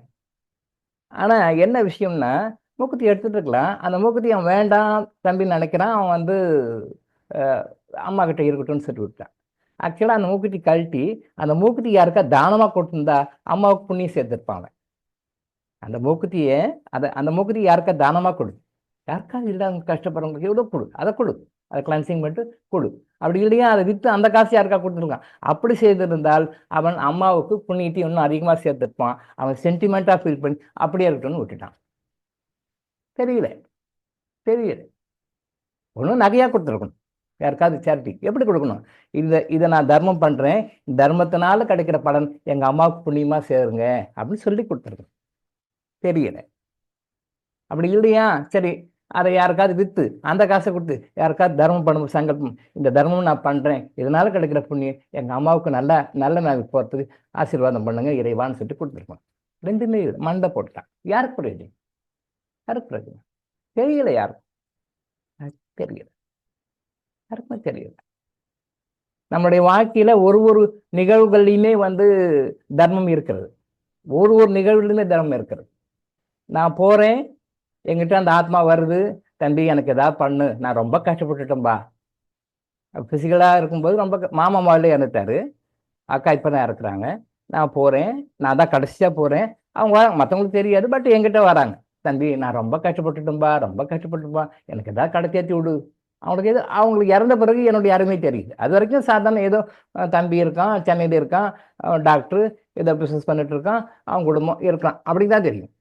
ஆனால் என்ன விஷயம்னா, மூக்குத்தி எடுத்துகிட்டு இருக்கலாம், அந்த மூக்குத்தி அவன் வேண்டாம் தம்பின்னு நினைக்கிறான். அவன் வந்து அம்மா கிட்ட இருக்கட்டும்னு சொல்லி விட்டான். ஆக்சுவலாக அந்த மூக்குத்தி கழட்டி அந்த மூக்குத்தி யாருக்கா தானமாக கொடுத்துருந்தா அம்மாவுக்கு புண்ணியம் சேர்த்துருப்பாங்க. அந்த மூக்குத்தியை அந்த மூக்குத்தி யாருக்கா தானமாக கொடு, யாருக்காவது இல்லாத கஷ்டப்படுறவங்களுக்கு எவ்வளோ கொடு, அதை கொடு, அதை கிளன்சிங் பண்ணிட்டு கொடு. அப்படி இல்லையா அதை விற்று அந்த காசு யாருக்கா கொடுத்துருக்கான். அப்படி செய்திருந்தால் அவன் அம்மாவுக்கு புண்ணியத்தை இன்னும் அதிகமாக சேர்த்துருப்பான். அவன் சென்டிமெண்ட்டாக ஃபீல் பண்ணி அப்படியே இருக்கட்டும்னு விட்டுட்டான். தெரியல ஒன்றும் நகையாக கொடுத்துருக்கணும், யாருக்காவது சேரிட்டி. எப்படி கொடுக்கணும்? இதை நான் தர்மம் பண்ணுறேன், தர்மத்தினால கிடைக்கிற பலன் எங்கள் அம்மாவுக்கு புண்ணியமாக சேருங்க அப்படின்னு சொல்லி கொடுத்துருக்கணும். தெரியல. அப்படி இல்லையா, சரி அதை யாருக்காவது விற்று அந்த காசை கொடுத்து யாருக்காவது தர்மம் பண்ணும் சங்கல்பம், இந்த தர்மம் நான் பண்ணுறேன், இதனால கிடைக்கிற புண்ணியம் எங்கள் அம்மாவுக்கு நல்ல நாள் போகிறதுக்கு ஆசீர்வாதம் பண்ணுங்க இறைவான்னு சொல்லிட்டு கொடுத்துருக்கோம். ரெண்டுமே மண்டை போட்டுட்டான். யாருக்கு பிரயோஜனம்? தெரியல, யாருக்குமே தெரியல. நம்முடைய வாழ்க்கையில ஒரு நிகழ்வுகள்லையுமே வந்து தர்மம் இருக்கிறது. ஒரு நிகழ்வுலையுமே தர்மம் இருக்கிறது. நான் போறேன், எங்கிட்ட அந்த ஆத்மா வருது, தம்பி எனக்கு ஏதாவது பண்ணு, நான் ரொம்ப கஷ்டப்பட்டுட்டேன்பா. பிசிக்கலாக இருக்கும்போது ரொம்ப மாமா முதல்ல இறந்துட்டாரு, அக்கா இப்போ தான் இறக்குறாங்க. நான் போகிறேன், நான் தான் கடைசியாக போகிறேன். அவங்க மற்றவங்களுக்கு தெரியாது, பட் என்கிட்ட வராங்க, தம்பி நான் ரொம்ப கஷ்டப்பட்டுட்டேன்பா, எனக்கு ஏதாவது கடத்தேற்றி விடு. அவங்களுக்கு இறந்த பிறகு என்னுடைய அருமை தெரியுது. அது வரைக்கும் சாதாரண ஏதோ தம்பி இருக்கான், சென்னையில் இருக்கான், டாக்டரு, ஏதோ பிஸ்னஸ் பண்ணிட்டு இருக்கான், அவங்க குடும்பம் இருக்கான், அப்படி தான் தெரியும்.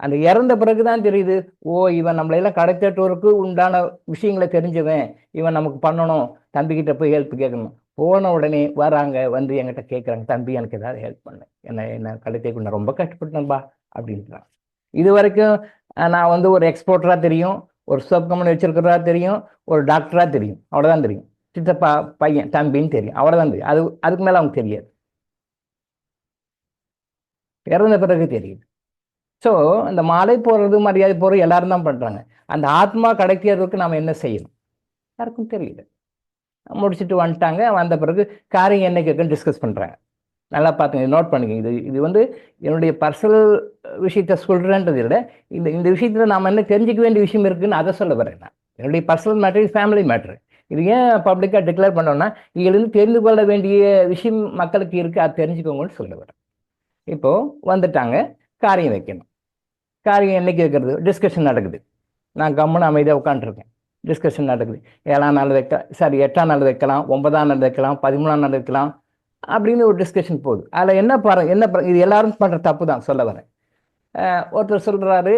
அந்த இறந்த பிறகு தான் தெரியுது, ஓ இவன் நம்மளையெல்லாம் கடத்தேட்டோருக்கு உண்டான விஷயங்களை தெரிஞ்சவன், இவன் நமக்கு பண்ணணும், தம்பிக்கிட்ட போய் ஹெல்ப் கேட்கணும். போன உடனே வராங்க, வந்து என்கிட்ட கேட்குறாங்க, தம்பி எனக்கு ஏதாவது ஹெல்ப் பண்ணு, என்ன கடத்தேக்கு நான் ரொம்ப கஷ்டப்பட்டேன்பா அப்படின்றான். இது வரைக்கும் நான் வந்து ஒரு எக்ஸ்போர்ட்டராக தெரியும், ஒரு சப் கம்பெனி வச்சிருக்கிறதா தெரியும், ஒரு டாக்டராக தெரியும், அவ்வளோதான் தெரியும். சித்தப்பா பையன் தம்பின்னு தெரியும், அவ்வளோதான் தெரியும். அதுக்கு மேலே அவங்க தெரியாது. இறந்த பிறகு தெரியுது. ஸோ அந்த மாலை போடுறது, மரியாதை போடுறது எல்லாரும் தான் பண்ணுறாங்க. அந்த ஆத்மா கிடைக்கிறதுக்கு நாம் என்ன செய்யணும் யாருக்கும் தெரியல. முடிச்சுட்டு வந்துட்டாங்க. வந்த பிறகு காரியம் என்ன கேட்குன்னு டிஸ்கஸ் பண்ணுறாங்க. நல்லா பார்த்துங்க, நோட் பண்ணிக்கங்க. இது வந்து என்னுடைய பர்சனல் விஷயத்த சொல்கிறேன்றது இல்லை, இந்த விஷயத்தில் நாம் என்ன தெரிஞ்சிக்க வேண்டிய விஷயம் இருக்குதுன்னு அதை சொல்ல வரேன். நான் என்னுடைய பர்சனல் மேட்ரு, இது ஃபேமிலி மேட்ரு. இது ஏன் பப்ளிக்காக டிக்ளேர் பண்ணோன்னா, இதுலேருந்து தெரிந்து கொள்ள வேண்டிய விஷயம் மக்களுக்கு இருக்குது, அது தெரிஞ்சுக்கோங்கன்னு சொல்ல வரேன். இப்போது வந்துட்டாங்க, காரியம் வைக்கணும். காரியம் என்னைக்கு வைக்கிறது? டிஸ்கஷன் நடக்குது. நான் கம்முன்னு அமைதியாக உட்காந்துருக்கேன். டிஸ்கஷன் நடக்குது. 7ஆம் நாள் வைக்கலாம், 8ஆம் நாள் வைக்கலாம், 9ஆம் நாள் வைக்கலாம், 13ஆம் நாள் வைக்கலாம் அப்படின்னு ஒரு டிஸ்கஷன் போகுது. அதில் என்ன இது எல்லாரும் பண்ணுற தப்பு தான் சொல்ல வரேன். ஒருத்தர் சொல்கிறாரு,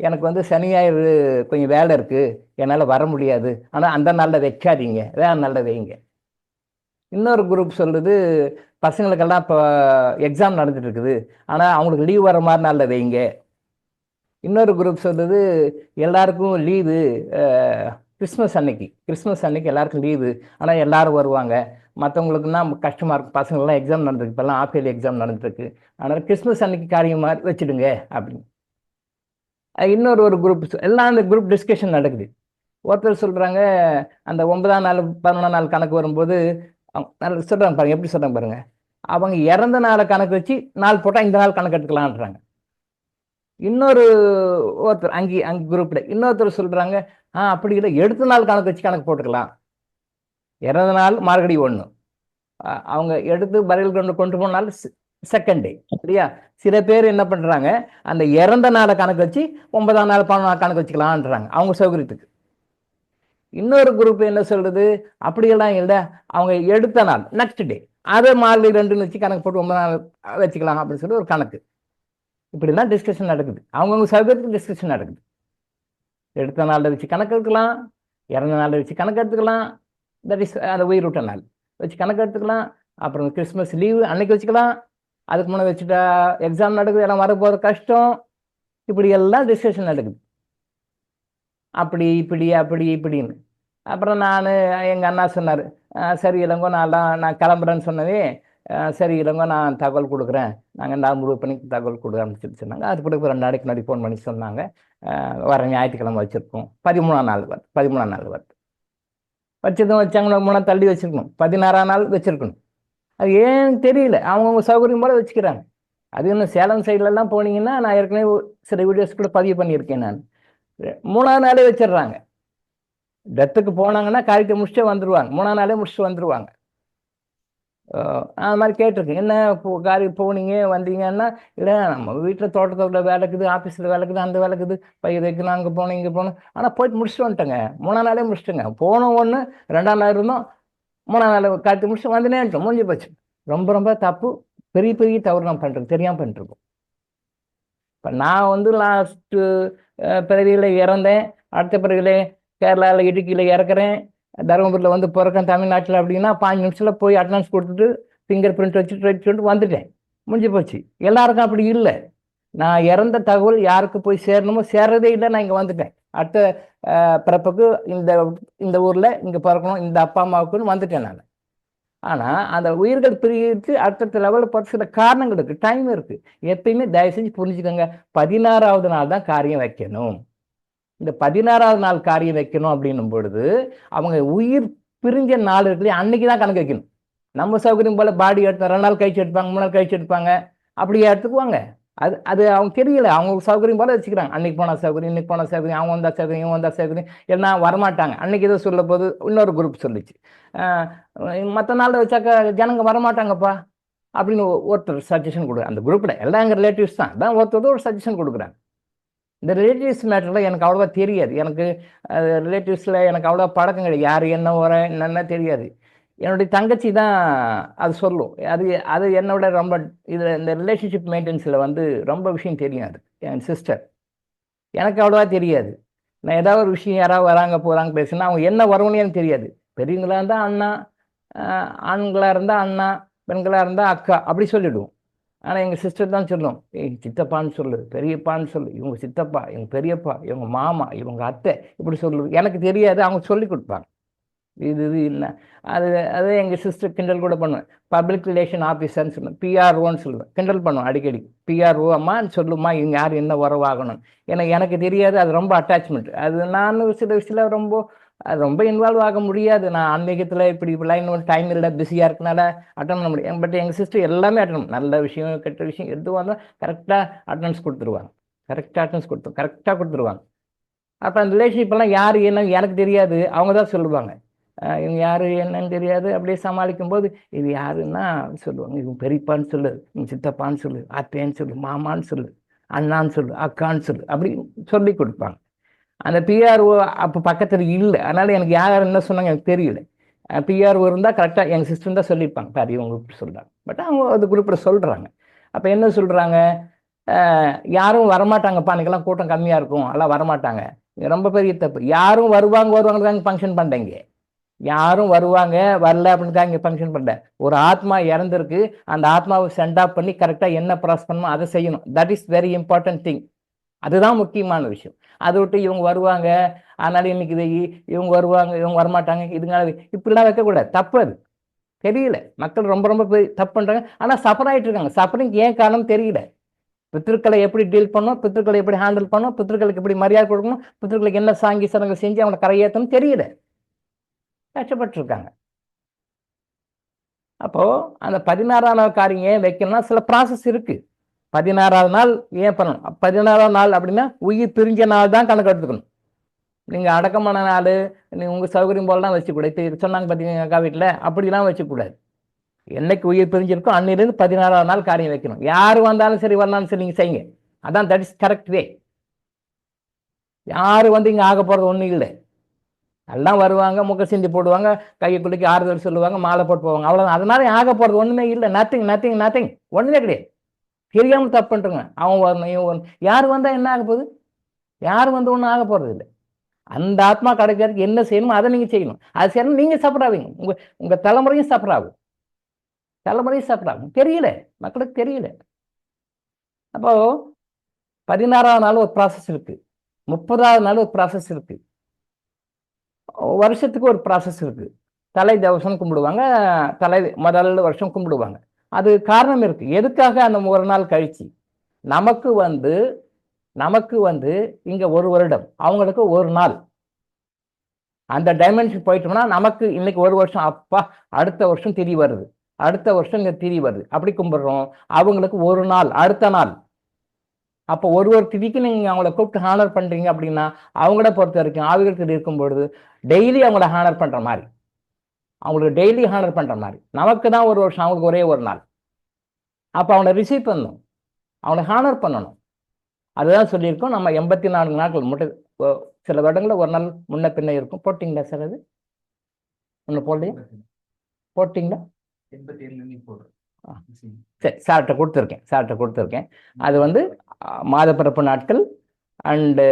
எனக்கு வந்து சனி ஞாயிறு கொஞ்சம் வேலை இருக்குது, என்னால் வர முடியாது, ஆனால் அந்த நாளில் வைக்காதீங்க, வேறு நாளில் வைங்க. இன்னொரு குரூப் சொல்லுது, பசங்களுக்கெல்லாம் இப்போ எக்ஸாம் நடந்துட்டு இருக்குது, ஆனால் அவங்களுக்கு லீவ் வர மாதிரி நாளில் வைங்க. இன்னொரு குரூப் சொல்லுது, எல்லாருக்கும் லீவு கிறிஸ்மஸ் அன்னைக்கு எல்லாருக்கும் லீவு, ஆனால் எல்லாரும் வருவாங்க, மற்றவங்களுக்குன்னா கஷ்டமாக இருக்கும். பசங்கள்லாம் எக்ஸாம் நடந்துருக்கு, இப்போல்லாம் ஆஃப் இயர்லி எக்ஸாம் நடந்துருக்கு. அதனால் கிறிஸ்மஸ் அன்னைக்கு காரியம் மாதிரி வச்சுடுங்க அப்படின்னு. இன்னொரு ஒரு குரூப் எல்லாம் அந்த குரூப் டிஸ்கஷன் நடக்குது. ஒருத்தர் சொல்கிறாங்க, அந்த 9ஆம் நாள் 11ஆம் நாள் கணக்கு வரும்போது அவங்க சொல்கிறாங்க பாருங்க, எப்படி சொல்கிறாங்க பாருங்க, அவங்க இறந்த நாளை கணக்கு வச்சு நாள் போட்டால் இந்த நாள் கணக்கு எடுத்துக்கலான்றாங்க. இன்னொரு ஒருத்தர் அங்கே குரூப்பில் இன்னொருத்தர் சொல்கிறாங்க, அப்படி இல்லை, எடுத்த நாள் கணக்கு வச்சு கணக்கு போட்டுக்கலாம், இறந்த நாள் மார்கழி 1, அவங்க எடுத்து பரியல் கொண்டு போனால் செகண்ட் டே, சரியா? சில பேர் என்ன பண்ணுறாங்க, அந்த இறந்த நாளை கணக்கு வச்சு 9ஆம் நாள் 11ஆம் நாள் கணக்கு வச்சுக்கலான்றாங்க அவங்க சௌகரியத்துக்கு. இன்னொரு குரூப் என்ன சொல்றது, அப்படியெல்லாம் இல்லை, அவங்க எடுத்த நாள் நெக்ஸ்ட் டே அதை மார்கழி 2ன்னு வச்சு கணக்கு போட்டு 9ஆம் நாள் வச்சுக்கலாம் அப்படின்னு சொல்லி ஒரு கணக்கு. இப்படிலாம் டிஸ்கஷன் நடக்குது, அவங்கவுங்க சௌகரியத்துக்கு டிஸ்கஷன் நடக்குது. எடுத்த நாளில் வச்சு கணக்கு எடுத்துக்கலாம், இறந்த நாளில் வச்சு கணக்கு எடுத்துக்கலாம், தட் இஸ் அந்த உயிரூட்ட நாள் வச்சு கணக்கு எடுத்துக்கலாம். அப்புறம் கிறிஸ்மஸ் லீவு அன்னைக்கு வச்சுக்கலாம், அதுக்கு முன்னே வச்சுட்டா எக்ஸாம் நடக்குது, எல்லாம் வரப்போகிற கஷ்டம், இப்படி எல்லாம் டிஸ்கஷன் நடக்குது. அப்படி இப்படி அப்படி இப்படின்னு. அப்புறம் எங்கள் அண்ணா சொன்னார், சரி இளங்கோ நான் கிளம்புறேன்னு சொன்னதே, சரி இளங்கோ நான் தகவல் கொடுக்குறேன், நான் முடிவு பண்ணி தகவல் கொடுக்குறேன்னு சொல்லி சொன்னாங்க. அது பிறகு 2 நாளைக்கு முன்னாடி ஃபோன் பண்ணி சொன்னாங்க, வர ஞாயிற்றுக்கிழமை வச்சுருக்கோம், 13ஆம் நாள் வருது. வச்சதும் வச்சாங்கன்னா 3 தள்ளி வச்சுருக்கணும், 16ஆம் நாள் வச்சுருக்கணும். அது ஏன்னு தெரியல, அவங்கவுங்க சௌகரியம் போல வச்சுக்கிறாங்க. அது இன்னும் சேலம் சைட்லலாம் போனீங்கன்னா, நான் ஏற்கனவே சில வீடியோஸ் கூட பதிவு பண்ணியிருக்கேன், நான் 3ஆம் நாளே வச்சிடுறாங்க. டெத்துக்கு போனாங்கன்னா காரியத்தை முடிச்சுட்டு வந்துடுவாங்க, 3ஆம் நாளே முடிச்சுட்டு வந்துடுவாங்க. அது மாதிரி கேட்டிருக்கேன், என்ன போனீங்க வந்தீங்கன்னா, இல்லை நம்ம வீட்டில் தோட்டத்தோட வேலை இருக்குது, ஆஃபீஸில் வேலை இருக்குது, அந்த வேலை இருக்குது, பயிர் வைக்கணும், அங்கே போனோம் இங்கே போகணும், ஆனால் போயிட்டு முடிச்சுட்டு வந்துட்டேங்க, 3ஆம் நாளே முடிச்சுட்டுங்க. போன ஒன்று 2ஆம் நாள் இருந்தோம், 3ஆம் நாள் காரியத்தை முடிச்சுட்டு வந்துனேன்ட்டோம், முடிஞ்சு போச்சு. ரொம்ப ரொம்ப தப்பு, பெரிய பெரிய தவறு நம்ம பண்ணுறோம், தெரியாமல் பண்ணிட்டுருக்கோம். இப்போ நான் லாஸ்ட்டு பிறவியில் இறந்தேன், அடுத்த பிறவியில் கேரளாவில் இடுக்கியில் இறக்குறேன், தருமபுரியில் பிறக்கேன் தமிழ்நாட்டில் அப்படின்னா 5 நிமிஷத்தில் போய் அட்டனன்ஸ் கொடுத்துட்டு ஃபிங்கர் பிரிண்ட் வச்சுட்டு ரைட் சொல்லிட்டு வந்துட்டேன், முடிஞ்சு போச்சு. எல்லாருக்கும் அப்படி இல்லை. நான் இறந்த தகவல் யாருக்கு போய் சேரணுமோ சேர்றதே இல்லை, நான் இங்கே வந்துட்டேன். அடுத்த பிறப்புக்கு இந்த ஊரில் இங்கே பிறக்கணும், இந்த அப்பா அம்மாவுக்குன்னு வந்துட்டேன் நான். ஆனால் அந்த உயிர்கள் பிரித்து அடுத்தடுத்த லெவலில் பார்த்து சில காரணங்கள் இருக்குது, டைம் இருக்குது. எப்பயுமே தயவு செஞ்சு புரிஞ்சுக்கோங்க, 16ஆவது நாள் தான் காரியம் வைக்கணும். இந்த 16ஆவது நாள் காரியம் வைக்கணும் அப்படின்னும் பொழுது அவங்க உயிர் பிரிஞ்ச நாள் இருக்குல்லையே, அன்னைக்கு தான் கணக்கு வைக்கணும். நம்ம சௌகரியம் போல் பாடி எடுத்து 2 நாள் கழிச்சு எடுப்பாங்க, 3 நாள் கழிச்சு எடுப்பாங்க, அப்படியே எடுத்துக்குவாங்க. அது அவங்க தெரியல, அவங்க சௌகரியம் போல வச்சுக்கிறாங்க. அன்னைக்கு போனால் சௌகரியம், இன்னைக்கு போனால் சௌகரியம், அவங்க வந்தால் சௌகரியம், இவங்க வந்தால் சௌகரியம், எல்லாம் வரமாட்டாங்க. அன்னைக்கு ஏதோ சொல்ல போது இன்னொரு குரூப் சொல்லிச்சு, மற்ற நாளில் வச்சாக்கா ஜனங்க வரமாட்டாங்கப்பா அப்படின்னு ஒருத்தர் சஜஷன் கொடுக்குறாங்க. அந்த குரூப்பில் எல்லாம் எங்கள் ரிலேட்டிவ்ஸ் தான் ஒருத்தர் ஒரு சஜஷன் கொடுக்குறாங்க. இந்த ரிலேட்டிவ்ஸ் மேட்டரில் எனக்கு அவ்வளோவா தெரியாது, எனக்கு ரிலேட்டிவ்ஸில் எனக்கு அவ்வளோவா பழக்கம் கிடையாது, யார் என்ன வர என்னென்ன தெரியாது. என்னுடைய தங்கச்சி தான் அது சொல்லும், அது என்னோட ரொம்ப இதில் இந்த ரிலேஷன்ஷிப் மெயின்டெனன்ஸில் ரொம்ப விஷயம் தெரியும். அது என் சிஸ்டர், எனக்கு அவ்வளோவா தெரியாது. நான் ஏதாவது ஒரு விஷயம் யாராவது வராங்க போகிறாங்க பேசுனா அவங்க என்ன வரும்னு எனக்கு தெரியாது. பெரியவங்களாக இருந்தால் அண்ணா, ஆண்களாக இருந்தால் அண்ணா, பெண்களாக இருந்தால் அக்கா, அப்படி சொல்லிவிடுவோம். ஆனால் எங்கள் சிஸ்டர் தான் சொல்லும், சித்தப்பான்னு சொல்லு, பெரியப்பான்னு சொல்லு, இவங்க சித்தப்பா, இவங்க பெரியப்பா, இவங்க மாமா, இவங்க அத்தை, இப்படி சொல்லு. எனக்கு தெரியாது, அவங்க சொல்லி கொடுப்பாங்க. இது இல்லை அது எங்கள் சிஸ்டர் கிண்டல் கூட பண்ணுவேன். பப்ளிக் ரிலேஷன் ஆஃபீஸர்னு சொல்லுவேன், பிஆர்ஓன்னு சொல்லுவேன், கிண்டல் பண்ணுவேன் அடிக்கடி. பிஆர்ஓ அம்மான்னு சொல்லுமா, இவங்க யார் என்ன உறவாகணும், எனக்கு தெரியாது. அது ரொம்ப அட்டாச்மெண்ட். அது நான் சில விஷயத்தில் ரொம்ப இன்வால்வ் ஆக முடியாது. நான் ஆன்மீகத்தில் இப்படிலாம் இன்னும் டைம் இல்லை, பிஸியாக இருக்கனால அட்டன் பண்ண முடியும். பட் எங்கள் சிஸ்டர் எல்லாமே அட்டன் பண்ணும், நல்ல விஷயம் கெட்ட விஷயம் எதுவாக இருந்தாலும் கரெக்டாக அட்டனன்ஸ் கொடுத்துருவாங்க, கரெக்டாக கொடுத்துருவாங்க. அப்போ அந்த ரிலேஷன்ஷிப்பெல்லாம் யார் என்ன எனக்கு தெரியாது, அவங்க தான் சொல்லுவாங்க. இவங்க யார் என்னன்னு தெரியாது, அப்படியே சமாளிக்கும் போது இது யாருன்னா சொல்லுவாங்க, இவங்க பெரியப்பான்னு சொல்லு, இவங்க சித்தப்பான்னு சொல்லு, அத்தைன்னு சொல்லு, மாமான்னு சொல்லு, அண்ணான்னு சொல்லு, அக்கான்னு சொல்லு, அப்படி சொல்லி கொடுப்பாங்க. அந்த பிஆர்ஓ அப்போ பக்கத்தில் இல்லை, அதனால் எனக்கு யார் என்ன சொன்னாங்க எனக்கு தெரியல. பிஆர்ஓ இருந்தால் கரெக்டாக எங்கள் சிஸ்டர் தான் சொல்லியிருப்பாங்க, பாரு இவங்க இப்படி சொல்கிறாங்க. பட் அவங்க அந்த குரூப்பில் சொல்கிறாங்க. அப்போ என்ன சொல்கிறாங்க, யாரும் வரமாட்டாங்கப்பா, அன்றைக்கெல்லாம் கூட்டம் கம்மியாக இருக்கும், எல்லாம் வரமாட்டாங்க. ரொம்ப பெரிய தப்பு. யாரும் வருவாங்க ஃபங்க்ஷன் பண்ணுறீங்க, யாரும் வருவாங்க வரல அப்படின்னு தான் இங்கே ஃபங்க்ஷன் பண்ணுறேன். ஒரு ஆத்மா இறந்துருக்கு, அந்த ஆத்மாவை சென்ட் ஆஃப் பண்ணி கரெக்டாக என்ன ப்ராசஸ் பண்ணணும் அதை செய்யணும். That is very important thing. அதுதான் முக்கியமான விஷயம். அதை விட்டு இவங்க வருவாங்க, அதனால இன்னைக்கு இவங்க வருவாங்க, இவங்க வரமாட்டாங்க, இதுங்க இப்படிலாம் வைக்கக்கூடாது, தப்பு அது. தெரியல. மக்கள் ரொம்ப ரொம்ப தப்பு பண்றாங்க. ஆனா சஃபர் ஆயிட்டு இருக்காங்க. சஃபரிங் ஏன் காரணம் தெரியல. பித்திருக்களை எப்படி டீல் பண்ணணும், பித்திருக்களை எப்படி ஹேண்டில் பண்ணணும், பித்திருக்களுக்கு எப்படி மரியாதை கொடுக்கணும், பித்திருக்களுக்கு என்ன சாங்கி சடங்கு செஞ்சு அவங்களை கரையேற்றணும் தெரியல. கஷ்டப்பட்டு இருக்காங்க. அப்போ அந்த 16ஆம் நாள் காரியம் ஏன் வைக்கணும்னா சில ப்ராசஸ் இருக்கு. 16ஆவது நாள் ஏன் பண்ணணும்? 16ஆவது நாள் அப்படின்னா உயிர் பிரிஞ்ச நாள் தான் கணக்கு எடுத்துக்கணும். நீங்க அடக்கமான நாள் நீங்க உங்க சௌகரியம் போலலாம் வச்சுக்கூடாது. இப்போ சொன்னாங்க பார்த்தீங்கன்னா அக்கா வீட்டில் அப்படிலாம் வச்சுக்கூடாது. என்னைக்கு உயிர் பிரிஞ்சிருக்கோ அன்னிலிருந்து 16ஆவது நாள் காரியம் வைக்கணும். யார் வந்தாலும் சரி வரலாலும் சரி நீங்க செய்யுங்க. அதான் தட் இஸ் கரெக்ட் வே. யாரு வந்து இங்க ஆக போறது ஒன்றும் இல்லை. எல்லாம் வருவாங்க, முக சிந்தி போடுவாங்க, கையை குலுக்கி ஆறுதல் சொல்லுவாங்க, மாலை போட்டு போவாங்க, அவ்வளவுதான். அதனால ஆக போறது ஒண்ணுமே இல்லை. நத்திங் நத்திங் நத்திங், ஒண்ணுமே கிடையாது. தெரியாம தப்பு பண்றோங்க. அவன் வரணும் இவன் வரணும். யார் வந்தா என்ன ஆக போகுது? யார் வந்து ஒன்றும் ஆக போறது இல்லை. அந்த ஆத்மா கிடைக்கிறதுக்கு என்ன செய்யணுமோ அதை நீங்க செய்யணும். அது செய்யணும். நீங்க சஃபர் ஆவீங்க. உங்க தலைமுறையும் சஃபர் ஆகும். தலைமுறையும் சஃபர் ஆகும். தெரியல, மக்களுக்கு தெரியல. அப்போ 16ஆவது நாள் ஒரு ப்ராசஸ் இருக்கு, 30ஆவது நாள் ஒரு ப்ராசஸ் இருக்கு, வருஷத்துக்கு ஒரு ப்ராசஸ் இருக்கு. தலை தவசம் கும்பிடுவாங்க, தலை முதல் வருஷம் கும்பிடுவாங்க. அது காரணம் இருக்கு. எதுக்காக அந்த ஒரு நாள் கழிச்சு நமக்கு வந்து இங்க ஒரு வருடம், அவங்களுக்கு ஒரு நாள். அந்த டைமென்ஷன் போயிட்டோம்னா நமக்கு இன்னைக்கு ஒரு வருஷம், அப்பா அடுத்த வருஷம் திரி வருது, அடுத்த வருஷம் இங்க திரி வருது, அப்படி கும்பிடுறோம். அவங்களுக்கு ஒரு நாள், அடுத்த நாள். அப்போ ஒரு திதிக்கு நீங்க அவங்கள கூப்பிட்டு ஹானர் பண்றீங்க அப்படின்னா அவங்கள பொறுத்த வரைக்கும் ஆவிகளுக்கு இருக்கும் பொழுது டெய்லி அவங்கள ஹானர் பண்ற மாதிரி, அவங்களுக்கு டெய்லி ஹானர் பண்ற மாதிரி. நமக்கு தான் ஒரு வருஷம், அவங்களுக்கு ஒரே ஒரு நாள். அப்போ அவங்கள ரிசீவ் பண்ணணும், அவங்கள ஹானர் பண்ணணும். அதுதான் சொல்லியிருக்கோம். நம்ம 84 நாட்கள் சில வருடங்களில் ஒரு நாள் முன்ன பின்ன இருக்கும். போட்டிங்களா சார்? அது ஒன்று போடலையா? போட்டிங்களா? சரி, சார்கிட்ட கொடுத்துருக்கேன். அது வந்து மாதப்பிறப்பு நாட்கள் அண்டு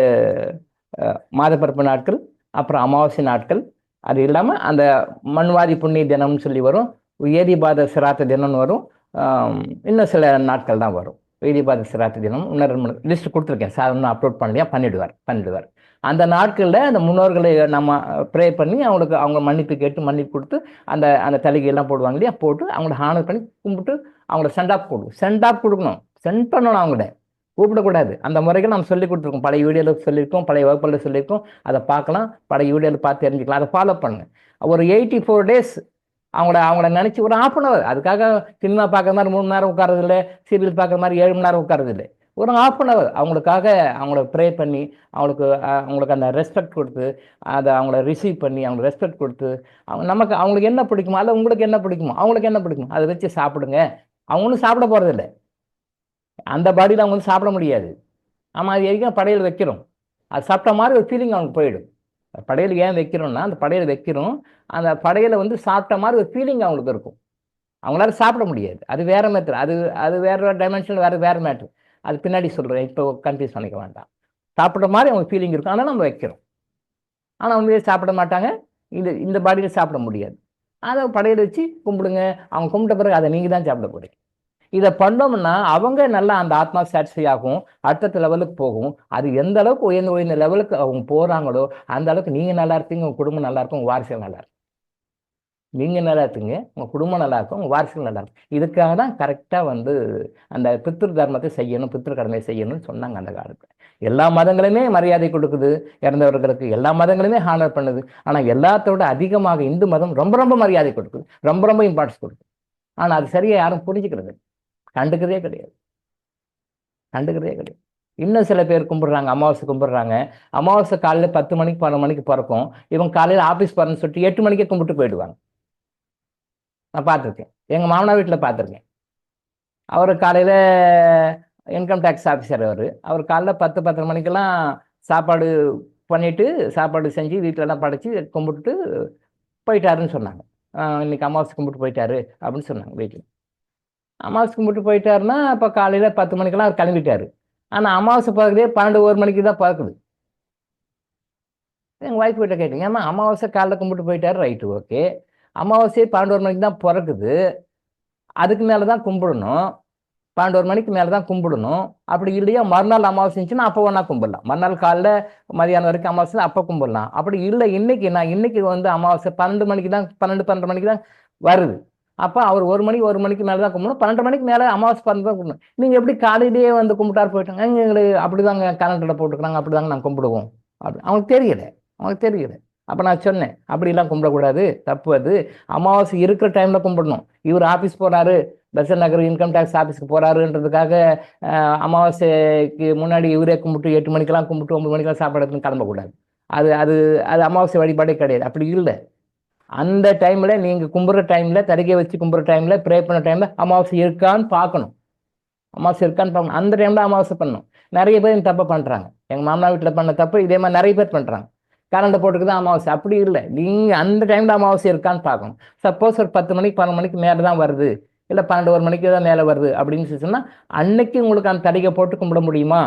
மாதப்பிறப்பு நாட்கள், அப்புறம் அமாவாசை நாட்கள். அது இல்லாமல் அந்த மண்வாதி புண்ணிய தினம்னு சொல்லி வரும், ஏரிபாத சிராத்த தினம்னு வரும், இன்னும் சில நாட்கள் தான் வரும். ஏரிபாத சிராத்த தினம் இன்னொரு லிஸ்ட் கொடுத்துருக்கேன் சார், இன்னும் அப்லோட் பண்ணலையா? பண்ணிடுவார். அந்த நாட்களில் அந்த முன்னோர்களை நம்ம ப்ரே பண்ணி அவங்களுக்கு அவங்க மன்னிப்பு கேட்டு மன்னிப்பு கொடுத்து அந்த அந்த தலிகையெல்லாம் போடுவாங்க இல்லையா, போட்டு அவங்கள ஹானர் பண்ணி கும்பிட்டு அவங்கள சென்ட் ஆஃப் கொடுக்கணும். சென்ட் பண்ணணும், அவங்கள கூப்பிடக்கூடாது. அந்த முறைகள் நம்ம சொல்லி கொடுத்துருக்கோம், பழைய வீடியோவில் சொல்லியிருக்கோம், பழைய வகுப்பில் சொல்லியிருக்கோம். அதை பார்க்கலாம், பழைய வீடியோவில் பார்த்து தெரிஞ்சுக்கலாம். அதை ஃபாலோ பண்ணுங்க. ஒரு 84 days அவங்கள நினச்சி ஒரு 1/2 hour, அதுக்காக சினிமா பார்க்குற மாதிரி 3 மணி நேரம் உட்காரது இல்லை, சீரியல் பார்க்குற மாதிரி 7 மணி நேரம் உட்காரது இல்லை. ஒரு 1/2 hour அவங்களுக்காக அவங்கள ப்ரே பண்ணி அவங்களுக்கு அந்த ரெஸ்பெக்ட் கொடுத்து அதை அவங்கள ரிசீவ் பண்ணி அவங்க ரெஸ்பெக்ட் கொடுத்து அவங்களுக்கு என்ன பிடிக்குமோ, அல்ல உங்களுக்கு என்ன பிடிக்குமோ, அவங்களுக்கு என்ன பிடிக்குமோ அதை வச்சு சாப்பிடுங்க. அவங்க ஒன்றும் சாப்பிட போகிறதில்லை, அந்த பாடியில் அவங்க வந்து சாப்பிட முடியாது. ஆமாம், அது வரைக்கும் படையல் வைக்கிறோம், அது சாப்பிட்ட மாதிரி ஒரு ஃபீலிங் அவங்களுக்கு போயிடும். படையல் ஏன் வைக்கிறோம்னா, அந்த படையல் வைக்கிறோம், அந்த படையலை வந்து சாப்பிட்ட மாதிரி ஒரு ஃபீலிங் அவங்களுக்கு இருக்கும். அவங்களால சாப்பிட முடியாது, அது வேற மேட்ரு, அது வேற டைமென்ஷன், வேற மேட்ரு. அது பின்னாடி சொல்கிறேன், இப்போ கன்ஃபியூஸ் பண்ணிக்க வேண்டாம். சாப்பிட்ற மாதிரி அவங்க ஃபீலிங் இருக்கும், ஆனால் நம்ம வைக்கிறோம். ஆனால் அவங்க சாப்பிட மாட்டாங்க, இந்த பாடியில் சாப்பிட முடியாது. அதை படையல் வச்சு கும்பிடுங்க. அவங்க கும்பிட்ட பிறகு அதை நீங்கள் தான் சாப்பிட போறீங்க. இதை பண்ணோம்னா அவங்க நல்லா அந்த ஆத்மா சாட்டிஸ்ஃபை ஆகும், அடுத்த லெவலுக்கு போகும். அது எந்த அளவுக்கு உயர்ந்த லெவலுக்கு அவங்க போகிறாங்களோ அந்த அளவுக்கு நீங்கள் நல்லா இருப்பீங்க, உங்கள் குடும்பம் நல்லா இருக்கும், உங்கள் வாரிசுகள் நல்லா இருக்கும். நீங்கள் நல்லா இருப்பீங்க, உங்கள் குடும்பம் நல்லா இருக்கும், உங்கள் வாரிசுகள் நல்லா இருக்கும். இதுக்காக தான் கரெக்டாக வந்து அந்த பித்ரு தர்மத்தை செய்யணும், பித்ரு கடமையை செய்யணும்னு சொன்னாங்க அந்த காலத்தில். எல்லா மதங்களுமே மரியாதை கொடுக்குது இறந்தவர்களுக்கு, எல்லா மதங்களுமே ஹானர் பண்ணுது. ஆனால் எல்லாத்தோட அதிகமாக இந்து மதம் ரொம்ப ரொம்ப மரியாதை கொடுக்குது, ரொம்ப ரொம்ப இம்பார்ட்டன்ஸ் கொடுக்குது. ஆனால் அது சரியாக யாரும் புரிஞ்சுக்கிறது, கண்டுக்கிறதே கிடையாது. இன்னும் சில பேர் கும்பிடுறாங்க, அமாவாசை கும்பிடுறாங்க. அமாவாசை காலையில் 10 மணிக்கு 12 மணிக்கு பிறக்கும். இவங்க காலையில் ஆஃபீஸ் போகிறேன்னு சொல்லிட்டு 8 மணிக்கே கும்பிட்டு போயிடுவாங்க. நான் பார்த்துருக்கேன், எங்கள் மாமனார் வீட்டில் பார்த்துருக்கேன். அவர் காலையில் இன்கம் டேக்ஸ் ஆஃபீஸர், அவர் காலையில் 10-10:30 மணிக்கெல்லாம் சாப்பாடு பண்ணிவிட்டு சாப்பாடு செஞ்சு வீட்டிலலாம் படைச்சி கும்பிட்டுட்டு போயிட்டாருன்னு சொன்னாங்க. இன்னைக்கு அமாவாசை கும்பிட்டு போயிட்டாரு அப்படின்னு சொன்னாங்க வீட்டில். அமாவாசை கும்பிட்டு போயிட்டாருன்னா இப்போ காலையில் 10 மணிக்கெல்லாம் அவர் கிளம்பிட்டாரு. ஆனால் அமாவாசை பிறகுதே 12-1 மணிக்கு தான் பிறக்குது. எங்கள் ஒய்ஃப் கிட்ட கேட்டீங்க, ஏமா அமாவாசை காலைல கும்பிட்டு போயிட்டாரு, ரைட்டு ஓகே, அமாவாசையே 12-1 மணிக்கு தான் பிறக்குது, அதுக்கு மேலே தான் கும்பிடணும், 12-1 மணிக்கு மேலே தான் கும்பிடணும். அப்படி இல்லையா மறுநாள் அமாவாசை இருந்துச்சுன்னா அப்போ வேணா கும்பிடலாம், மறுநாள் காலைல மதியானம் வரைக்கும் அமாவாசை அப்போ கும்பிடலாம். அப்படி இல்லை இன்னைக்கு வந்து அமாவாசை 12 மணிக்கு தான், 12-12:30 மணிக்கு தான் வருது. அப்போ அவர் 1 மணிக்கு மேலே தான் கும்பிடணும். 12 மணிக்கு மேலே அமாவாசை பறந்து தான் கும்பிடணும். நீங்கள் எப்படி காலையிலேயே வந்து கும்பிட்டார் போயிட்டாங்க, எங்களுக்கு அப்படிதாங்க கேலண்டரில் போட்டுக்கிறாங்க, அப்படிதாங்க நாங்கள் கும்பிடுவோம் அப்படி. அவங்களுக்கு தெரியல. அப்போ நான் சொன்னேன், அப்படிலாம் கும்பிடக்கூடாது, தப்பு அது. அமாவாசை இருக்கிற டைமில் கும்பிடணும். இவர் ஆஃபீஸ் போகிறாரு, பெசன்ட் நகர் இன்கம் டேக்ஸ் ஆஃபீஸ்க்கு போகிறாருன்றதுக்காக அமாவாசைக்கு முன்னாடி இவரே கும்பிட்டு 8 மணிக்கெல்லாம் கும்பிட்டு 9 மணிக்கெல்லாம் சாப்பாடு எடுத்துன்னு கிளம்பக்கூடாது. அது அது அது அமாவாசை வழிபாடே கிடையாது. அப்படி இல்லை. அந்த டைமில் நீங்கள் கும்பிட்ற டைமில், தரிகை வச்சு கும்பிட்ற டைமில், ப்ரே பண்ண டைமில் அமாவாசை இருக்கான்னு பார்க்கணும். அந்த டைமில் அமாவாசை பண்ணணும். நிறைய பேர் இந்த தப்பை பண்ணுறாங்க. எங்கள் மாமனா வீட்டில் பண்ண தப்பு இதே மாதிரி நிறைய பேர் பண்ணுறாங்க. கேலண்டர் போட்டுக்கு தான் அமாவாசை. அப்படி இல்லை. நீங்கள் அந்த டைமில் அமாவாசை இருக்கான்னு பார்க்கணும். சப்போஸ் ஒரு 10 மணிக்கு 12 மணிக்கு மேலே தான் வருது, இல்லை 12 மணிக்கு தான் மேலே வருது அப்படின்னு சொன்னால் அன்னைக்கு உங்களுக்கு அந்த தடிகை போட்டு கும்பிட முடியுமா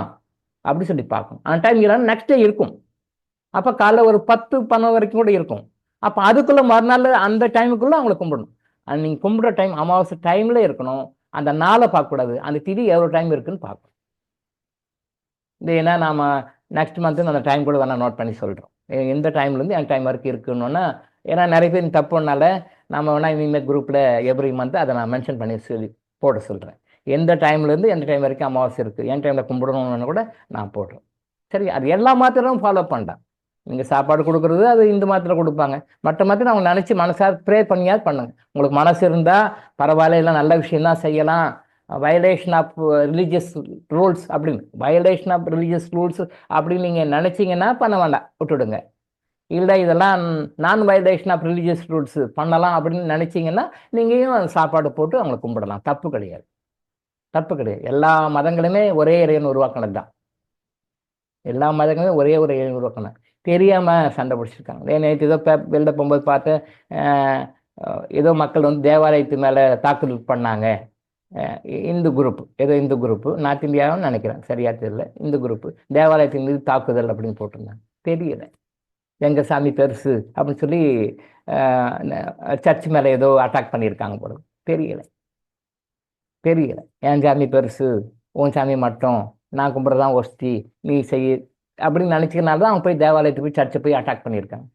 அப்படி சொல்லி பார்க்கணும். அந்த டைம் இல்லைன்னா நெக்ஸ்ட் டே இருக்கும். அப்போ காலைல ஒரு 10-12 வரைக்கும் கூட இருக்கும். அப்போ அதுக்குள்ளே மறுநாள் அந்த டைமுக்குள்ளே அவங்களை கும்பிடணும். நீங்கள் கும்பிட்ற டைம் அமாவாசை டைமில் இருக்கணும். அந்த நாளை பார்க்கக்கூடாது, அந்த திதி எவ்வளோ டைம் இருக்குன்னு பார்க்கணும். இது ஏன்னா நாம் நெக்ஸ்ட் மந்த்து அந்த டைம் கூட வேணால் நோட் பண்ணி சொல்கிறோம். எந்த டைம்லேருந்து என் டைம் வரைக்கும் இருக்குன்னா, ஏன்னா நிறைய பேர் தப்புனால நம்ம வேணால் இனிமேல் குரூப்பில் எவ்ரி மந்த் அதை நான் மென்ஷன் பண்ணி போட சொல்கிறேன். எந்த டைம்லேருந்து எந்த டைம் வரைக்கும் அமாவாசை இருக்குது, என் டைமில் கும்பிடணும்னு கூட நான் போடுறேன். சரி, அது எல்லா மாத்திரமும் ஃபாலோ பண்ணேன். நீங்கள் சாப்பாடு கொடுக்குறது அது இந்த மாத்திரை கொடுப்பாங்க. மற்ற மாத்திரை அவங்க நினச்சி மனசாக ப்ரே பண்ணியாவது பண்ணுங்க. உங்களுக்கு மனசு இருந்தால் பரவாயில்ல, இல்லை நல்ல விஷயம்தான் செய்யலாம். வயலேஷன் ஆஃப் ரிலீஜியஸ் ரூல்ஸ் அப்படின்னு நீங்கள் நினச்சிங்கன்னா பண்ண வேண்டாம், விட்டுடுங்க. இல்லை இதெல்லாம் நான் வயலேஷன் ஆஃப் ரிலீஜியஸ் ரூல்ஸ் பண்ணலாம் அப்படின்னு நினச்சிங்கன்னா நீங்களும் சாப்பாடு போட்டு அவங்களை கும்பிடலாம். தப்பு கிடையாது. எல்லா மதங்களுமே ஒரே இறைவன் உருவாக்கினது தான். எல்லா மதங்களுமே ஒரே ஒரு இறைவன் உருவாக்கினது. தெரியாமல் சண்டை பிடிச்சிருக்காங்க. நேற்று ஏதோ வெளில போகும்போது பார்த்து ஏதோ மக்கள் வந்து தேவாலயத்து மேலே தாக்குதல் பண்ணாங்க. இந்து குரூப்பு நார்த் இந்தியாவும் நினைக்கிறேன், சரியா தெரியல. இந்து குரூப்பு தேவாலயத்தின் மீது தாக்குதல் அப்படின்னு போட்டிருந்தாங்க. தெரியல, எங்கள் சாமி பெருசு அப்படின்னு சொல்லி சர்ச் மேலே ஏதோ அட்டாக் பண்ணியிருக்காங்க போல. தெரியல. என் சாமி பெருசு, உன் சாமி மட்டும், நான் கும்பிட்றதான் ஒஸ்தி, நீ செய் அப்படின்னு நினச்சிக்கனால தான் அவங்க போய் தேவாலயத்துக்கு போய் சர்ச்சை போய் அட்டாக் பண்ணியிருக்காங்க.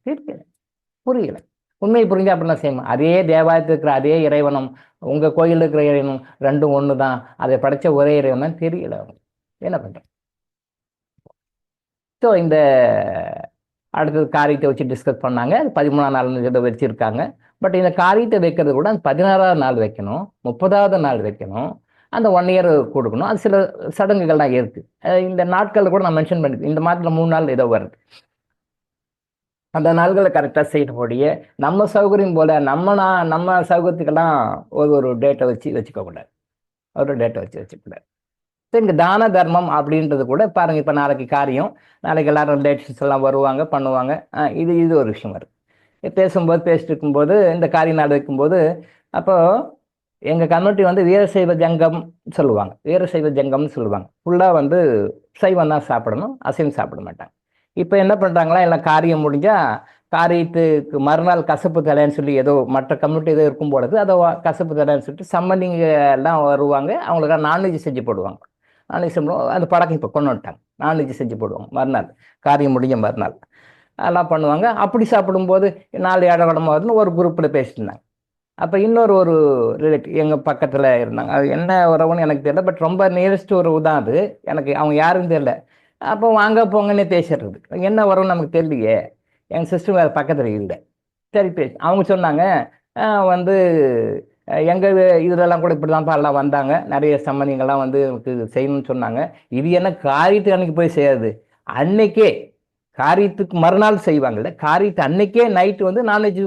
புரியல. உண்மையை புரிஞ்சு அப்படிலாம் செய்யணும். அதே தேவாலயத்தில் இருக்கிற அதே இறைவனும் உங்கள் கோயிலில் இருக்கிற இறைவனும் ரெண்டும் ஒன்று தான். அதை படைத்த ஒரே இறைவன் தெரியல. அவங்க என்ன பண்ணுறேன். ஸோ இந்த அடுத்தது காரியத்தை வச்சு டிஸ்கஸ் பண்ணாங்க. அது 13ஆம் நாள் இதை வச்சுருக்காங்க. பட் இந்த காரியத்தை வைக்கிறது கூட அந்த 16ஆவது நாள் வைக்கணும், 30ஆவது நாள் வைக்கணும், அந்த 1 இயர் கொடுக்கணும். அது சில சடங்குகள்லாம் இருக்குது. இந்த நாட்களில் கூட நான் மென்ஷன் பண்ணிருக்கேன். இந்த மாதத்தில் 3 நாள் ஏதோ வருது. அந்த நாள்களை கரெக்டாக செய்யக்கூடிய நம்ம சௌகரியம் போல் நம்ம சௌகரியத்துக்கெல்லாம் ஒரு டேட்டை வச்சுக்கக்கூடாது. வச்சுக்கூடாது. ஸோ இங்கே தான தர்மம் அப்படின்றது கூட பாருங்கள். இப்போ நாளைக்கு காரியம், நாளைக்கு எல்லாரும் ரிலேட்டிவ்ஸ் எல்லாம் வருவாங்க, பண்ணுவாங்க. இது ஒரு விஷயம் வருது. பேசிட்டு இருக்கும்போது இந்த காரியம் நாள் வைக்கும்போது, அப்போது எங்கள் கம்யூனிட்டி வந்து வீரசைவ ஜங்கம் சொல்லுவாங்க. ஃபுல்லாக வந்து சைவம் தான் சாப்பிடணும், அசைவம் சாப்பிட மாட்டாங்க. இப்போ என்ன பண்ணுறாங்களா, எல்லாம் காரியம் முடிஞ்சால் காரியத்துக்கு மறுநாள் கசப்பு தலைன்னு சொல்லி ஏதோ மற்ற கம்யூனிட்டி ஏதோ இருக்கும் பொழுது அதை கசப்பு தலைன்னு சொல்லிட்டு சம்மந்திங்க எல்லாம் வருவாங்க. அவங்களுக்காக நான்வெஜ் செஞ்சு போடுவாங்க. அந்த பழக்கம் இப்போ கொண்டு வந்துட்டாங்க. நான்வெஜ் செஞ்சு போடுவாங்க மறுநாள், காரியம் முடிஞ்ச மறுநாள் அதெல்லாம் பண்ணுவாங்க. அப்படி சாப்பிடும்போது 4 ஏழகடமாவதுன்னு ஒரு குரூப்பில் பேசிட்டு இருந்தாங்க. அப்போ ஒரு ரிலேட்டிவ் எங்கள் பக்கத்தில் இருந்தாங்க. அது என்ன உறவுன்னு எனக்கு தெரியல, பட் ரொம்ப நியரஸ்ட் உறவு தான் அது. எனக்கு அவங்க யாருன்னு தெரியல. அப்போ வாங்க போங்கன்னே பேசுறது. என்ன உறவுன்னு நமக்கு தெரியலையே. எங்கள் சிஸ்டர் வேறு பக்கத்தில் இல்லை. சரி அவங்க சொன்னாங்க வந்து எங்கள் இதெல்லாம் கூட இப்படி தான்ப்பா எல்லாம் வந்தாங்க, நிறைய சம்பந்திங்கள்லாம் வந்து எனக்கு செய்யணும்னு சொன்னாங்க. இது என்ன காரியத்துக்கு அன்னைக்கு போய் செய்யாது, அன்னைக்கே காரியத்துக்கு மறுநாள் செய்வாங்கல்ல, காரியத்தை அன்னைக்கே நைட்டு வந்து நான்வெஜ்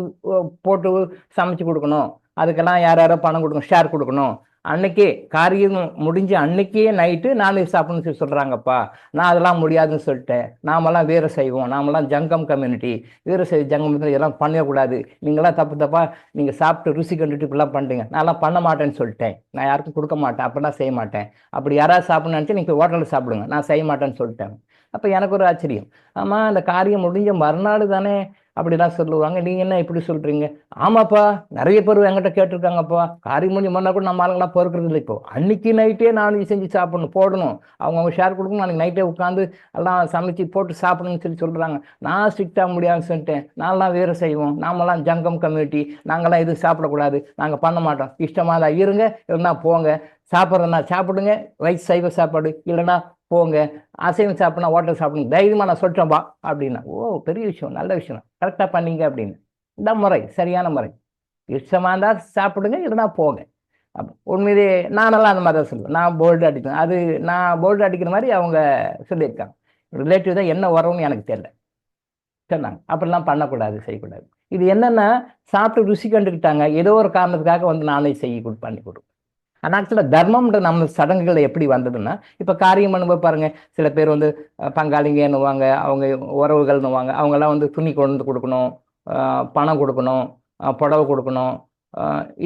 போட்டு சமைச்சு கொடுக்கணும். அதுக்கெல்லாம் யாரோ பணம் கொடுக்கணும், ஷேர் கொடுக்கணும். அன்னைக்கே காரியம் முடிஞ்சு அன்னைக்கே நைட்டு நான்வெஜ் சாப்பிடணும்னு சொல்லி சொல்கிறாங்கப்பா. நான் அதெல்லாம் முடியாதுன்னு சொல்லிட்டேன். நாமெல்லாம் வீர செய்வோம், நாமெல்லாம் ஜங்கம் கம்யூனிட்டி, வீர செய்வ ஜங்கம் இதெல்லாம் பண்ணக்கூடாது. நீங்களாம் தப்பாக நீங்கள் சாப்பிட்டு ருசி கண்டுட்டு இப்படிலாம் பண்ணுறீங்க. நான்லாம் பண்ண மாட்டேன்னு சொல்லிட்டேன். நான் யாருக்கும் கொடுக்க மாட்டேன், அப்படிலாம் செய்ய மாட்டேன். அப்படி யாராவது சாப்பிடணும்னு நினச்சி நீங்கள் போய் ஹோட்டலில் சாப்பிடுங்க, நான் செய்ய மாட்டேன்னு சொல்லிட்டேன். அப்போ எனக்கு ஒரு ஆச்சரியம். ஆமாம், அந்த காரியம் முடிஞ்ச மறுநாள் தானே அப்படிலாம் சொல்லுவாங்க. நீங்க என்ன இப்படி சொல்றீங்க? ஆமாப்பா, நிறைய பேர் என்கிட்ட கேட்டிருக்காங்கப்பா. காரியமணி மண்ணா கூட நம்ம ஆளுங்களாம் பொறுக்கிறது இல்லை. இப்போ அன்னைக்கு நைட்டே நான்வெஜ் செஞ்சு சாப்பிடணும், போடணும், அவங்க ஷேர் கொடுக்கணும், அன்னைக்கு நைட்டே உட்காந்து எல்லாம் சமைச்சு போட்டு சாப்பிடணும்னு சொல்லி சொல்றாங்க. நான் ஸ்ட்ரிக்டா முடியாதுன்னு சொல்லிட்டேன். நான்லாம் வேறு செய்வோம், நாமெல்லாம் ஜங்கம் கம்யூனிட்டி, நாங்கெல்லாம் எதுவும் சாப்பிடக்கூடாது, நாங்க பண்ண மாட்டோம், இஷ்டமா தான் இருங்க, இல்லைன்னா போங்க, சாப்பிட்றதுனா சாப்பிடுங்க, ரைஸ் சைவ சாப்பாடு, இல்லைன்னா போங்க, அசைவம் சாப்பிட்னா ஹோட்டல் சாப்பிடுங்க, தைரியமா நான் சொல்லிட்டேன்பா அப்படின்னா. ஓ, பெரிய விஷயம், நல்ல விஷயம், கரெக்டாக பண்ணீங்க அப்படின்னு. இந்த முறை சரியான முறை. இஷ்டமா இருந்தால் சாப்பிடுங்க, இல்லைன்னா போங்க. அப்போ உண்மையிலே நானெல்லாம் அந்த மாதிரி தான் சொல்லுவேன். நான் போல்டு அடிப்பேன். அது நான் போல்டு அடிக்கிற மாதிரி அவங்க சொல்லியிருக்காங்க. ரிலேட்டிவ் தான் என்ன வரும்னு எனக்கு தெரியல சொன்னாங்க. அப்படிலாம் பண்ணக்கூடாது, செய்யக்கூடாது. இது என்னன்னா, சாப்பிட்டு ருசி கண்டுக்கிட்டாங்க, ஏதோ ஒரு காரணத்துக்காக வந்து நானே பண்ணி கொடு. ஆனால் ஆக்சுவலாக தர்மம்ன்ற நம்ம சடங்குகள் எப்படி வந்ததுன்னா, இப்போ காரியம் பண்ணும்போது பாருங்க, சில பேர் வந்து பங்காளிங்கன்னுவாங்க, அவங்க உறவுகள்னுவாங்க, அவங்கெல்லாம் வந்து துணி கொண்டு வந்து கொடுக்கணும், பணம் கொடுக்கணும், புடவை கொடுக்கணும்.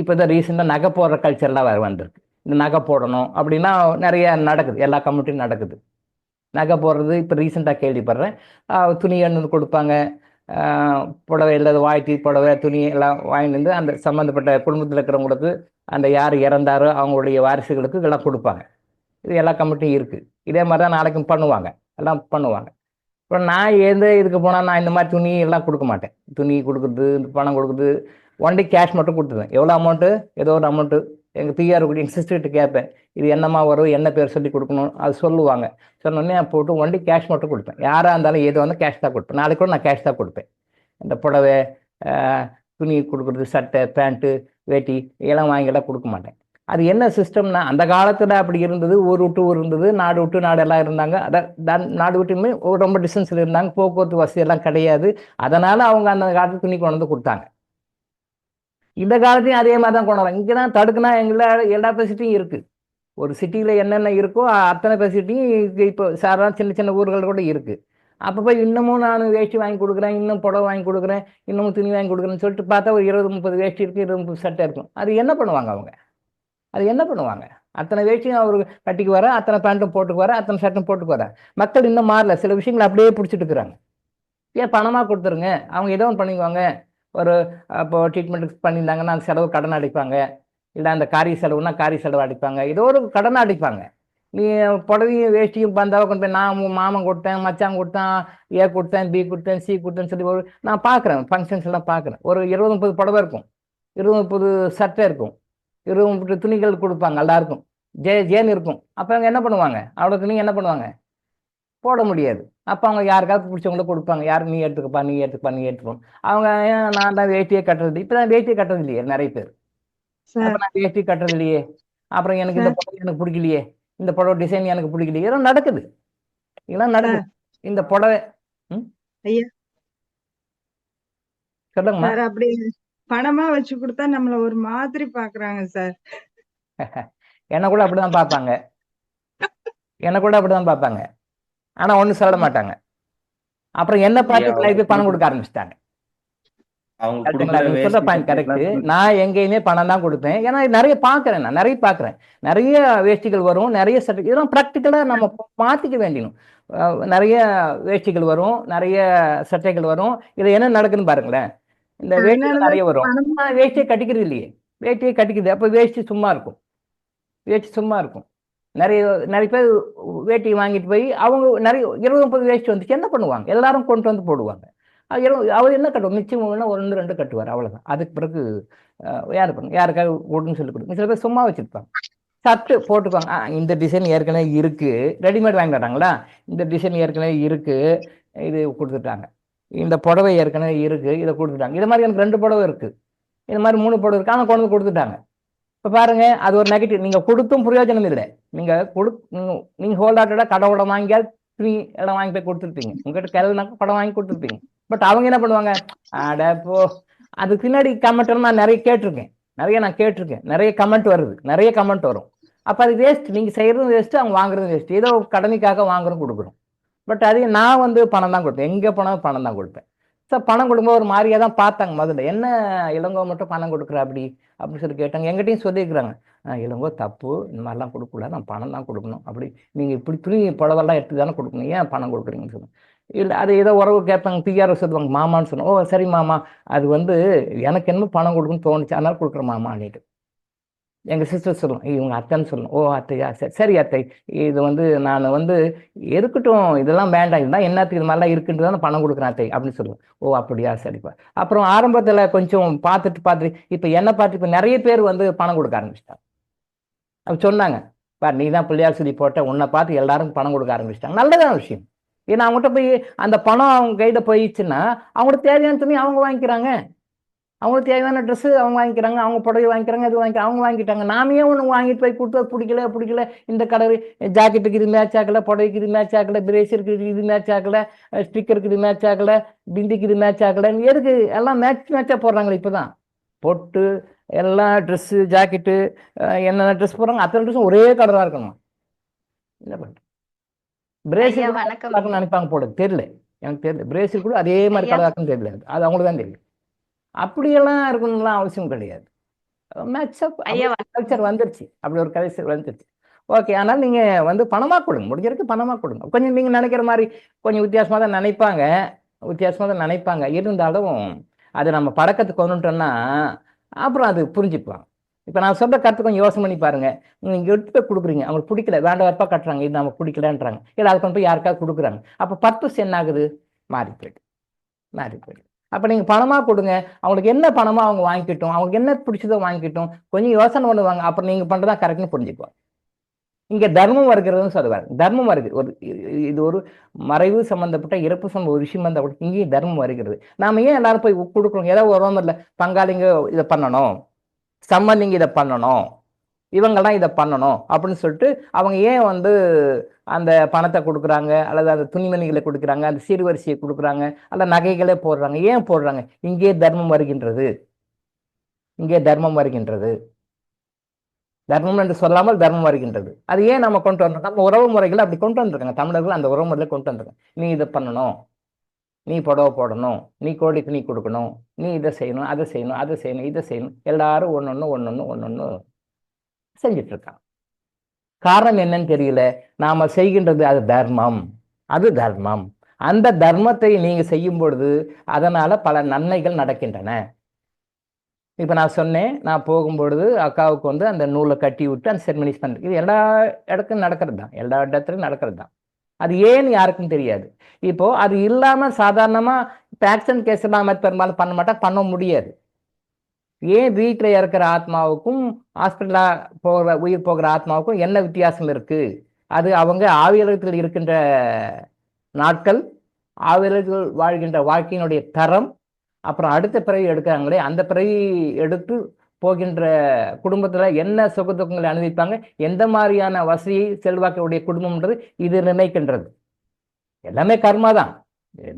இப்போ தான் ரீசெண்டாக நகை போடுற கல்ச்சர்லாம் வந்திருக்கு. இந்த நகை போடணும் அப்படின்னா நிறைய நடக்குது, எல்லா கம்யூனிட்டியும் நடக்குது. நகை போடுறது இப்போ ரீசெண்டாக கேள்விப்படுறேன். துணி எண்ணு கொடுப்பாங்க, புடவை இல்லாத வாய்ட்டி புடவை துணி எல்லாம் வாங்கிட்டு வந்து அந்த சம்மந்தப்பட்ட குடும்பத்தில் இருக்கிறவங்களுக்கு, அந்த யார் இறந்தாரோ அவங்களுடைய வாரிசுகளுக்கு இதெல்லாம் கொடுப்பாங்க. இது எல்லா கமிட்டியும் இருக்குது. இதே மாதிரி தான் நாளைக்கும் பண்ணுவாங்க, எல்லாம் பண்ணுவாங்க. இப்போ நான் இதுக்கு போனால் நான் இந்த மாதிரி துணி எல்லாம் கொடுக்க மாட்டேன். துணி கொடுக்குறது, பணம் கொடுக்குறது, ஒன்லி கேஷ் மட்டும் கொடுத்துருவேன். எவ்வளோ அமௌண்ட்டு, ஏதோ ஒரு அமௌண்ட்டு எங்கள் பிஆர் கூட எங்கள் சிஸ்டர்கிட்ட கேட்பேன், இது என்னம்மா வரும், என்ன பேர் சொல்லி கொடுக்கணும், அது சொல்லுவாங்க. சொன்னோடனே போட்டு ஒன்லி கேஷ் மட்டும் கொடுப்பேன். யாராக இருந்தாலும் எது வந்து கேஷ் தான் கொடுப்பேன். நாளைக்கு கூட நான் கேஷ் தான் கொடுப்பேன். இந்த புடவை, துணி கொடுக்குறது, சட்டை, பேண்ட்டு, வேட்டி இதெல்லாம் வாங்கிலாம் கொடுக்க மாட்டேன். அது என்ன சிஸ்டம்னா, அந்த காலத்தில் அப்படி இருந்தது. ஊர் விட்டு ஊர் இருந்தது, நாடு விட்டு நாடு எல்லாம் இருந்தாங்க. அதான் நாடு விட்டுமே ரொம்ப டிஸ்டன்ஸில் இருந்தாங்க, போக்குவரத்து வசதி எல்லாம் கிடையாது. அதனால் அவங்க அந்த காலத்து துணி கொண்டு வந்து கொடுத்தாங்க. இந்த காலத்தையும் அதே மாதிரி தான் கொண்டு வராங்க. இங்கே தான் தடுக்குனா எல்லா ஃபெசிலிட்டியும் இருக்குது. ஒரு சிட்டியில் என்னென்ன இருக்கோ அத்தனை ஃபெசிலிட்டியும் இப்போ சாதாரண சின்ன சின்ன ஊர்கள் கூட இருக்குது. அப்போ போய் இன்னமும் நான் வேஷ்டி வாங்கி கொடுக்குறேன், இன்னும் புடவை வாங்கி கொடுக்குறேன், இன்னமும் துணி வாங்கி கொடுக்குறேன்னு சொல்லிட்டு பார்த்தா ஒரு 20-30 வேஷ்டி இருக்குது, 20-30 சட்டை இருக்கும். அது என்ன பண்ணுவாங்க அவங்க? அது என்ன பண்ணுவாங்க? அத்தனை வேஷ்டியும் அவர் கட்டிக்கு வர, அத்தனை பேண்ட்டும் போட்டுக்கு வர, அத்தனை ஷர்ட்டும் போட்டுக்கு வர. மக்கள் இன்னும் மாறல, சில விஷயங்களை அப்படியே பிடிச்சிட்டு இருக்கிறாங்க. ஏன் பணமாக கொடுத்துருங்க, அவங்க ஏதோ ஒன்று பண்ணிக்குவாங்க. ஒரு இப்போ ட்ரீட்மெண்ட்டுக்கு பண்ணியிருந்தாங்கன்னா அந்த செலவு கடன் அடிப்பாங்க, இல்லை அந்த காரிய செலவுனா காரிய செலவு அடிப்பாங்க, ஏதோ ஒரு கடன் அடிப்பாங்க. நீ புடவையும் வேஷ்டியும் பந்தாவை கொண்டு போய் நான் மாமன் கொடுத்தேன், மச்சான் கொடுத்தான், ஏ கொடுத்தேன், பி கொடுத்தேன், சி கொடுத்தேன்னு சொல்லி நான் பார்க்குறேன், ஃபங்க்ஷன்ஸ் எல்லாம் பார்க்குறேன். ஒரு 20-30 புடவை இருக்கும், 20-30 சட்டை இருக்கும், 20-30 துணிகள் கொடுப்பாங்க எல்லாருக்கும், ஜேன்னு இருக்கும். அப்போ அவங்க என்ன பண்ணுவாங்க? அவ்வளோ துணி என்ன பண்ணுவாங்க? போட முடியாது. அப்போ அவங்க யாருக்காவது பிடிச்சவங்கள கொடுப்பாங்க, யார் நீ எடுத்துக்கப்பா, நீ எடுத்துக்கப்பா, நீ எடுத்துக்கணும். அவங்க நான் தான் வேட்டியே கட்டுறது, இப்போ தான் வேட்டியே கட்டுறது இல்லையே நிறைய பேர். அப்போ நான் வேட்டி கட்டுறது இல்லையே, அப்புறம் எனக்கு இந்த புடவை எனக்கு பிடிக்கலையே, இந்த புடவை டிசைன் எனக்கு பிடிக்கலையே, இதெல்லாம் நடக்குது, இதெல்லாம் நடக்குது. இந்த புடவை சொல்லுங்கம்மா. சார் அப்படி பணமா வச்சு கொடுத்தா நம்மள ஒரு மாதிரி பாக்குறாங்க சார். என்ன கூட அப்படிதான் பார்ப்பாங்க, என்ன கூட அப்படிதான் பார்ப்பாங்க. ஆனா ஒன்றும் சொல்ல மாட்டாங்க. அப்புறம் என்ன பார்த்து பணம் கொடுக்க ஆரம்பிச்சிட்டாங்க. கரெக்ட். நான் எங்கேயுமே பணம் தான் கொடுப்பேன். ஏன்னா நிறைய பார்க்குறேன், நான் நிறைய பார்க்குறேன். நிறைய வேஷ்டிகள் வரும், நிறைய சட்டை, இதெல்லாம் ப்ராக்டிக்கலாக நம்ம மாற்றிக்க வேண்டியணும். நிறைய வேஷ்டிகள் வரும், நிறைய சட்டைகள் வரும். இது என்ன நடக்குதுன்னு பாருங்களேன். இந்த வேஷ்டிகள் நிறைய வரும், வேஷ்டியை கட்டிக்கிறது இல்லையே, வேஷ்டியை கட்டிக்குது. அப்போ வேஷ்டி சும்மா இருக்கும், வேஷ்டி சும்மா இருக்கும். நிறைய பேர் வேட்டி வாங்கிட்டு போய் அவங்க நிறைய 20-30 வேஷ்டி வந்துச்சு, என்ன பண்ணுவாங்க? எல்லாரும் கொண்டு வந்து போடுவாங்க. அவர் என்ன கட்டுவார்? மிச்சம் 1-2 கட்டுவார், அவ்வளோதான். அதுக்கு பிறகு யார் பண்ணுங்க, யாருக்காக ஓடுன்னு சொல்லி கொடுங்க. சில பேர் சும்மா வச்சுருப்பாங்க, சட்டு போட்டுக்குவாங்க. இந்த டிசைன் ஏற்கனவே இருக்குது, ரெடிமேட் வாங்கி தராங்களா, இந்த டிசைன் ஏற்கனவே இருக்குது, இது கொடுத்துட்டாங்க. இந்த புடவை ஏற்கனவே இருக்குது, இதை கொடுத்துட்டாங்க. இது மாதிரி எனக்கு 2 புடவை இருக்குது, இது மாதிரி 3 புடவை இருக்குது, ஆனால் கொண்டு வந்து கொடுத்துட்டாங்க. இப்போ பாருங்க, அது ஒரு நெகட்டிவ். நீங்கள் கொடுத்தும் பிரயோஜனம் இல்லை. நீங்கள் ஹோல்டாட்டடாக கடவுளை வாங்கியால் துணி எல்லாம் வாங்கி போய் கொடுத்துருப்பீங்க, உங்ககிட்ட கிளவுனாக்க படம் வாங்கி கொடுத்துருப்பீங்க. பட் அவங்க என்ன பண்ணுவாங்க? அடப்போ, அதுக்கு பின்னாடி கமெண்ட் நான் நிறைய கேட்டிருக்கேன், நிறைய கமெண்ட் வருது, நிறைய கமெண்ட் வரும். அப்போ அது வேஸ்ட். நீங்கள் செய்கிறதும் வேஸ்ட்டு, அவங்க வாங்குறதும் வேஸ்ட்டு. ஏதோ கடமைக்காக வாங்குறோம், கொடுக்குறோம். பட் அதே நான் பணம் தான் கொடுப்பேன், எங்கே போனாலும் பணம் தான் கொடுப்பேன். ஸோ பணம் கொடுக்கும்போது ஒரு மாதிரியாக தான் பார்த்தாங்க முதல்ல. என்ன இளங்கோ மட்டும் பணம் கொடுக்குற அப்படின்னு சொல்லி கேட்டாங்க. எங்கிட்டையும் சொல்லியிருக்கிறாங்க, இளங்கோ தப்பு, இந்த மாதிரிலாம் கொடுக்கக்கூடாது, நான் பணம் தான் கொடுக்கணும். அப்படி நீங்கள் இப்படி துணி புடவெல்லாம் எடுத்து தானே கொடுக்கணும், ஏன் பணம் கொடுக்குறீங்கன்னு சொல்லுங்கள். இல்லை அது ஏதோ உறவு கேட்பாங்க, பிஆர்ஓ சொல்லுவாங்க மாமான்னு சொன்னோம். ஓ சரி மாமா, அது வந்து எனக்கு என்ன பணம் கொடுக்குன்னு தோணுச்சு, அதனால கொடுக்குற மாமான்னுட்டு. எங்கள் சிஸ்டர் சொல்லணும், இவங்க அத்தைன்னு சொல்லணும். ஓ அத்தையா, சரி சரி அத்தை, இது வந்து நான் வந்து இருக்கட்டும், இதெல்லாம் வேண்டாம், இதுதான் என்னத்துக்கு இது மாதிரிலாம் இருக்குன்றது தான் பணம் கொடுக்குறேன் அத்தை அப்படின்னு சொல்லுவேன். ஓ அப்படியா, சரிப்பா. அப்புறம் ஆரம்பத்தில் கொஞ்சம் பார்த்துட்டு இப்போ என்ன பார்த்து இப்போ நிறைய பேர் வந்து பணம் கொடுக்க ஆரம்பிச்சிட்டாங்க. அவங்க சொன்னாங்க, பார் நீ தான் பிள்ளையார் சொல்லி போட்ட, உன்னை பார்த்து எல்லாரும் பணம் கொடுக்க ஆரம்பிச்சிட்டாங்க. நல்லதான விஷயம். ஏன்னா அவங்ககிட்ட போய் அந்த பணம் அவங்க கையில் போயிடுச்சுன்னா அவங்களுக்கு தேவையான துணி அவங்க வாங்கிக்கிறாங்க, அவங்களுக்கு தேவையான ட்ரெஸ்ஸு அவங்க வாங்கிக்கிறாங்க, அவங்க புடவை வாங்கிக்கிறாங்க, இது அவங்க வாங்கிட்டாங்க. நாமே ஒன்று வாங்கிட்டு போய் கொடுத்து பிடிக்கல, இந்த கலர் ஜாக்கெட்டுக்கு இது மேட்ச் ஆகலை, புடவைக்கு இது மேட்ச் ஆகலை, பிரேசருக்கு இது மேட்ச் ஆகலை, ஸ்டிக்கருக்கு இது மேட்ச் ஆகலை, பிந்திக்கு இது மேட்ச் ஆகலை, எதுக்கு எல்லாம் மேட்சாக போடுறாங்களே இப்போ தான். பொட்டு எல்லாம் ட்ரெஸ்ஸு ஜாக்கெட்டு என்னென்ன ட்ரெஸ் போடுறாங்க அத்தனை ட்ரெஸ்ஸும் ஒரே கலராக இருக்கணும். என்ன பண்ணுறது? பிரேசில் நினைப்பாங்க போட தெரியல, எனக்கு தெரியல. பிரேசில் கூட அதே மாதிரி கலராக்குன்னு தெரியல, அது அவங்களுக்கு தான் தெரியும். அப்படியெல்லாம் இருக்கணும்லாம் அவசியம் கிடையாது. மேட்சப் கல்ச்சர் வந்துருச்சு, அப்படி ஒரு கல்ச்சர் வந்துருச்சு. ஓகே, ஆனால் நீங்கள் வந்து பணமாக கொடுங்க, முடிஞ்சிருக்கு பணமாக கொடுங்க. கொஞ்சம் நீங்கள் நினைக்கிற மாதிரி கொஞ்சம் வித்தியாசமாக தான் நினைப்பாங்க, இருந்தாலும் அது நம்ம பழக்கத்துக்கு வந்துட்டோம்னா அப்புறம் அது புரிஞ்சுக்குவாங்க. இப்போ நான் சொல்கிற கருத்து கொஞ்சம் யோசனை பண்ணி பாருங்க. நீங்கள் எடுத்து போய் கொடுக்குறீங்க, அவங்களுக்கு பிடிக்கல, வேண்டாம் வரப்பா கட்டுறாங்க, இது நமக்கு பிடிக்கலன்றாங்க, இல்லை அது கொண்டு போய் யாருக்காவது கொடுக்குறாங்க. அப்போ பர்பஸ் என்ன ஆகுது? மாறி போயிடுது. அப்போ நீங்கள் பணமாக கொடுங்க, அவங்களுக்கு என்ன பணமோ அவங்க வாங்கிக்கிட்டோம், அவங்களுக்கு என்ன பிடிச்சதோ வாங்கிக்கிட்டோம், கொஞ்சம் யோசனை பண்ணுவாங்க. அப்புறம் நீங்கள் பண்ணுறதா கரெக்ட்னு புரிஞ்சுக்குவாங்க. இங்கே தர்மம் வருகிறதுன்னு சொல்லுவாங்க. தர்மம் வருது, இது ஒரு மறைவு சம்மந்தப்பட்ட இறப்பு சம்பந்த ஒரு விஷயம் வந்தால் கூட இங்கேயும் தர்மம் வருகிறது. நாம் ஏன் எல்லாரும் போய் கொடுக்குறோம்? ஏதாவது ஒரு இல்லை, பங்காளிங்க இதை பண்ணணும், சம்பந்திங்க இதை பண்ணணும், இவங்கெல்லாம் இதை பண்ணணும் அப்படின்னு சொல்லிட்டு அவங்க ஏன் வந்து அந்த பணத்தை கொடுக்குறாங்க, அல்லது அந்த துணிமணிகளை கொடுக்குறாங்க, அந்த சீர்வரிசையை கொடுக்குறாங்க, அல்ல நகைகளே போடுறாங்க. ஏன் போடுறாங்க? இங்கே தர்மம் வருகின்றது. தர்மம் என்று சொல்லாமல் தர்மம் வருகின்றது. அது ஏன் நம்ம கொண்டு வந்தோம்? நம்ம உறவு முறைகளை அப்படி கொண்டு வந்திருக்காங்க. தமிழர்கள் அந்த உறவு முறைகளை கொண்டு வந்திருக்காங்க. நீ இதை பண்ணணும், நீ புடவை போடணும், நீ கோழிக்கு நீ கொடுக்கணும், நீ இதை செய்யணும், அதை செய்யணும், இதை செய்யணும். எல்லாரும் ஒன்னொன்னு செஞ்சிட்டு இருக்காங்க. காரணம் என்னன்னு தெரியல. நாம செய்கின்றது அது தர்மம். அந்த தர்மத்தை நீங்க செய்யும் பொழுது அதனால பல நன்மைகள் நடக்கின்றன. இப்ப நான் சொன்னேன், நான் போகும்பொழுது அக்காவுக்கு வந்து அந்த நூலை கட்டி விட்டு அந்த செரிமனிஸ் பண்றது, இது எல்லா இடத்துலையும் நடக்கிறது தான். அது ஏன்னு யாருக்கும் தெரியாது. இப்போ அது இல்லாம சாதாரணமா ஆக்சிடென்ட் கேஸ் இல்லாம பெரும்பாலும் பண்ண முடியாது. ஏன் வீட்டில் இருக்கிற ஆத்மாவுக்கும் ஹாஸ்பிட்டலாக உயிர் போகிற ஆத்மாவுக்கும் என்ன வித்தியாசம் இருக்கு? அது அவங்க ஆவியலகத்தில் இருக்கின்ற நாட்கள், ஆவியலகத்தில் வாழ்கின்ற வாழ்க்கையினுடைய தரம், அப்புறம் அடுத்த பிறவி எடுக்கிறாங்களே அந்த பிறவி எடுத்து போகின்ற குடும்பத்தில் என்ன சுகதுக்கங்களை அனுபவிப்பாங்க, எந்த மாதிரியான வசதியை செல்வாக்குடைய குடும்பம்ன்றது இது நிர்ணயிக்கின்றது. எல்லாமே கர்மா தான்.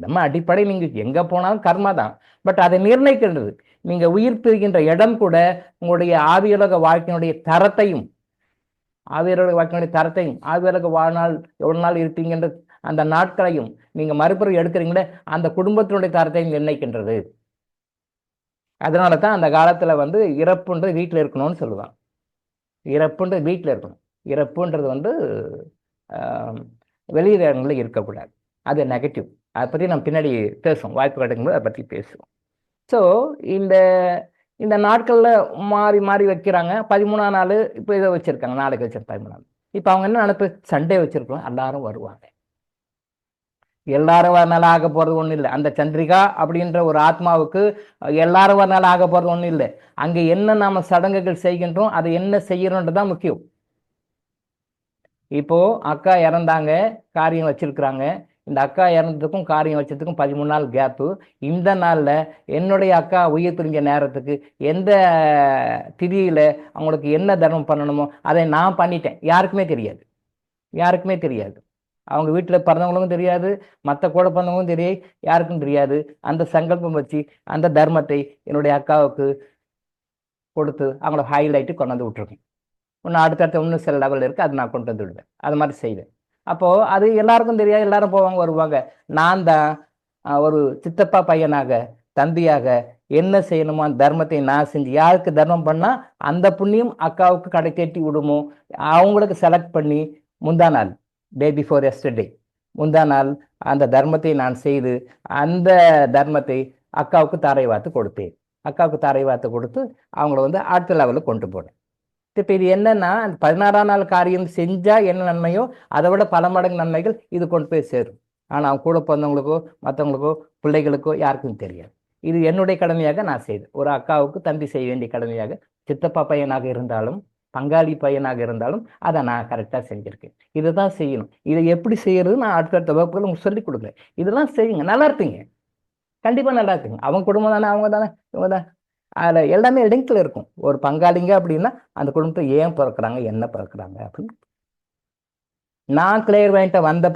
நம்ம அடிப்படை நீங்கள் எங்கே போனாலும் கர்மா தான். பட் அதை நிர்ணயிக்கின்றது. நீங்கள் உயிர் பிரிகின்ற இடம் கூட உங்களுடைய ஆவியலக வாழ்க்கையினுடைய தரத்தையும் ஆவியலக வாழ்நாள் எவ்வளோ நாள் இருப்பீங்கன்ற அந்த நாட்களையும் நீங்கள் மறுபிறவி எடுக்கிறீங்களே அந்த குடும்பத்தினுடைய தரத்தையும் நிர்ணயிக்கின்றது. அதனால தான் அந்த காலத்தில் வந்து இறப்புன்றது வீட்டில் இருக்கணும்னு சொல்லுவாங்க. இறப்புன்றது வந்து வெளியிடங்களில் இருக்கக்கூடாது. அது நெகட்டிவ். அதை பற்றி நம்ம பின்னாடி பேசுவோம், வாய்ப்பு கிடைக்கும்போது அதை பற்றி பேசுவோம். ஸோ இந்த நாட்களில் மாறி வைக்கிறாங்க. 13ஆம் நாள் இப்போ இதை வச்சுருக்காங்க, நாளைக்கு வச்சிருக்க 13ஆம் நாள். இப்போ அவங்க என்ன நினைப்பு, சண்டே வச்சுருக்கோம், எல்லாரும் வருவாங்க. எல்லாரும் வரனால ஆக போகிறது ஒன்றும் இல்லை. அந்த சந்திரிகா அப்படின்ற ஒரு ஆத்மாவுக்கு எல்லாரும் வரனால ஆக போகிறது ஒன்றும் இல்லை. அங்கே என்ன நாம் சடங்குகள் செய்கின்றோம், அதை என்ன செய்யறோன்றது தான் முக்கியம். இப்போது அக்கா இறந்தாங்க, காரியம் வச்சிருக்கிறாங்க. இந்த அக்கா இறந்ததுக்கும் காரியம் வச்சதுக்கும் 13 நாள் கேப்பு. இந்த நாளில் என்னுடைய அக்கா உயிர் பிரிஞ்ச நேரத்துக்கு எந்த திதியில் அவங்களுக்கு என்ன தர்மம் பண்ணணுமோ அதை நான் பண்ணிட்டேன். யாருக்குமே தெரியாது. அவங்க வீட்டில் பிறந்தவங்களுக்கும் தெரியாது, மற்ற கூட பிறந்தவங்களும் தெரியாது, யாருக்கும் தெரியாது. அந்த சங்கல்பம் வச்சு அந்த தர்மத்தை என்னுடைய அக்காவுக்கு கொடுத்து அவங்கள ஹைலைட்டு கொண்டு வந்து விட்டுருக்கேன். இன்னும் அடுத்தடுத்த இன்னும் சில லெவல் இருக்குது, அது நான் கொண்டு வந்து விடுவேன். அது மாதிரி செய்வேன். அப்போது அது எல்லாருக்கும் தெரியாது, எல்லாரும் போவாங்க வருவாங்க. நான் தான் ஒரு சித்தப்பா பையனாக, தம்பியாக என்ன செய்யணுமோ அந்த தர்மத்தை நான் செஞ்சு, யாருக்கு தர்மம் பண்ணால் அந்த புண்ணியம் அக்காவுக்கு கடை தேட்டி விடுமோ அவங்களுக்கு செலக்ட் பண்ணி முந்தா நாள், டே பிஃபோர் எஸ்டர்டே முந்தா நாள் அந்த தர்மத்தை நான் செய்து அந்த தர்மத்தை அக்காவுக்கு தாரை வார்த்து கொடுத்தேன். அக்காவுக்கு தாரை வார்த்து கொடுத்து அவங்கள வந்து அடுத்த லெவலில் கொண்டு போனேன். இப்போ இது என்னன்னா, அந்த 16ஆம் நாள் காரியம் செஞ்சா என்ன நன்மையோ அதை விட பல மடங்கு நன்மைகள் இது கொண்டு போய் சேரும். ஆனால் அவங்க கூட பிறந்தவங்களுக்கோ மற்றவங்களுக்கோ பிள்ளைகளுக்கோ யாருக்கும் தெரியாது. இது என்னுடைய கடமையாக நான் செய்தேன். ஒரு அக்காவுக்கு தம்பி செய்ய வேண்டிய கடமையாக, சித்தப்பா பையனாக இருந்தாலும் பங்காளி பையனாக இருந்தாலும் அதை நான் கரெக்டாக செஞ்சுருக்கேன். இதை தான் செய்யணும். இதை எப்படி செய்யறது நான் அடுத்தடுத்த வகுப்புகள் உங்களுக்கு சொல்லிக் கொடுக்குறேன். இதெல்லாம் செய்யுங்க, நல்லா இருப்பீங்க, கண்டிப்பாக நல்லா இருக்குங்க. அவங்க குடும்பம் தானே, அவங்க தானே, இவங்க தான், அதில் எல்லாமே இடத்துல இருக்கும். ஒரு பங்காளிங்க அப்படின்னா அந்த குடும்பத்தை ஏன் பிறக்கிறாங்க, என்ன பிறக்கிறாங்க அப்படின்னு நான் கிளியர்மெண்ட்டை வந்த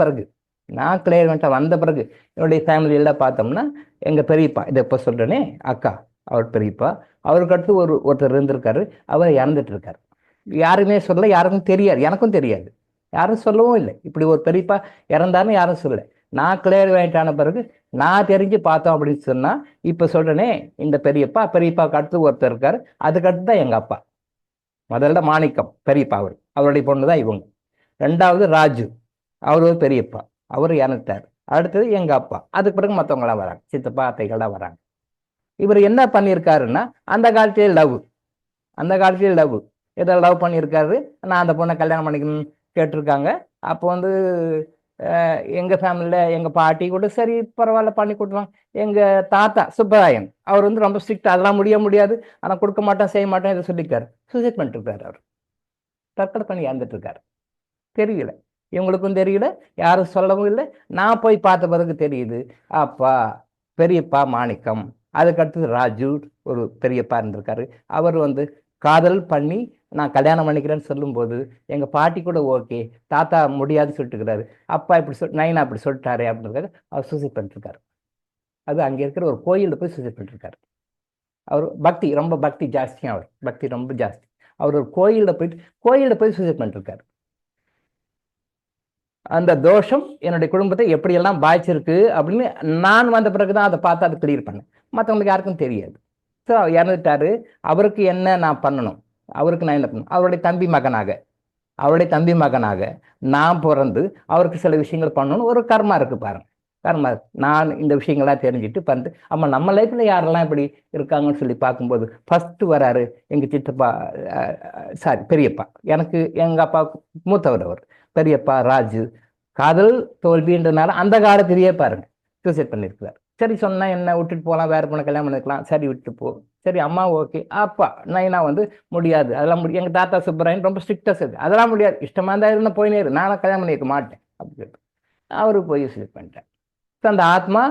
பிறகு என்னுடைய ஃபேமிலியெல்லாம் பார்த்தோம்னா எங்கள் பெரியப்பா, இதை இப்போ சொல்கிறேனே அக்கா, அவர் பெரியப்பா, அவருக்கு அடுத்து ஒருத்தர் இருந்திருக்காரு, அவர் இறந்துட்டு இருக்காரு. யாருமே சொல்ல, யாருக்கும் தெரியாது, எனக்கும் தெரியாது, யாரும் சொல்லவும் இல்லை. இப்படி ஒரு பெரியப்பா இறந்தாருன்னு யாரும் சொல்லலை. நான் கிளியர்மெண்ட் பிறகு நான் தெரிஞ்சு பார்த்தோம் அப்படின்னு சொன்னால், இப்போ சொல்கிறேனே இந்த பெரியப்பாவுக்கு அடுத்து ஒருத்தர் இருக்காரு, அதுக்கடுத்து தான் எங்கள் அப்பா. முதல்ல மாணிக்கம் பெரியப்பா, அவருடைய பொண்ணு தான் இவங்க. ரெண்டாவது ராஜு, அவர் ஒரு பெரியப்பா, அவர் இறந்துட்டார். அடுத்தது எங்கள் அப்பா, அதுக்கு பிறகு மற்றவங்களாம் வராங்க, சித்தப்பா அத்தைகள்லாம் வராங்க. இவர் என்ன பண்ணியிருக்காருன்னா, அந்த காலத்திலே லவ் ஏதோ லவ் பண்ணியிருக்காரு. நான் அந்த பொண்ணை கல்யாணம் பண்ணிக்கணும்னு கேட்டிருக்காங்க. அப்போ வந்து எங்கள் ஃபேமிலியில் எங்கள் பாட்டி கூட சரி பரவாயில்ல பண்ணி கொடுத்துருவாங்க. எங்கள் தாத்தா சுப்பராயன், அவர் வந்து ரொம்ப ஸ்ட்ரிக்ட், அதெல்லாம் முடியாது, ஆனால் கொடுக்க மாட்டேன் செய்ய மாட்டேன் இதை சொல்லியிருக்காரு. சூசைட் பண்ணிட்டுருக்காரு. அவர் தற்கொலை பண்ணி இறந்துட்டு இருக்காரு. தெரியல, இவங்களுக்கும் தெரியல, யாரும் சொல்லவும் இல்லை. நான் போய் பார்த்த பிறகு தெரியுது, அப்பா பெரியப்பா மாணிக்கம், அதுக்கடுத்தது ராஜு ஒரு பெரியப்பா இருந்திருக்காரு. அவர் வந்து காதல் பண்ணி நான் கல்யாணம் பண்ணிக்கிறேன்னு சொல்லும்போது எங்கள் பாட்டி கூட ஓகே, தாத்தா முடியாதுன்னு சொல்லிட்டுருக்காரு, அப்பா இப்படி நைனா அப்படி சொல்லிட்டாரு அப்படின்றதுக்காக அவர் சூசைட் பண்ணிட்டுருக்காரு. அது அங்கே இருக்கிற ஒரு கோயிலில் போய் சூசைட் பண்ணிட்டுருக்காரு. அவர் ரொம்ப பக்தி ஜாஸ்தியாக, அவர் பக்தி ரொம்ப ஜாஸ்தி. அவர் ஒரு கோயிலில் போய் சூசைட் பண்ணிட்டுருக்காரு. அந்த தோஷம் என்னுடைய குடும்பத்தை எப்படியெல்லாம் பாய்ச்சிருக்கு அப்படின்னு நான் வந்த பிறகு தான் அதை பார்த்து அதை கிளியர் பண்ணேன். மற்றவங்களுக்கு யாருக்கும் தெரியாது. ஸோ இறந்துட்டாரு. அவருக்கு என்ன நான் பண்ணணும், அவருக்கு நான் என்ன பண்ணணும், அவருடைய தம்பி மகனாக நான் பிறந்து அவருக்கு சில விஷயங்கள் பண்ணணும்னு ஒரு கர்மா இருக்கு பாருங்க. கர்மா, நான் இந்த விஷயங்கள்லாம் தெரிஞ்சுட்டு பண்ணிட்டு, ஆமா நம்ம லைஃப்ல யாரெல்லாம் இப்படி இருக்காங்கன்னு சொல்லி பார்க்கும்போது ஃபர்ஸ்ட் வராரு எங்கள் சித்தப்பா, பெரியப்பா, எனக்கு எங்கள் அப்பா மூத்தவர், அவர் பெரியப்பா ராஜு. காதல் தோல்வின்றதுனால அந்த காலத்திலேயே பாருங்க சூசைட் பண்ணியிருக்கிறார். சரி சொன்னா என்ன, விட்டுட்டு போகலாம், வேற பொண்ணை கல்யாணம் பண்ணிக்கலாம், சரி விட்டு போ, சரி அம்மா ஓகே. அப்பா நைனா வந்து முடியாது, அதெல்லாம் முடியும். எங்கள் தாத்தா சுப்பராயன் ரொம்ப ஸ்ட்ரிக்டாக சரி, அதெல்லாம் முடியாது, இஷ்டமா இருந்தா இருந்தால் போயினே இரு, நானும் கல்யாணம் பண்ணிக்க மாட்டேன் அப்படின்னு சொல்லிட்டு அவரு போய் சூசைட் பண்ணிட்டேன். ஸோ அந்த ஆத்மா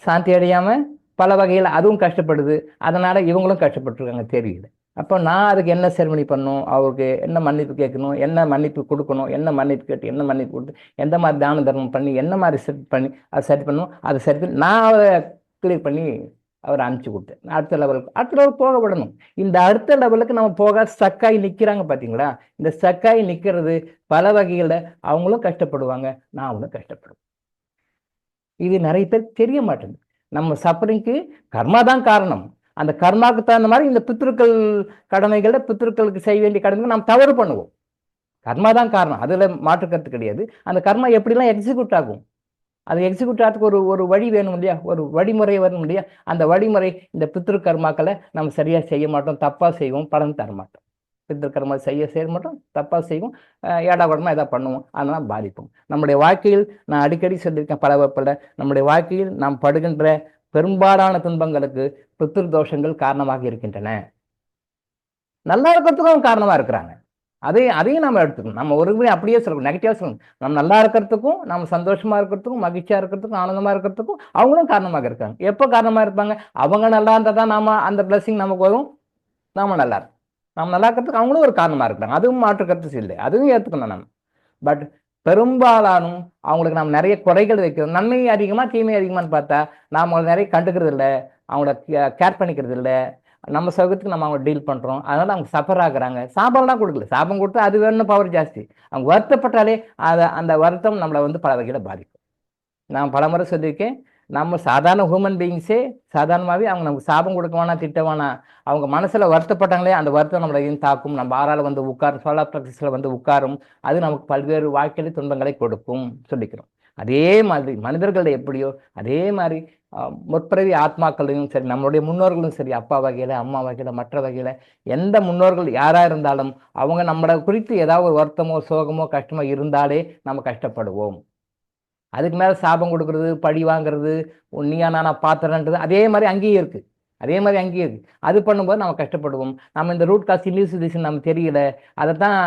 சாந்தி அடையாமல் பல வகையில் அதுவும் கஷ்டப்படுது. அதனால இவங்களும் கஷ்டப்பட்டுருக்காங்க, தெரியல. அப்போ நான் அதுக்கு என்ன செரிமனி பண்ணணும், அவருக்கு என்ன மன்னிப்பு கேட்கணும், என்ன மன்னிப்பு கொடுக்கணும், என்ன மன்னிப்பு கேட்டு என்ன மன்னிப்பு கொடுத்து எந்த மாதிரி தான தர்மம் பண்ணி என்ன மாதிரி செட் பண்ணி அதை சரி பண்ணணும், அதை சரி பண்ணி நான் அவரை கிளியர் பண்ணி அவரை அனுப்பிச்சி கொடுத்தேன். அடுத்த லெவல் போக விடணும். இந்த அடுத்த லெவலுக்கு நம்ம போக ஸ்டக்காகி நிற்கிறாங்க பார்த்தீங்களா. இந்த ஸ்டக்காகி நிற்கிறது பல வகையில் அவங்களும் கஷ்டப்படுவாங்க, நாமளும் கஷ்டப்படுவோம். இது நிறைய பேர் தெரிய மாட்டேங்குது. நம்ம சஃபரிங்க்கு கர்மா தான் காரணம். அந்த கர்மாவுக்கு தகுந்த மாதிரி இந்த பித்ருக்கள் கடமைகளை, பித்ருக்களுக்கு செய்ய வேண்டிய கடமைகளை நாம் தவறு பண்ணுவோம். கர்மா தான் காரணம், அதில் மாற்றுக்கருத்து கிடையாது. அந்த கர்மா எப்படிலாம் எக்ஸிக்யூட் ஆகும், அது எக்ஸிக்யூட் ஆகிறதுக்கு ஒரு வழி வேணும் இல்லையா, ஒரு வழிமுறை வரும் இல்லையா. அந்த வழிமுறை இந்த பித்ரு கர்மாக்களை நம்ம சரியாக செய்ய மாட்டோம், தப்பாக செய்வோம், பலன் தர மாட்டோம். பித்ரு கர்மா செய்ய மாட்டோம், தப்பாக செய்வோம், ஏடாவடமாக எதாவது பண்ணுவோம், அதெல்லாம் பாதிப்போம். நம்முடைய வாழ்க்கையில் நான் அடிக்கடி சொல்லியிருக்கேன் பல வகுப்பில், நம்முடைய வாழ்க்கையில் நாம் படுகின்ற பெரும்பாலான துன்பங்களுக்கு பித்ரு தோஷங்கள் காரணமாக இருக்கின்றன. நல்லா இருக்கிறதுக்கும் காரணமா இருக்கிறாங்க. அதையும் நம்ம எடுத்துக்கணும். நம்ம ஒரு அப்படியே சொல்லணும், நெகட்டிவா சொல்லணும். நம்ம நல்லா இருக்கிறதுக்கும், நம்ம சந்தோஷமா இருக்கிறதுக்கும், மகிழ்ச்சியா இருக்கிறதுக்கும், ஆனந்தமா இருக்கிறதுக்கும் அவங்களும் காரணமாக இருக்காங்க. எப்போ காரணமா இருப்பாங்க, அவங்க நல்லா இருந்தா தான் நாம அந்த பிளஸிங் நமக்கு வரும், நாம நல்லா இருக்கும். நம்ம நல்லா இருக்கிறதுக்கு அவங்களும் ஒரு காரணமா இருக்கிறாங்க, அதுவும் மாற்று கருத்து இல்லை, அதுவும் ஏற்றுக்கணும் நம்ம. பட் பெரும்பாலானும் அவங்களுக்கு நம்ம நிறைய குறைகள் வைக்கிறோம். நன்மை அதிகமா தீமை அதிகமானு பார்த்தா நாம் அவங்களை நிறைய கண்டுக்கிறது இல்லை, அவங்கள கேர் பண்ணிக்கிறது இல்லை, நம்ம சௌகத்துக்கு நம்ம அவங்க டீல் பண்ணுறோம். அதனால அவங்க சஃபர் ஆகுறாங்க. சாபம்லாம் கொடுக்கல, சாபம் கொடுத்தா அது வேணும் பவர் ஜாஸ்தி. அவங்க வருத்தப்பட்டாலே அந்த வருத்தம் நம்மளை வந்து பல வகையில் பாதிக்கும். நான் பல முறை சொல்லியிருக்கேன், நம்ம சாதாரண ஹியூமன் பீயிங்ஸே சாதாரணமாகவே அவங்க நமக்கு சாபம் கொடுக்க வேணாம், திட்ட வேணாம், அவங்க மனசில் வருத்தப்பட்டாங்களே அந்த வருத்தம் நம்மளை தாக்கும். நம்ம ஆறால் வந்து உட்காரும், சோலார் பிளக்ஸஸில் வந்து உட்காரும், அது நமக்கு பல்வேறு வாழ்க்கையில துன்பங்களை கொடுக்கும் சொல்லிக்கிறோம். அதே மாதிரி மனிதர்கள் எப்படியோ அதே மாதிரி முற்பிறவி ஆத்மாக்களையும் சரி, நம்மளுடைய முன்னோர்களும் சரி, அப்பா வகையில், அம்மா வகையில், மற்ற வகையில் எந்த முன்னோர்கள் யாராக இருந்தாலும் அவங்க நம்மளை குறித்து ஏதாவது ஒரு வருத்தமோ சோகமோ கஷ்டமோ இருந்தாலே நம்ம கஷ்டப்படுவோம். அதுக்கு மேலே சாபம் கொடுக்கறது, பழி வாங்குறது, நீயா நானா பாத்திரன்றது அதே மாதிரி அங்கேயும் இருக்குது. அது பண்ணும்போது நம்ம கஷ்டப்படுவோம். நம்ம இந்த ரூட் காஸ் இன்விசிபிலிஷன் நம்ம தெரியல. அதை தான்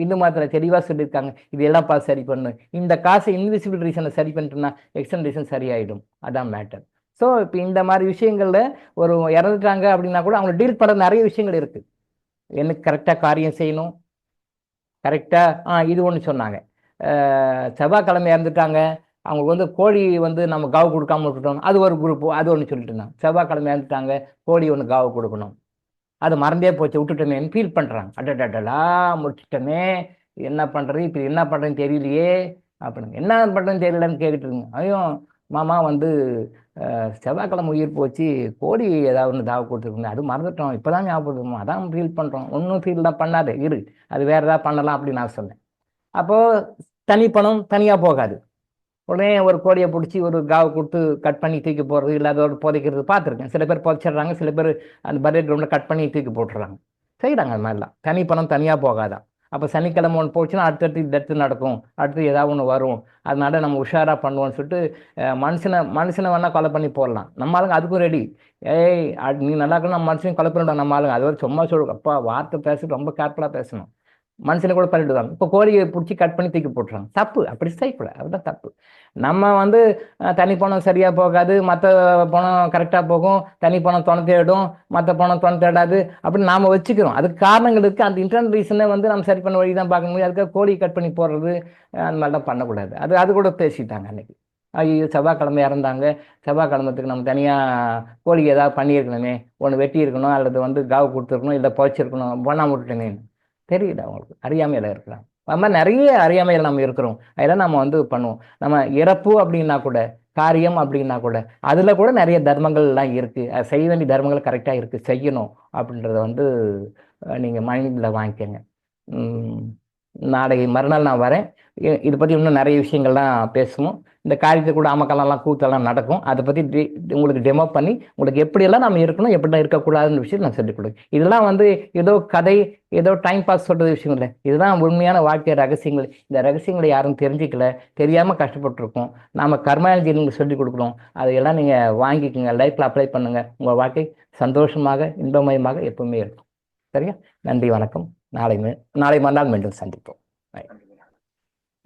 இந்து மதத்தில் தெளிவாக சொல்லியிருக்காங்க, இது எல்லாம் பார்த்து சரி பண்ணு. இந்த காசை இன்விசிபிள் ரீசனை சரி பண்ணிட்டோம்னா எக்ஸ்டர்னல் ரீசன் சரியாயிடும். அதான் மேட்டர். ஸோ இப்போ இந்த மாதிரி விஷயங்களில் ஒரு இறந்துட்டாங்க அப்படின்னா கூட அவங்க டீல் பண்ணுற நிறைய விஷயங்கள் இருக்குது. எனக்கு கரெக்டாக காரியம் செய்யணும், கரெக்டாக இது ஒன்று சொன்னாங்க. செவ்வாய்க்கிழமை இறந்துட்டாங்க, அவங்களுக்கு வந்து கோழி வந்து நம்ம காவு கொடுக்காம விட்டுட்டோம், அது ஒரு குரூப், அது ஒன்று சொல்லிட்டு இருந்தாங்க. செவ்வாய்க்கிழமை இறந்துட்டாங்க, கோழி ஒன்று காவு கொடுக்கணும், அது மறந்தே போச்சு, விட்டுட்டோமேன்னு ஃபீல் பண்ணுறாங்க. அடடடா முடிச்சுட்டோமே, என்ன பண்ணுறது, இப்போ என்ன பண்ணுறதுன்னு தெரியலையே அப்படின்னு. என்ன பண்ணுறதுன்னு தெரியலன்னு கேட்டுட்டு இருங்க. ஐயோ மாமா வந்து செவ்வாய்க்கிழமை உயிர் போச்சு, கோழி ஏதாவது ஒன்று தாவு கொடுத்துருக்குங்க, அது மறந்துட்டோம், இப்போ தான் ஞாபகம், அதான் ஃபீல் பண்ணுறோம். ஒன்றும் ஃபீல் தான் பண்ணாது, இரு அது வேறு ஏதாவது பண்ணலாம் அப்படின்னு நான் சொன்னேன். அப்போது தனி பணம் தனியாக போகாது. உடனே ஒரு கோழியை பிடிச்சி ஒரு காவை கொடுத்து கட் பண்ணி தூக்கி போடுறது, இல்லை அதோட புதைக்கிறது பார்த்துருக்கேன். சில பேர் புதைச்சிடுறாங்க, சில பேர் அந்த பர்த்டே கிரவுண்டில் கட் பண்ணி தூக்கி போட்டுடுறாங்க, செய்கிறாங்க. அது மாதிரிலாம் தனி பணம் தனியாக போகாதான். அப்போ சனிக்கிழமை ஒன்று போச்சுன்னா அடுத்தடுத்து இந்த இடத்து நடக்கும், அடுத்து ஏதாவது ஒன்று வரும், அதனால நம்ம உஷாராக பண்ணுவோம்னு சொல்லிட்டு மனுஷனை வேணால் கொலை பண்ணி போடலாம். நம்ம ஆளுங்க அதுக்கும் ரெடி. ஏய் நீ நல்லா இருக்கணும், நம்ம மனுஷனையும் கொலை பண்ணிவிடும் நம்ம ஆளுங்க. அது ஒரு சும்மா சொல்லு, அப்பா வார்த்தை பேசுறது ரொம்ப கேர்ஃபுல்லாக பேசணும். மனுஷனை கூட பண்ணிவிடுவாங்க. இப்போ கோழியை பிடிச்சி கட் பண்ணி தூக்கி போட்டுறாங்க, தப்பு. அப்படி செய்யக்கூடாது, அதுதான் தப்பு. நம்ம வந்து தனி பணம் சரியாக போகாது, மற்ற பணம் கரெக்டாக போகும், தனி பணம் துணை தேடும், மற்ற பணம் துணை தேடாது அப்படின்னு நாம் வச்சுக்கிறோம். அதுக்கு காரணங்களுக்கு அந்த இன்டர்னல் ரீசனை வந்து நம்ம சரி பண்ண வழி தான் பார்க்க முடியும். அதுக்காக கோழியை கட் பண்ணி போடுறது அந்த மாதிரிலாம் பண்ணக்கூடாது. அது கூட பேசிட்டாங்க அன்றைக்கி. ஐயோ செவ்வாய்க்கிழமை இறந்தாங்க, செவ்வாய்க்கிழமத்துக்கு நம்ம தனியாக கோழிக்கு ஏதாவது பண்ணியிருக்கணுமே, ஒன்று வெட்டி இருக்கணும், அல்லது வந்து காவு கொடுத்துருக்கணும், இல்லை புதைச்சிருக்கணும், பண்ணாம விட்டுட்டேனே. தெரியல அவங்களுக்கு, அறியாமையில் இருக்கிறாங்க. அது மாதிரி நிறைய அறியாமையில் நம்ம இருக்கிறோம். அதெல்லாம் நம்ம வந்து பண்ணுவோம். நம்ம இறப்பு அப்படின்னா கூட, காரியம் அப்படின்னா கூட, அதில் கூட நிறைய தர்மங்கள்லாம் இருக்குது. அது செய்ய வேண்டிய தர்மங்கள் கரெக்டாக இருக்குது, செய்யணும் அப்படின்றத வந்து நீங்கள் மைண்டில் வாங்கிக்கோங்க. நாளைக்கு மறுநாள் நான் வரேன். இதை பற்றி இன்னும் நிறைய விஷயங்கள்லாம் பேசுவோம். இந்த காரியத்தை கூட அமக்கெல்லாம் கூத்தெல்லாம் நடக்கும். அதை பற்றி உங்களுக்கு டெமோ பண்ணி உங்களுக்கு எப்படியெல்லாம் நம்ம இருக்கணும், எப்படிலாம் இருக்கக்கூடாதுன்னு விஷயம் நான் சொல்லிக் கொடுங்க. இதெல்லாம் வந்து ஏதோ கதை, ஏதோ டைம் பாஸ் சொல்கிறது விஷயம் இல்லை. இதுதான் உண்மையான வாழ்க்கை ரகசியங்கள். இந்த ரகசியங்களை யாரும் தெரிஞ்சிக்கல, தெரியாமல் கஷ்டப்பட்டுருக்கோம். நாம் கர்மாயஜீனுக்கு சொல்லிக் கொடுக்குறோம். அதையெல்லாம் நீங்கள் வாங்கிக்கோங்க, லைஃப்பில் அப்ளை பண்ணுங்கள். உங்கள் வாழ்க்கை சந்தோஷமாக இன்பமயமாக எப்பவுமே இருக்கும். சரியா? நன்றி, வணக்கம். நாளை மறுநாள் மீண்டும் சந்திப்போம்.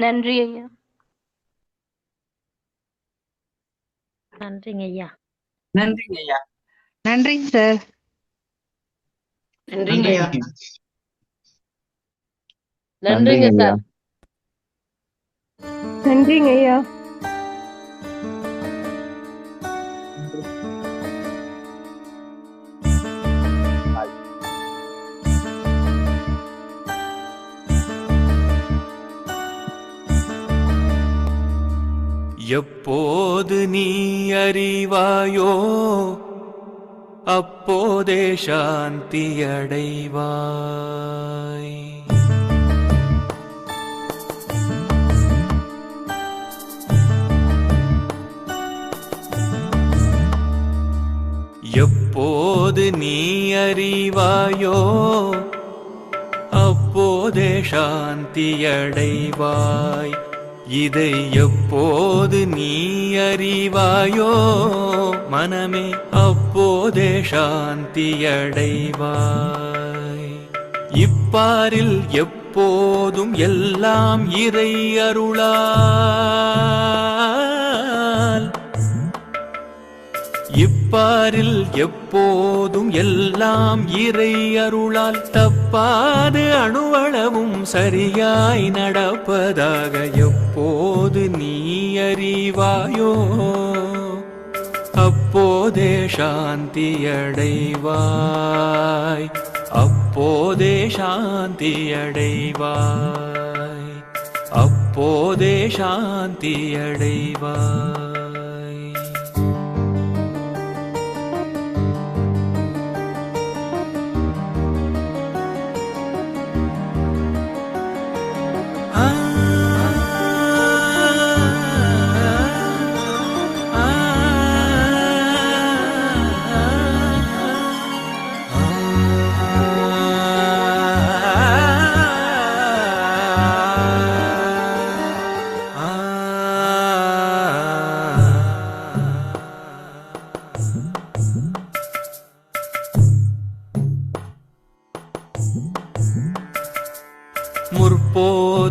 நன்றி ஐயா. நன்றிங்க ஐயா. நன்றிங்க ஐயா. நன்றிங்க சார். நன்றிங்க ஐயா. நன்றிங்க சார். நன்றிங்க ஐயா. எப்போது நீ அறிவாயோ அப்போதே சாந்தி அடைவாய். எப்போது நீ அறிவாயோ அப்போதே சாந்தி அடைவாய். இதை எப்போது நீ அறிவாயோ மனமே அப்போதே சாந்தி அடைவாய். இப்பாரில் எப்போதும் எல்லாம் இறை அருளால், இப்பாரில் எப்போதும் எல்லாம் இறை அருளால் தப்பாது அணுவளவும் சரியாய் நடப்பதாக எப்போது நீ அறிவாயோ அப்போதே சாந்தி அடைவாய். அப்போதே சாந்தி அடைவாய். அப்போதே சாந்தி அடைவாய்.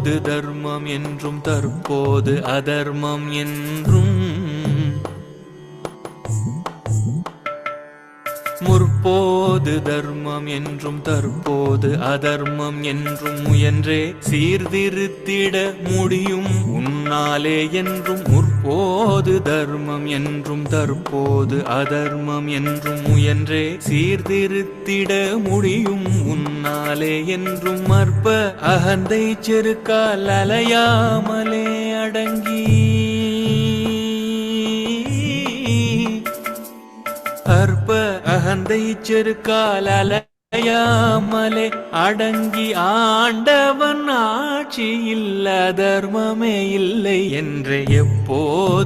முற்போது தர்மம் என்றும் தற்போது அதர்மம் என்றும் முற்போது தர்மம் என்றும் தற்போது அதர்மம் என்றும் முயன்றே சீர்திருத்திட முடியும் உன்னாலே என்றும் முற்போது தர்மம் என்றும் தற்போது அதர்மம் என்றும் முயன்றே சீர்திருத்திட முடியும் உன்னாலே என்றும் அற்ப அகந்தை செருக்கால் அலையாமலே அடங்கி அற்ப அகந்தை செருக்கால் அலையாமலே அடங்கி ஆண்டவன் ஆட்சியில் அதர்மமே இல்லை என்று எப்போது